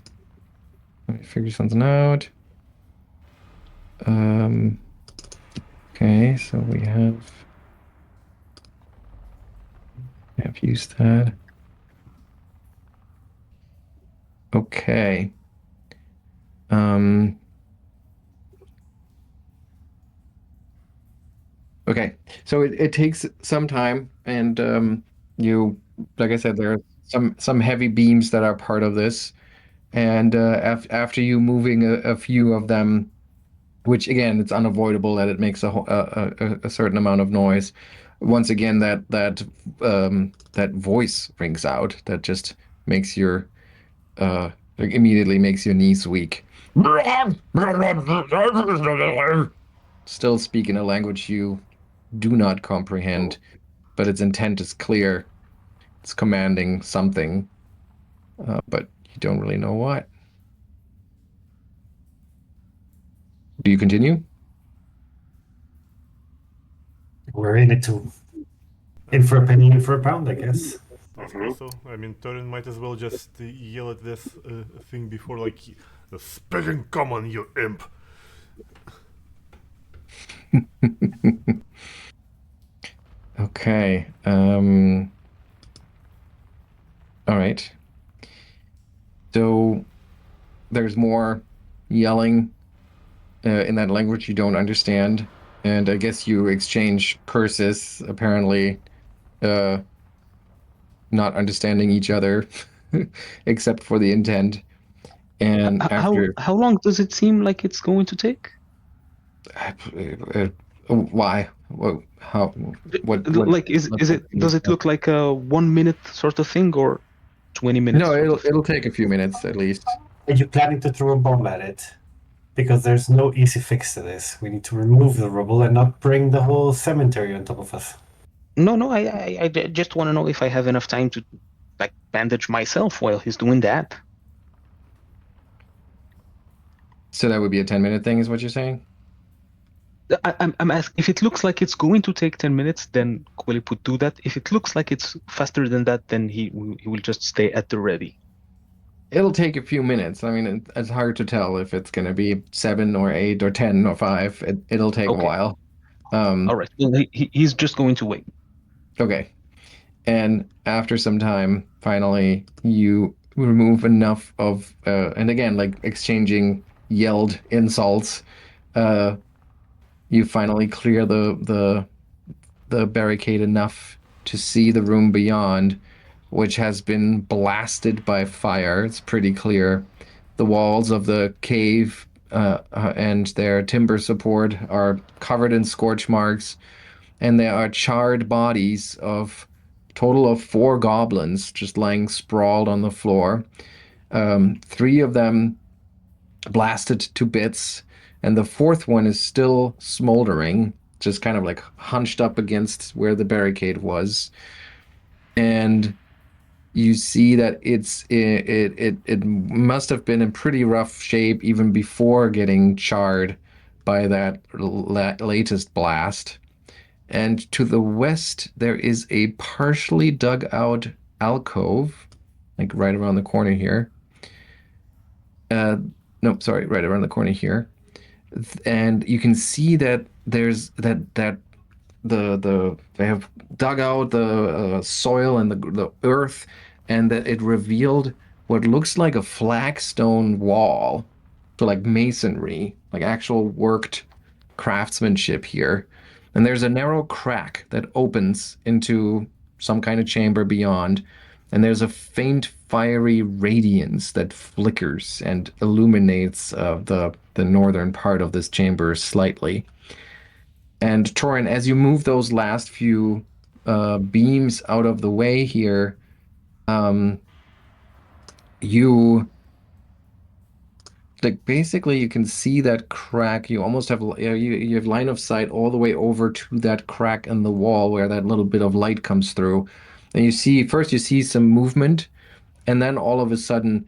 Let me figure something out. Okay. So we have used that. Okay. Okay, so it takes some time, and you, like I said, there are some heavy beams that are part of this, and after you moving a few of them, which again, it's unavoidable that it makes a certain amount of noise. Once again, that voice rings out that just makes your like immediately makes your knees weak. Still speaking a language you do not comprehend, but its intent is clear. It's commanding something, but you don't really know what. Do you continue? We're in it too. In for a penny, in for a pound, I guess. I suppose so. I mean, Toren might as well just yell at this thing before, like, speaking common, you imp. Okay. All right. So there's more yelling in that language you don't understand, and I guess you exchange curses, apparently, not understanding each other, except for the intent. And after How long does it seem like it's going to take? why? How? What? Like, does it look like a 1 minute sort of thing, or 20 minutes No, sort it'll of thing? it'll take a few minutes at least. Are you planning to throw a bomb at it? Because there's no easy fix to this. We need to remove the rubble and not bring the whole cemetery on top of us. No, I just want to know if I have enough time to like bandage myself while he's doing that. So that would be a 10-minute thing, is what you're saying? I'm asking if it looks like it's going to take 10 minutes, then Quillip would do that. If it looks like it's faster than that, then he will just stay at the ready. It'll take a few minutes. I mean, it's hard to tell if it's going to be 7 or 8 or 10 or 5. It'll take a Okay. while. All right. Well, he's just going to wait. Okay. And after some time, finally, you remove enough of, and again, like exchanging yelled insults, you finally clear the barricade enough to see the room beyond, which has been blasted by fire. It's pretty clear. The walls of the cave and their timber support are covered in scorch marks, and there are charred bodies of total of 4 goblins just lying sprawled on the floor. 3 of them blasted to bits, and the 4th one is still smoldering, just kind of like hunched up against where the barricade was. And you see that it must have been in pretty rough shape even before getting charred by that latest blast. And to the west, there is a partially dug out alcove, like right around the corner here. Nope, sorry, right around the corner here. And you can see that there's that they have dug out the soil and the earth, and that it revealed what looks like a flagstone wall So like masonry, like actual worked craftsmanship here. And there's a narrow crack that opens into some kind of chamber beyond. And there's a faint fiery radiance that flickers and illuminates the northern part of this chamber slightly. And Toren, as you move those last few beams out of the way here, you like basically you can see that crack. You almost have you have line of sight all the way over to that crack in the wall where that little bit of light comes through. And you see some movement, and then all of a sudden,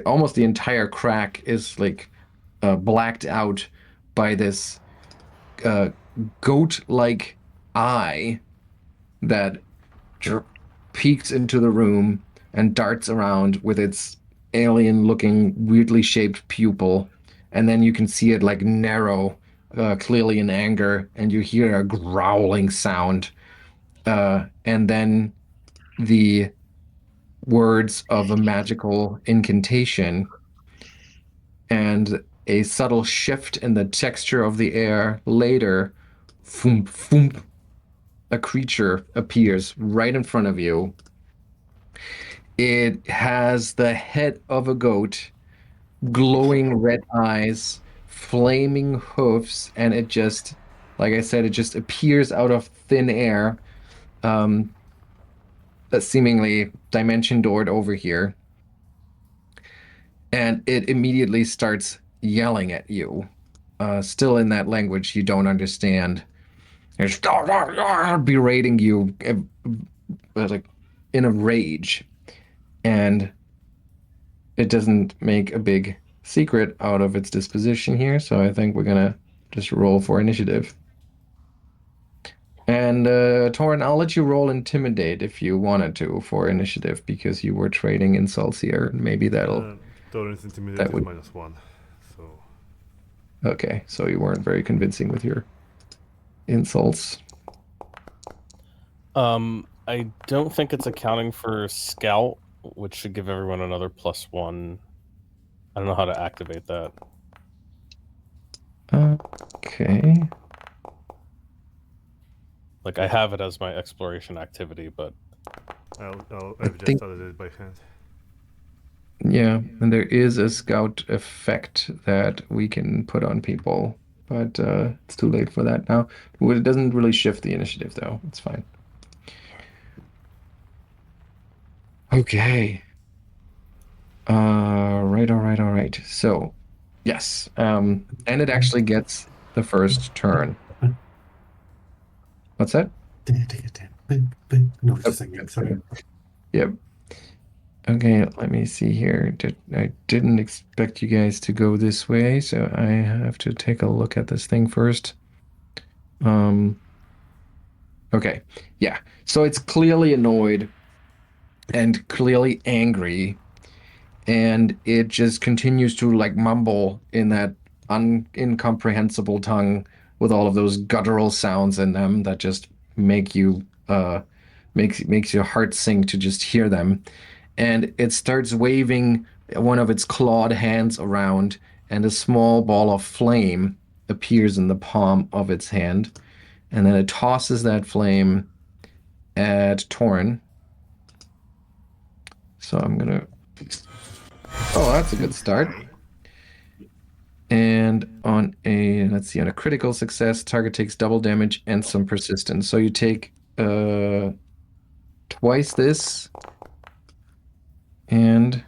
almost the entire crack is like blacked out by this goat-like eye that peeks into the room and darts around with its alien-looking, weirdly shaped pupil. And then you can see it like narrow, clearly in anger, and you hear a growling sound. And then the words of a magical incantation and a subtle shift in the texture of the air later, foom, foom, a creature appears right in front of you. It has the head of a goat, glowing red eyes, flaming hoofs, and it just, like I said, it just appears out of thin air, seemingly dimension doored over here. And it immediately starts yelling at you, still in that language you don't understand. It's berating you, like in a rage, and it doesn't make a big secret out of its disposition here. So I think we're gonna just roll for initiative. And Toren, I'll let you roll intimidate if you wanted to for initiative because you were trading insults here. Maybe that'll. Toren's intimidate is -1, so. Okay, so you weren't very convincing with your insults. I don't think it's accounting for scout, which should give everyone another +1. I don't know how to activate that. Okay. Like I have it as my exploration activity, but I've just added it by hand. Yeah, and there is a scout effect that we can put on people, but it's too late for that now. It doesn't really shift the initiative, though. It's fine. Okay. All right. So, yes, and it actually gets the first turn. What's that? No, just thinking. Sorry. Yep. Okay, let me see here. I didn't expect you guys to go this way, so I have to take a look at this thing first. Okay, yeah. So it's clearly annoyed and clearly angry, and it just continues to like mumble in that incomprehensible tongue with all of those guttural sounds in them that just make you makes your heart sink to just hear them. And it starts waving one of its clawed hands around, and a small ball of flame appears in the palm of its hand, and then it tosses that flame at Toren. So I'm gonna. Oh, that's a good start. And on on a critical success, target takes double damage and some persistence. So you take twice this, and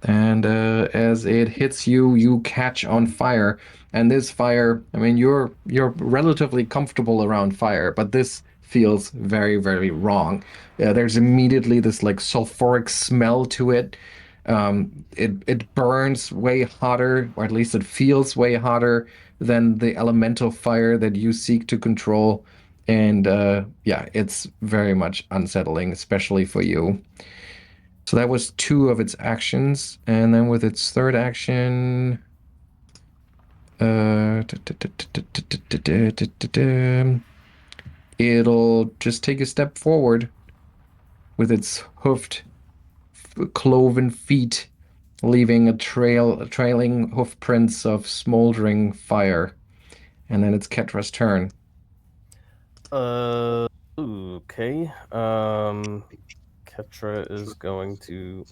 as it hits you, you catch on fire. And this fire, I mean, you're relatively comfortable around fire, but this feels very, very wrong. There's immediately this like sulfuric smell to it. It burns way hotter, or at least it feels way hotter than the elemental fire that you seek to control. And yeah, it's very much unsettling, especially for you. So that was 2 of its actions, and then with its third action, it'll just take a step forward with its hoofed cloven feet, leaving trailing hoof prints of smoldering fire. And then it's Ketra's turn. Okay. Ketra is going to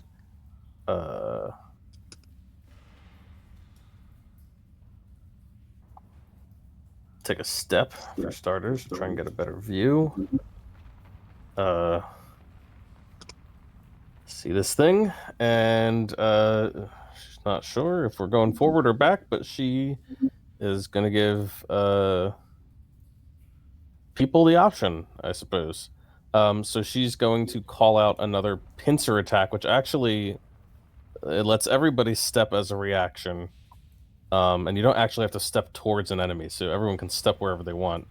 take a step for starters to try and get a better view. See this thing, and she's not sure if we're going forward or back, but she is going to give people the option, I suppose. So she's going to call out another pincer attack, which actually it lets everybody step as a reaction. And you don't actually have to step towards an enemy, so everyone can step wherever they want.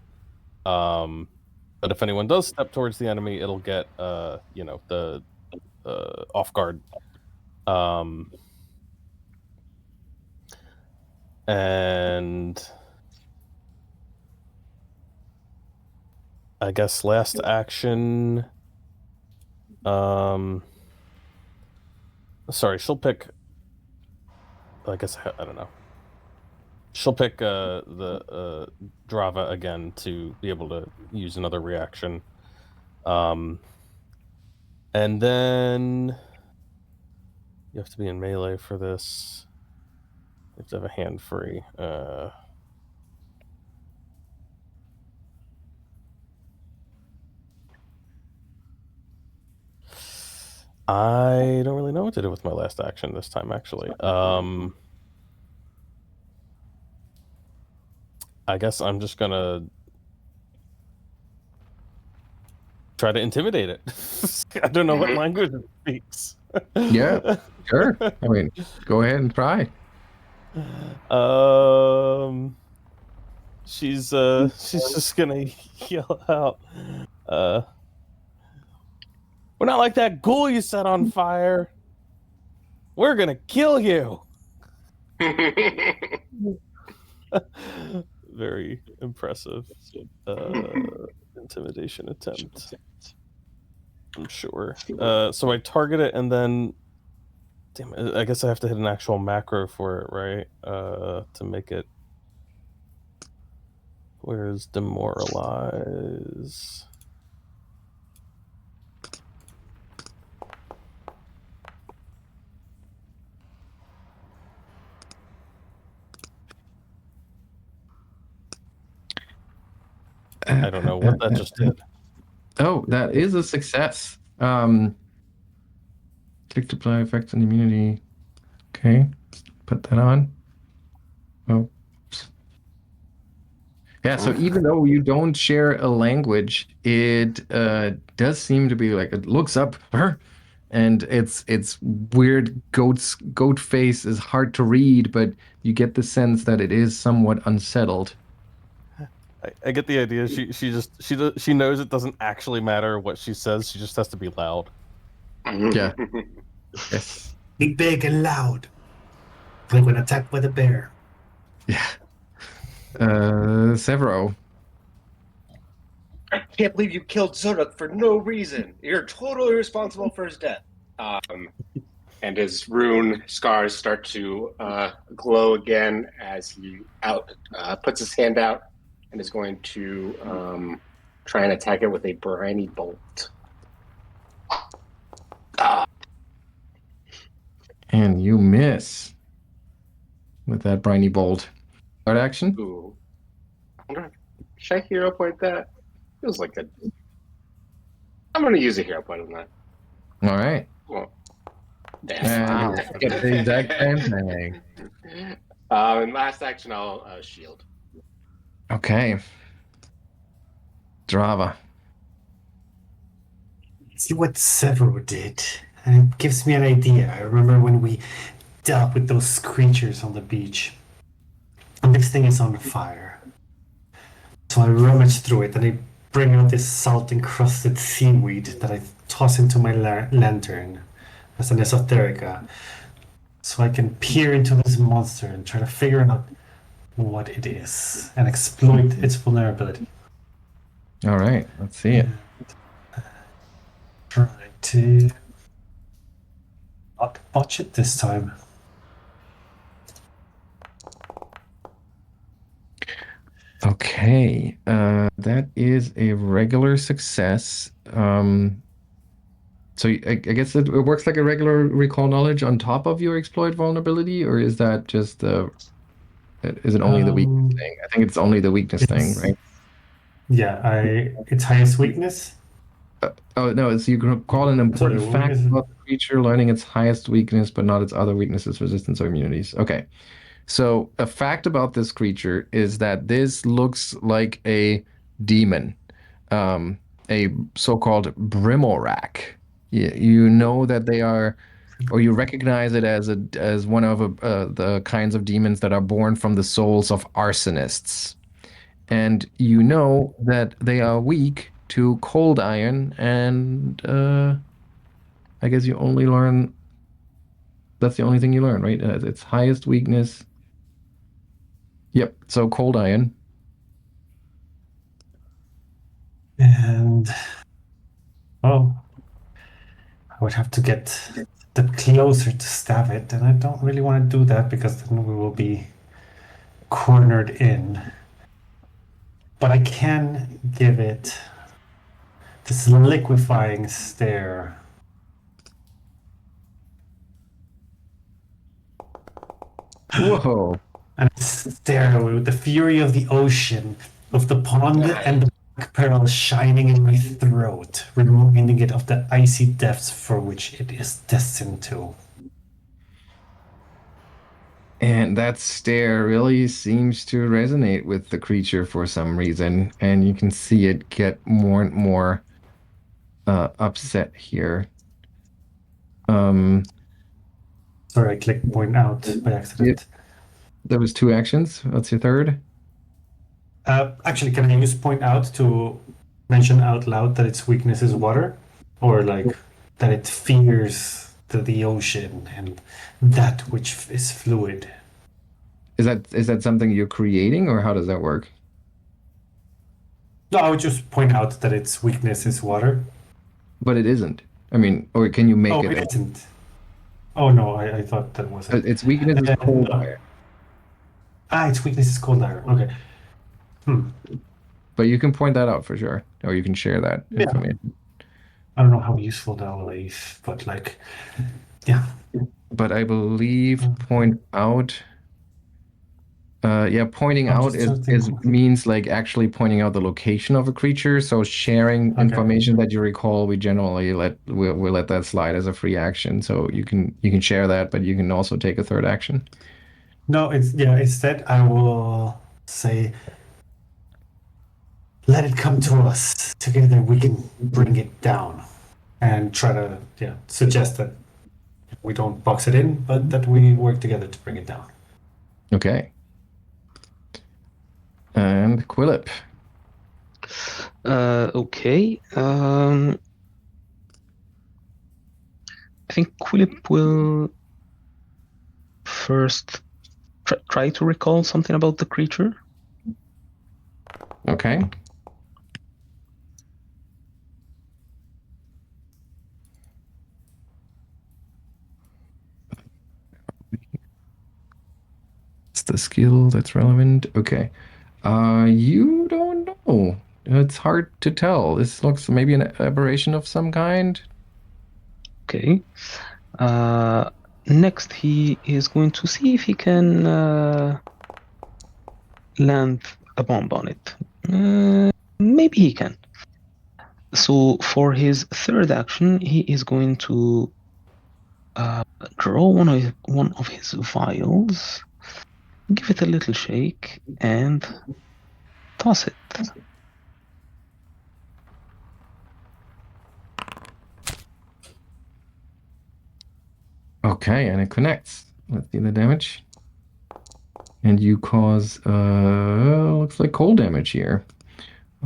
But if anyone does step towards the enemy, it'll get the off guard. And I guess last action. Sorry, she'll pick. I guess I don't know. She'll pick the Drava again to be able to use another reaction. And then you have to be in melee for this. You have to have a hand free. I don't really know what to do with my last action this time, actually. I guess I'm just gonna try to intimidate it. I don't know what language it speaks. Yeah, sure. I mean, go ahead and try. She's just gonna yell out, "We're not like that ghoul you set on fire. We're gonna kill you." Very impressive intimidation attempt, I'm sure. So I target it, and then damn it, I guess I have to hit an actual macro for it, right? To make it. Where's demoralize? I don't know what that just did. Oh, that is a success. Click to apply effects and immunity. Okay, put that on. Oh. Yeah, so even though you don't share a language, it does seem to be like it looks up her, and it's weird goat face is hard to read, but you get the sense that it is somewhat unsettled. I get the idea. She knows it doesn't actually matter what she says. She just has to be loud. Yeah. Yes. Be big and loud. Like when attacked by the bear. Yeah. Sevro. I can't believe you killed Zodok for no reason. You're totally responsible for his death. And his rune scars start to glow again as he puts his hand out and is going to try and attack it with a briny bolt. And you miss with that briny bolt. Start action? Ooh. Should I hero point that? Feels like a... I'm going to use a hero point on that. All right. Well, Wow. Get the exact same thing. And last action, I'll shield. Okay. Drava. See what Sevro did. And it gives me an idea. I remember when we dealt with those creatures on the beach. And this thing is on fire. So I rummage through it and I bring out this salt-encrusted seaweed that I toss into my lantern as an esoterica. So I can peer into this monster and try to figure out what it is and exploit its vulnerability. All right. Let's see it. Try to not botch it this time. Okay, that is a regular success. So I guess it works like a regular recall knowledge on top of your exploit vulnerability, or is that just is it only the weakness Um, thing? I think it's only the weakness thing, it's right? its highest weakness. Oh no, it's you can call an Sorry, important what fact weakness? about the creature, learning its highest weakness, but not its other weaknesses, resistance, or immunities. Okay. So a fact about this creature is that this looks like a demon, a so-called Brimorak. You know that they are, or you recognize it as one of the kinds of demons that are born from the souls of arsonists, and you know that they are weak to cold iron, and I guess you only learn that's the only thing you learn, right? Its highest weakness. Yep. So cold iron. And oh, I would have to get the closer to stab it, and I don't really want to do that because then we will be cornered in. But I can give it this liquefying stare. Whoa. And I stare with the fury of the ocean, of the pond, and the black pearl shining in my throat, reminding it of the icy depths for which it is destined to. And that stare really seems to resonate with the creature for some reason, and you can see it get more and more upset here. Um, Sorry, I clicked point out by yep, accident. there was two actions. What's your third? Actually, can I use point out to mention out loud that its weakness is water? Or like that it fears the ocean and that which is fluid? Is that something you're creating, or how does that work? No, I would just point out that its weakness is water. But it isn't. I mean, or can you make Oh, it it isn't. Oh no, I thought that was it. its weakness is cold No. iron, Its weakness is cold iron. Okay. Hmm. but you can point that out for sure, or you can share that Yeah. information. I don't know how useful that will be, but like, yeah. But I believe point out. Yeah, pointing I'm out just is, trying to is think. means like actually pointing out the location of a creature. So sharing Okay. information that you recall, we generally we'll let that slide as a free action. So you can share that, but you can also take a third action. No, instead I will say, let it come to us. Together we can bring it down. And try to suggest that we don't box it in, but that we work together to bring it down. Okay. And Quillip. Okay. I think Quillip will first try to recall something about the creature. Okay. It's the skill that's relevant. Okay. You don't know. It's hard to tell. This looks maybe an aberration of some kind. Okay. Next, he is going to see if he can land a bomb on it. Maybe he can. So for his third action, he is going to draw one of his vials, give it a little shake, and toss it. Okay, and it connects. Let's see the damage. And you cause looks like cold damage here.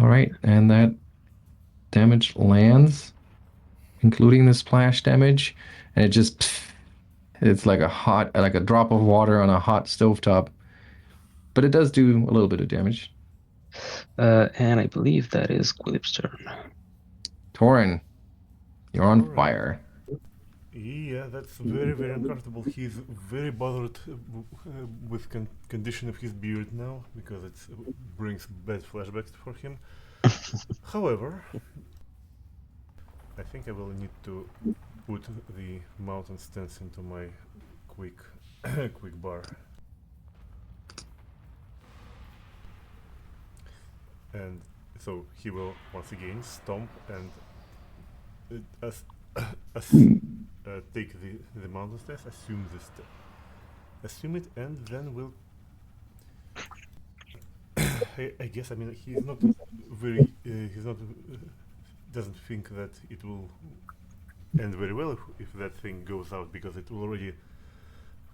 All right, and that damage lands, including the splash damage, and it just it's like a drop of water on a hot stovetop. But it does do a little bit of damage. And I believe that is Quillip's turn. Toren, you're on Alright. fire. Yeah, that's very, very uncomfortable. He's very bothered with condition of his beard now because it brings bad flashbacks for him. However, I think I will need to put the mountain stance into my quick quick bar. And so he will once again stomp and take the mountain stance, assume it, and then we'll. I guess, I mean, he's not very. He's not. Doesn't think that it will end very well if that thing goes out, because it already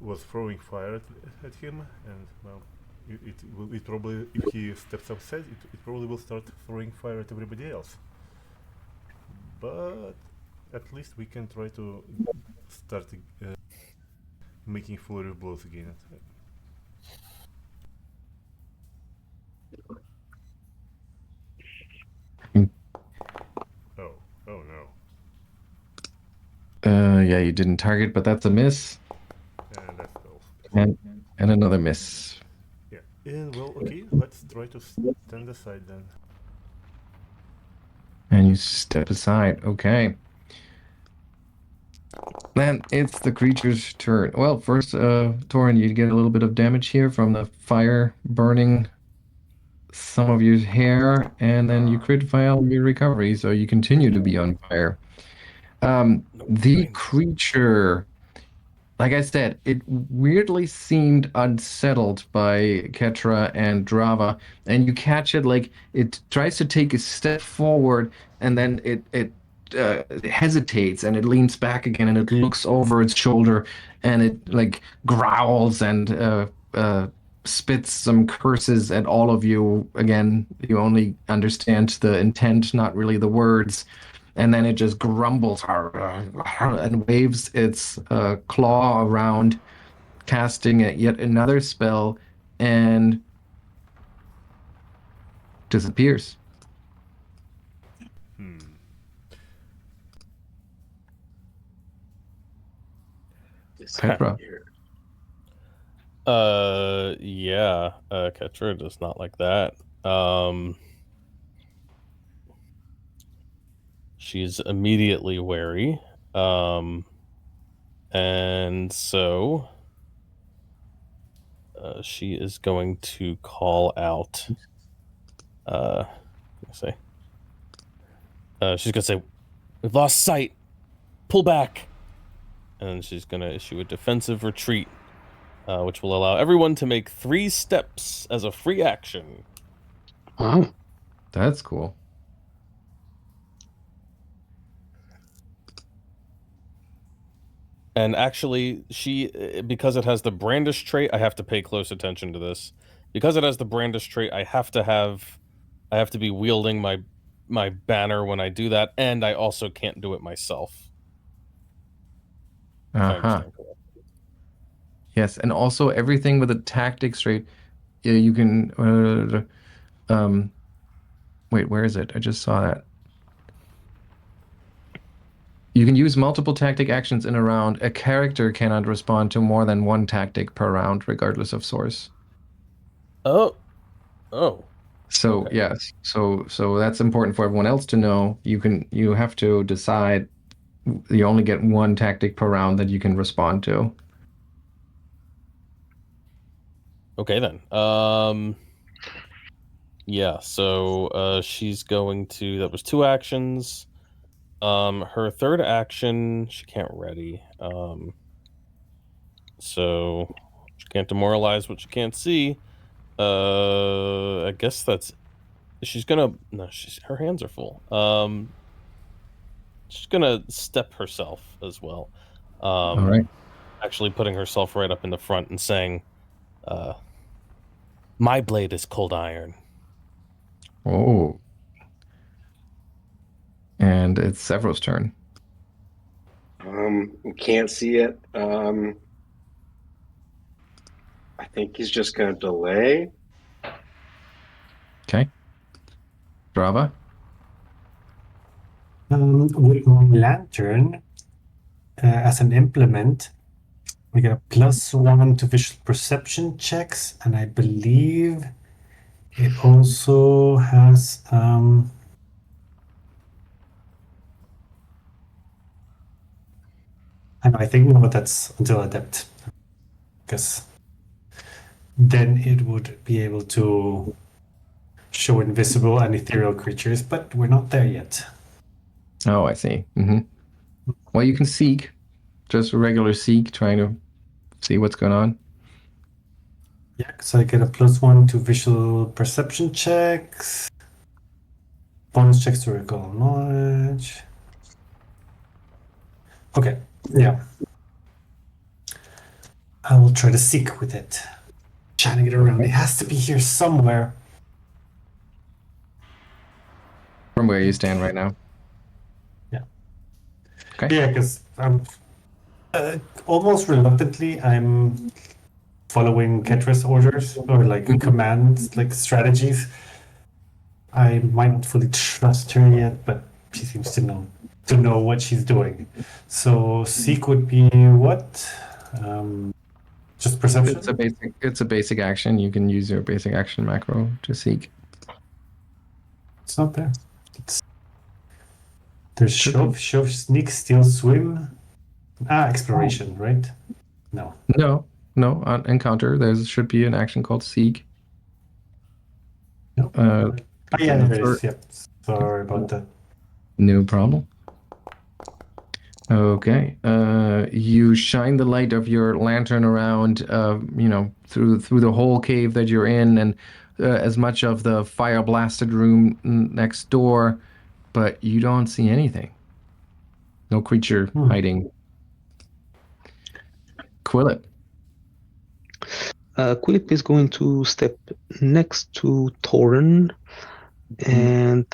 was throwing fire at him, and well, it probably, if he steps outside, it probably will start throwing fire at everybody else. But at least we can try to start making flurry of blows again. Oh no. Yeah, you didn't target, but that's a miss. And that's all. And another miss. Yeah. Well, okay, let's try to stand aside then. And you step aside. Okay. Then it's the creature's turn. Well, first, Toren, you get a little bit of damage here from the fire burning some of your hair, and then you crit fail your recovery, so you continue to be on fire. The creature, like I said, it weirdly seemed unsettled by Ketra and Drava, and you catch it like it tries to take a step forward, and then it hesitates and it leans back again, and it looks over its shoulder, and it like growls and spits some curses at all of you. Again, you only understand the intent, not really the words. And then it just grumbles and waves its claw around, casting yet another spell, and disappears. Ketra. Yeah, Ketra does not like that. She's immediately wary. And so she is going to call out. She's gonna say, "We've lost sight. Pull back." And she's gonna issue a defensive retreat, which will allow everyone to make 3 steps as a free action. Wow. That's cool. And actually, because it has the brandish trait, I have to pay close attention to this. Because it has the brandish trait, I have to be wielding my banner when I do that, and I also can't do it myself. Yes, and also everything with a tactics trait, you can. Wait, where is it? I just saw that. You can use multiple tactic actions in a round. A character cannot respond to more than 1 tactic per round, regardless of source. Oh. So Okay. yes, so that's important for everyone else to know. You have to decide. You only get 1 tactic per round that you can respond to. Okay then. Yeah. So she's going to. That was 2 actions. Her third action, she can't ready. So she can't demoralize what she can't see. I guess that's. She's gonna. No, her hands are full. She's gonna step herself as well. All right. Actually, putting herself right up in the front and saying, "My blade is cold iron." Oh. And it's Sevro's turn. Can't see it. I think he's just going to delay. Okay. Drava? With my lantern, as an implement, we get a +1 to visual perception checks, and I believe it also has I think no, that's until adept, because then it would be able to show invisible and ethereal creatures, but we're not there yet. Oh, I see. Well, you can seek, just a regular seek, trying to see what's going on. Yeah, so I get a +1 to visual perception checks, bonus checks to recall knowledge. Okay, yeah. I will try to seek with it. Shining it around. It has to be here somewhere. From where you stand right now. Yeah. Okay. Yeah, because I'm almost reluctantly, I'm following Ketra's orders or like commands, like strategies. I might not fully trust her yet, but she seems to know what she's doing. So seek would be what? Just perception? It's a basic action. You can use your basic action macro to seek. It's not there. There's shove, sneak, steal, swim. Exploration, right? No. No. On encounter, there should be an action called seek. No. Yeah, there is. Yep. Sorry about that. No problem. Okay. You shine the light of your lantern around, through the whole cave that you're in, and as much of the fire blasted room next door, but you don't see anything. No creature hiding. Quillip. Quillip is going to step next to Toren and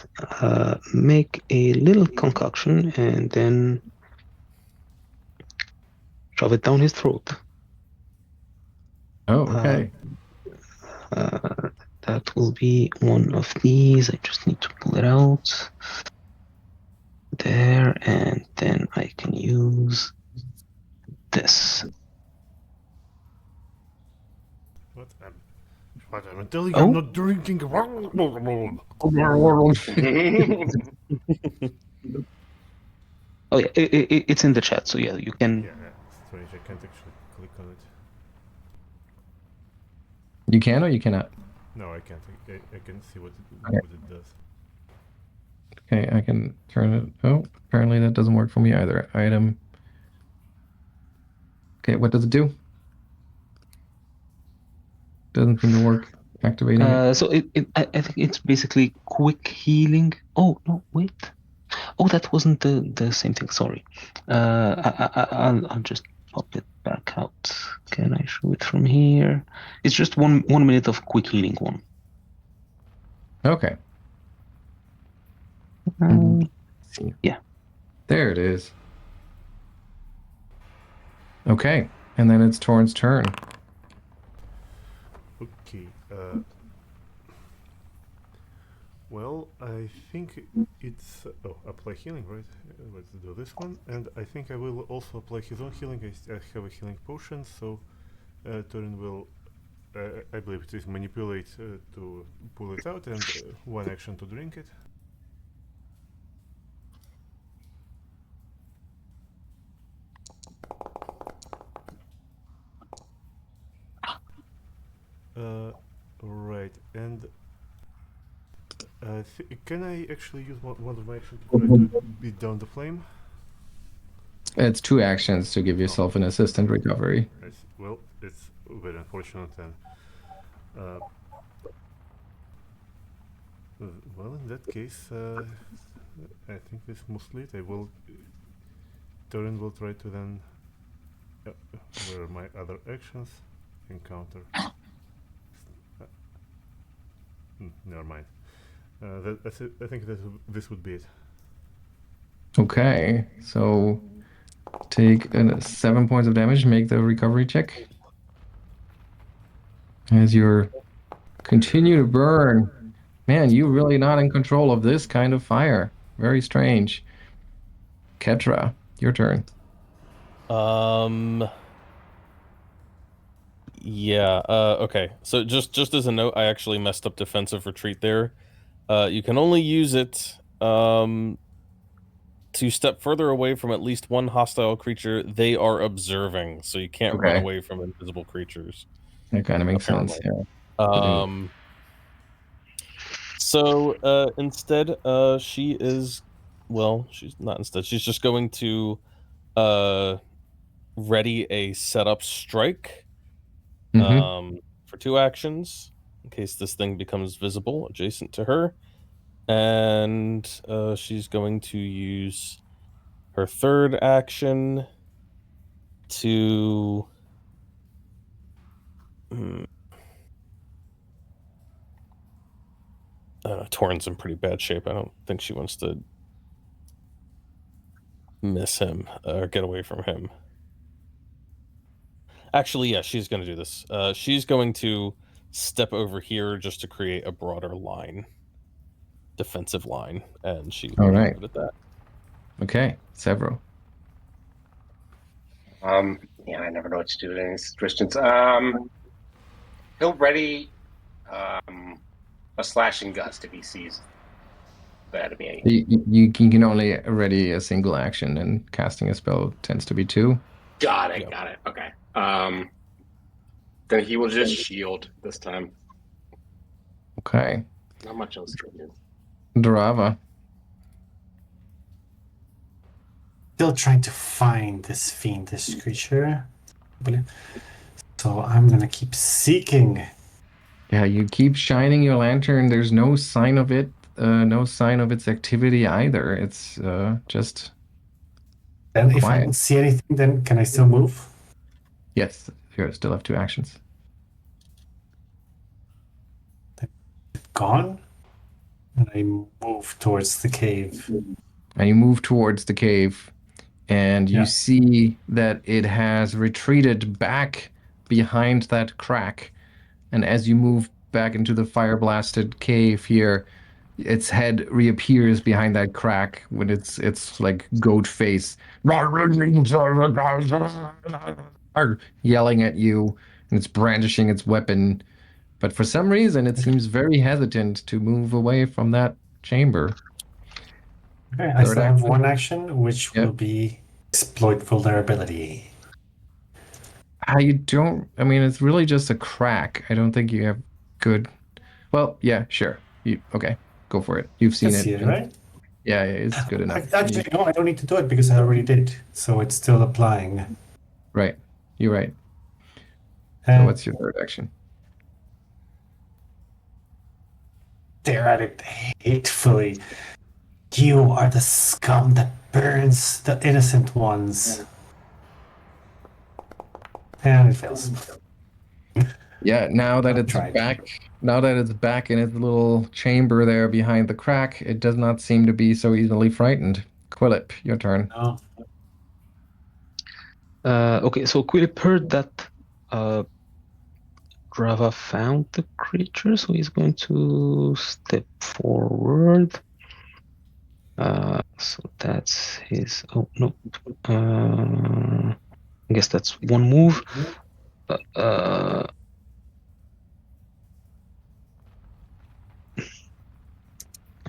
make a little concoction and then shove it down his throat. Oh, okay. That will be one of these. I just need to pull it out. There, and then I can use this. What I'm telling you, I'm not drinking. Oh yeah, it's in the chat, so yeah, you can. Yeah, strange. I can't actually click on it. You can or you cannot? No, I can't. I can see what it does. Okay, I can turn it. Oh, apparently that doesn't work for me either. Item. Okay, what does it do? Doesn't seem to work. Activating it. So I think it's basically quick healing. Oh no, wait. Oh, that wasn't the same thing. Sorry. I'll just pop it back out. Can I show it from here? It's just 1 minute of quick healing one. Okay. Yeah. There it is. Okay, and then it's Toren's turn. Okay. Well, I think it's apply healing, right? Let's do this one, and I think I will also apply his own healing. I have a healing potion, so Toren will, I believe it is manipulate to pull it out, and one action to drink it. Right, and can I actually use one of my actions to try to beat down the flame? It's 2 actions to give yourself an assistant recovery. Well, it's very unfortunate then. Well, in that case, I think this mostly it. Toren will try to then. Where are my other actions? Encounter. Never mind. I think this would be it. Okay, so take 7 points of damage, make the recovery check. As you continue to burn. Man, you're really not in control of this kind of fire. Very strange. Ketra, your turn. Yeah. Okay. So just as a note, I actually messed up defensive retreat there. You can only use it to step further away from at least one hostile creature they are observing. So you can't run Okay. away from invisible creatures. That kind of makes sense. Apparently. Yeah. So instead, she is, well, she's not instead. She's just going to ready a setup strike for 2 actions in case this thing becomes visible adjacent to her, and she's going to use her 3rd action to Toren's in pretty bad shape. I don't think she wants to miss him or get away from him. Actually, yeah, she's going to do this. She's going to step over here just to create a broader line, defensive line, and she will All leave right. it at that. Okay, Sevro. Yeah, I never know what to do in these situations. He'll ready a slashing gust if he sees the enemy. You can only ready a single action, and casting a spell tends to be 2. Got it. Yep. Got it. Okay. Then he will just shield this time. Okay. Not much else to do. Drava. Still trying to find this fiendish creature. So I'm gonna keep seeking. Yeah, you keep shining your lantern. There's no sign of it. No sign of its activity either. It's just And if I quiet. don't see anything, then can I still move? Yes, you still have 2 actions. Gone? And I move towards the cave. And you move towards the cave, and you Yeah. see that it has retreated back behind that crack. And as you move back into the fire-blasted cave here, its head reappears behind that crack with its like goat face yelling at you, and it's brandishing its weapon. But for some reason, it seems very hesitant to move away from that chamber. Okay, I Third still have action? 1 action, which Yep. will be exploit vulnerability. I mean, it's really just a crack. I don't think you have good. Well, yeah, sure. Okay, go for it. You've seen Let's it. see it, right? Yeah, it's good enough. Actually, no, I don't need to do it because I already did. So it's still applying. Right. You're right. So And what's your 3rd action? stare at it hatefully. You are the scum that burns the innocent ones. And it fails. Yeah, now that I it's tried. back in its little chamber there behind the crack, it does not seem to be so easily frightened. Quillip, your turn. No. Okay, so Quillip heard that Drava found the creature, so he's going to step forward. So that's his. Oh no. I guess that's 1 move. I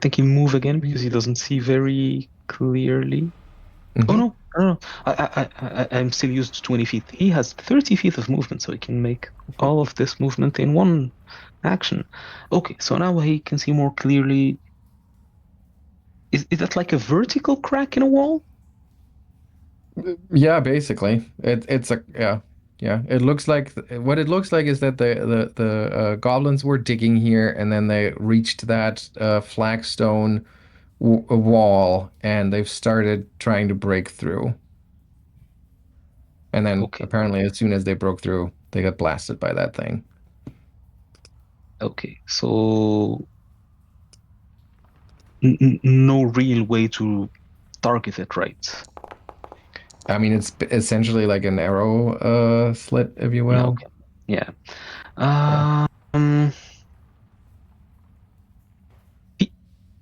think he'll move again because he doesn't see very clearly. Oh no, no, I'm still used to 20 feet. He has 30 feet of movement, so he can make all of this movement in 1 action. Okay, so now he can see more clearly. Is that like a vertical crack in a wall? Yeah, basically, it's a yeah. It looks like what it looks like is that the goblins were digging here, and then they reached that flagstone wall, and they've started trying to break through. And then Okay. apparently, as soon as they broke through, they got blasted by that thing. Okay, so no real way to target it, right? I mean, it's essentially like an arrow slit, if you will. Okay. Yeah.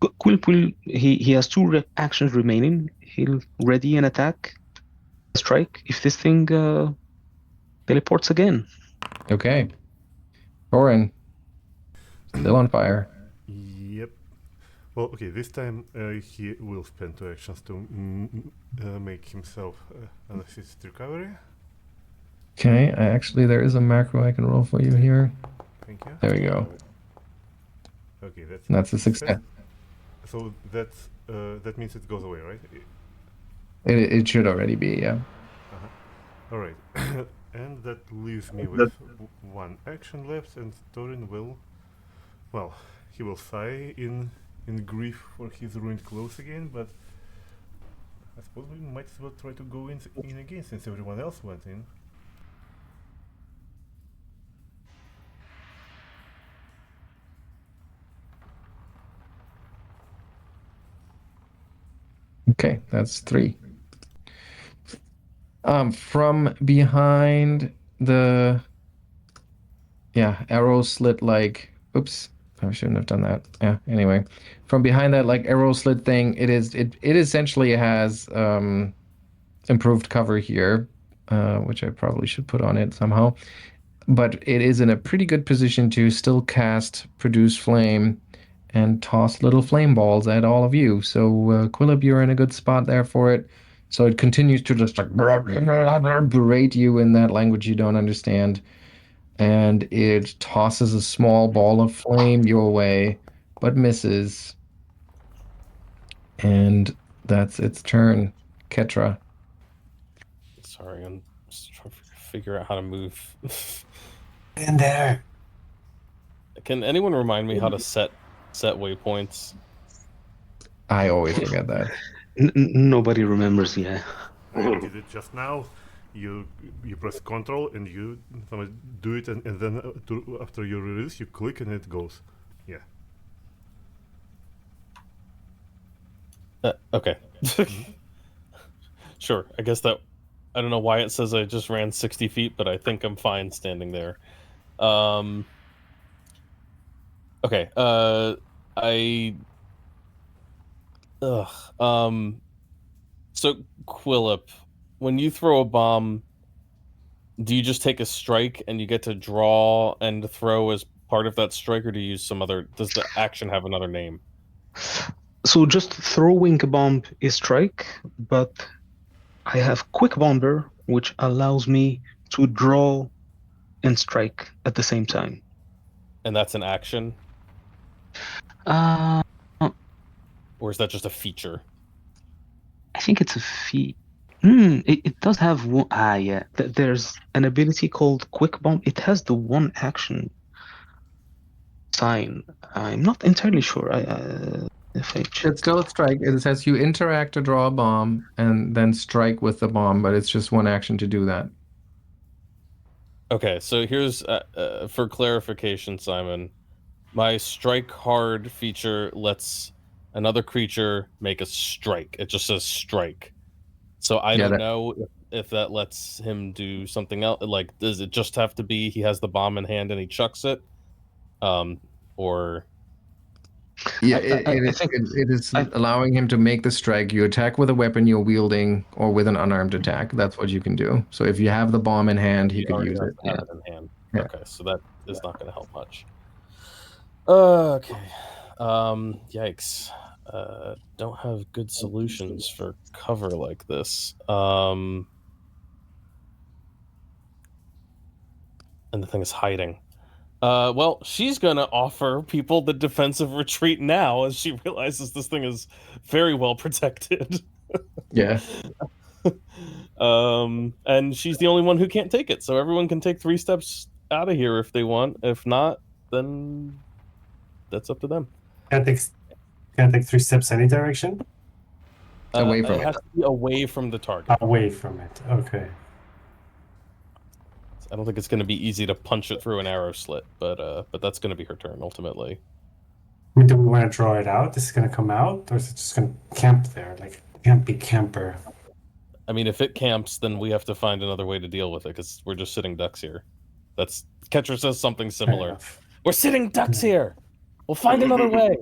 Quilp will he has 2 actions remaining. He'll ready an attack strike if this thing teleports again. Okay. Toren, still on fire. Yep. Well, okay, this time he will spend 2 actions to make himself an assisted recovery. Okay, there is a macro I can roll for you here. Thank you. There we go. Okay, That's a success. So that means it goes away, right? It should already be, yeah. All right. And that leaves me with 1 action left, and Toren will, well, he will sigh in grief for his ruined clothes again, but I suppose we might as well try to go in again since everyone else went in. Okay, that's 3. From behind the arrow slit, like, oops, I shouldn't have done that. Yeah, anyway. From behind that like arrow slit thing, it essentially has improved cover here, which I probably should put on it somehow. But it is in a pretty good position to still cast Produce Flame and toss little flame balls at all of you. So Quillip, you're in a good spot there for it. So it continues to just like berate you in that language you don't understand. And it tosses a small ball of flame your way, but misses. And that's its turn. Ketra. Sorry, I'm just trying to figure out how to move. In there. Can anyone remind me how to set waypoints? I always forget that. Nobody remembers, yeah. I did it just now. You press Control and you do it, and then after you release, you click and it goes. Yeah. Okay. Sure. I guess that. I don't know why it says I just ran 60 feet, but I think I'm fine standing there. Okay. So Quillip, when you throw a bomb, do you just take a strike and you get to draw and throw as part of that strike, or do you use some other? Does the action have another name? So just throwing a bomb is strike, but I have Quick Bomber, which allows me to draw and strike at the same time. And that's an action, Uh, or is that just a feature? I think it's a feat. It does have one. Yeah. There's an ability called Quick Bomb. It has the one action sign. I'm not entirely sure. If I check. It's still a strike. It says you interact to draw a bomb and then strike with the bomb, but it's just one action to do that. Okay, so here's for clarification, Simon. My strike hard feature lets another creature make a strike. It just says strike. So I don't know if that lets him do something else. Like, does it just have to be he has the bomb in hand and he chucks it? Or yeah, it is allowing him to make the strike. You attack with a weapon you're wielding or with an unarmed attack. That's what you can do. So if you have the bomb in hand, he could use it. Yeah. In hand. Yeah. Okay, so that is not going to help much. Okay. Yikes. Don't have good solutions for cover like this. And the thing is hiding. Well, she's gonna offer people the defensive retreat now as she realizes this thing is very well protected. Yeah. And she's the only one who can't take it, so everyone can take 3 steps out of here if they want. If not, then that's up to them. Can't take 3 steps any direction? Away from it. Has to be away from the target. Away from it. Okay. I don't think it's going to be easy to punch it through an arrow slit, but that's going to be her turn ultimately. I mean, do we want to draw it out? Is it going to come out, or is it just going to camp there? Like, campy camper. I mean, if it camps, then we have to find another way to deal with it because we're just sitting ducks here. That's Ketra says something similar. We're sitting ducks here. We'll find another way.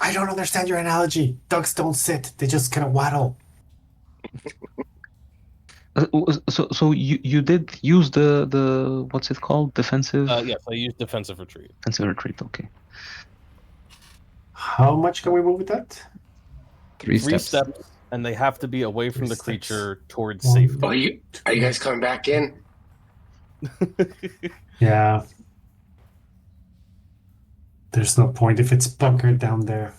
I don't understand your analogy. Ducks don't sit; they just kind of waddle. So you did use the what's it called, defensive Yes, I use defensive retreat. defensive retreat. Okay. How much can we move with that? Three Three steps. steps, and they have to be away from Three the steps. creature towards One. safety. Are you guys coming back in? Yeah. There's no point if it's bunkered down there.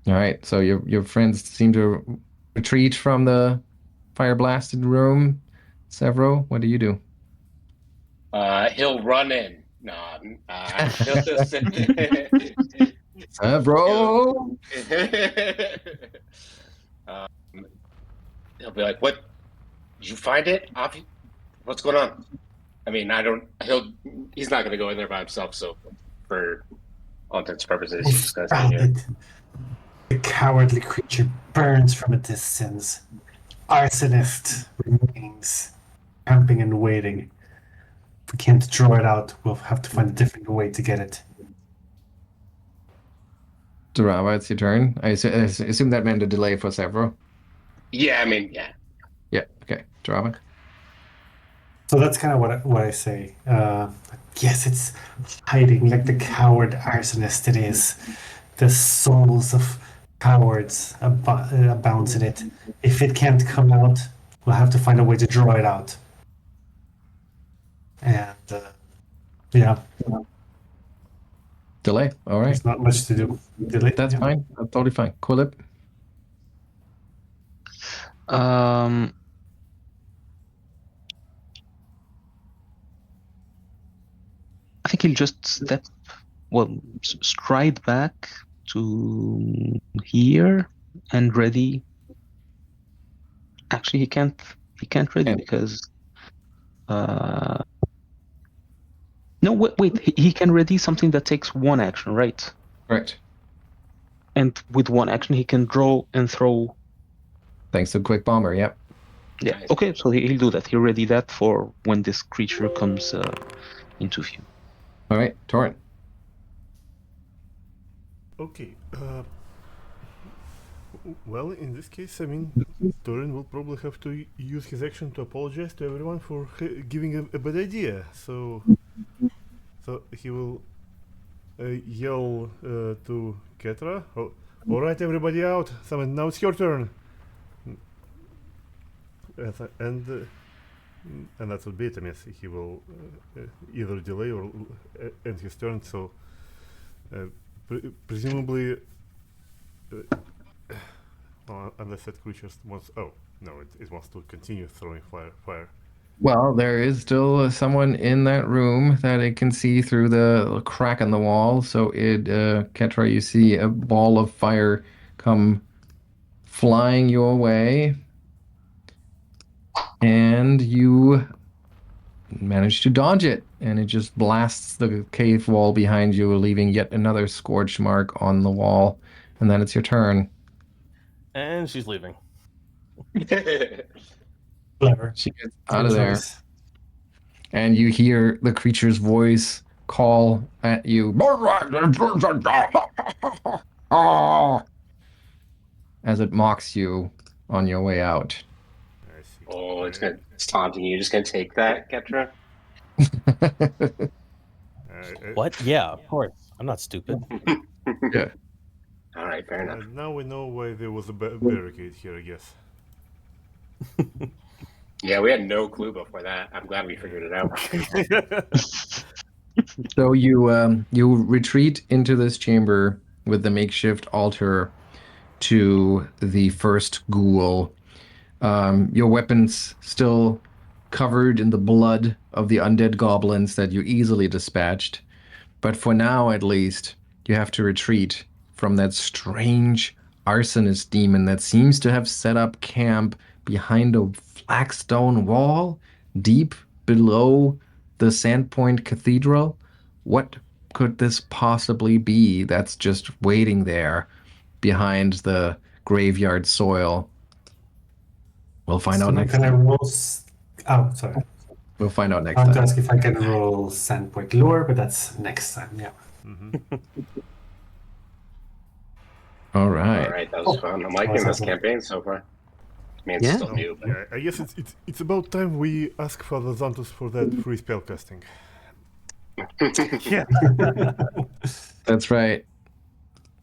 All right. So your friends seem to retreat from the fire blasted room. Sevro, what do you do? He'll run in. No, he'll just Sevro. he'll be like, "What? Did you find it? What's going on?" I mean, he's not going to go in there by himself. So, for all intents and purposes, he's just going to stay Found here. it. The cowardly creature burns from a distance. Arsonist remains, camping and waiting. If we can't draw it out, we'll have to find a different way to get it. Drava, it's your turn. I assume that meant a delay for Sevro. Yeah, I mean, yeah. Yeah. Okay. Drava. So that's kind of what I say. Yes, it's hiding like the coward arsonist it is. The souls of cowards abounds in it. If it can't come out, we'll have to find a way to draw it out. And yeah, Delay. All right. there's not much to do. Delay. That's Yeah. fine. That's totally fine. Quillip. I think he'll just stride back to here and ready. Actually, he can't ready Yeah. because no, wait, he can ready something that takes one action, right? Correct. And with one action, he can draw and throw. Thanks to Quick Bomber. Yep. Yeah. Nice. Okay, so he'll do that. He'll ready that for when this creature comes into view. All right. Toren. Okay. Well, in this case, I mean, Toren will probably have to use his action to apologize to everyone for giving a bad idea. So he will yell to Ketra, "Oh, all right, everybody out! Now it's your turn." And that will be it. I mean, he will either delay or end his turn. So presumably. Unless that creature wants... Oh, no, it wants to continue throwing fire. Well, there is still someone in that room that it can see through the crack in the wall. So Ketra, you see a ball of fire come flying your way. And you manage to dodge it. And it just blasts the cave wall behind you, leaving yet another scorch mark on the wall. And then it's your turn. And she's leaving. Clever. She gets out of Good there. choice. And you hear the creature's voice call at you as it mocks you on your way out. I see. Oh, it's taunting you. You're just going to take that, Ketra? What? Yeah, of course. I'm not stupid. Yeah. All right, fair enough. Now we know why there was a barricade here, I guess. Yeah, we had no clue before that. I'm glad we figured it out. So you retreat into this chamber with the makeshift altar to the first ghoul. Your weapons still covered in the blood of the undead goblins that you easily dispatched. But for now, at least, you have to retreat from that strange arsonist demon that seems to have set up camp behind a flagstone wall deep below the Sandpoint Cathedral. What could this possibly be that's just waiting there behind the graveyard soil? We'll find out next Can I time. roll? Oh, sorry. We'll find out next I want to time. ask if I can roll Sandpoint lore, but that's next time. Yeah. All right. All right, that was fun. I'm liking this campaign so far. I mean, it's Yeah. still new, but Yeah, I guess it's about time we ask Father Xantos for that free spell casting. Yeah. That's right.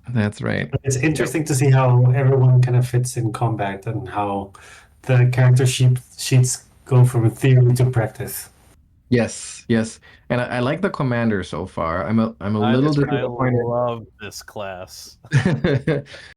That's right. It's interesting to see how everyone kind of fits in combat and how the character sheets go from theory to practice. Yes, yes. And I like the commander so far. I'm a little I disappointed. love this class.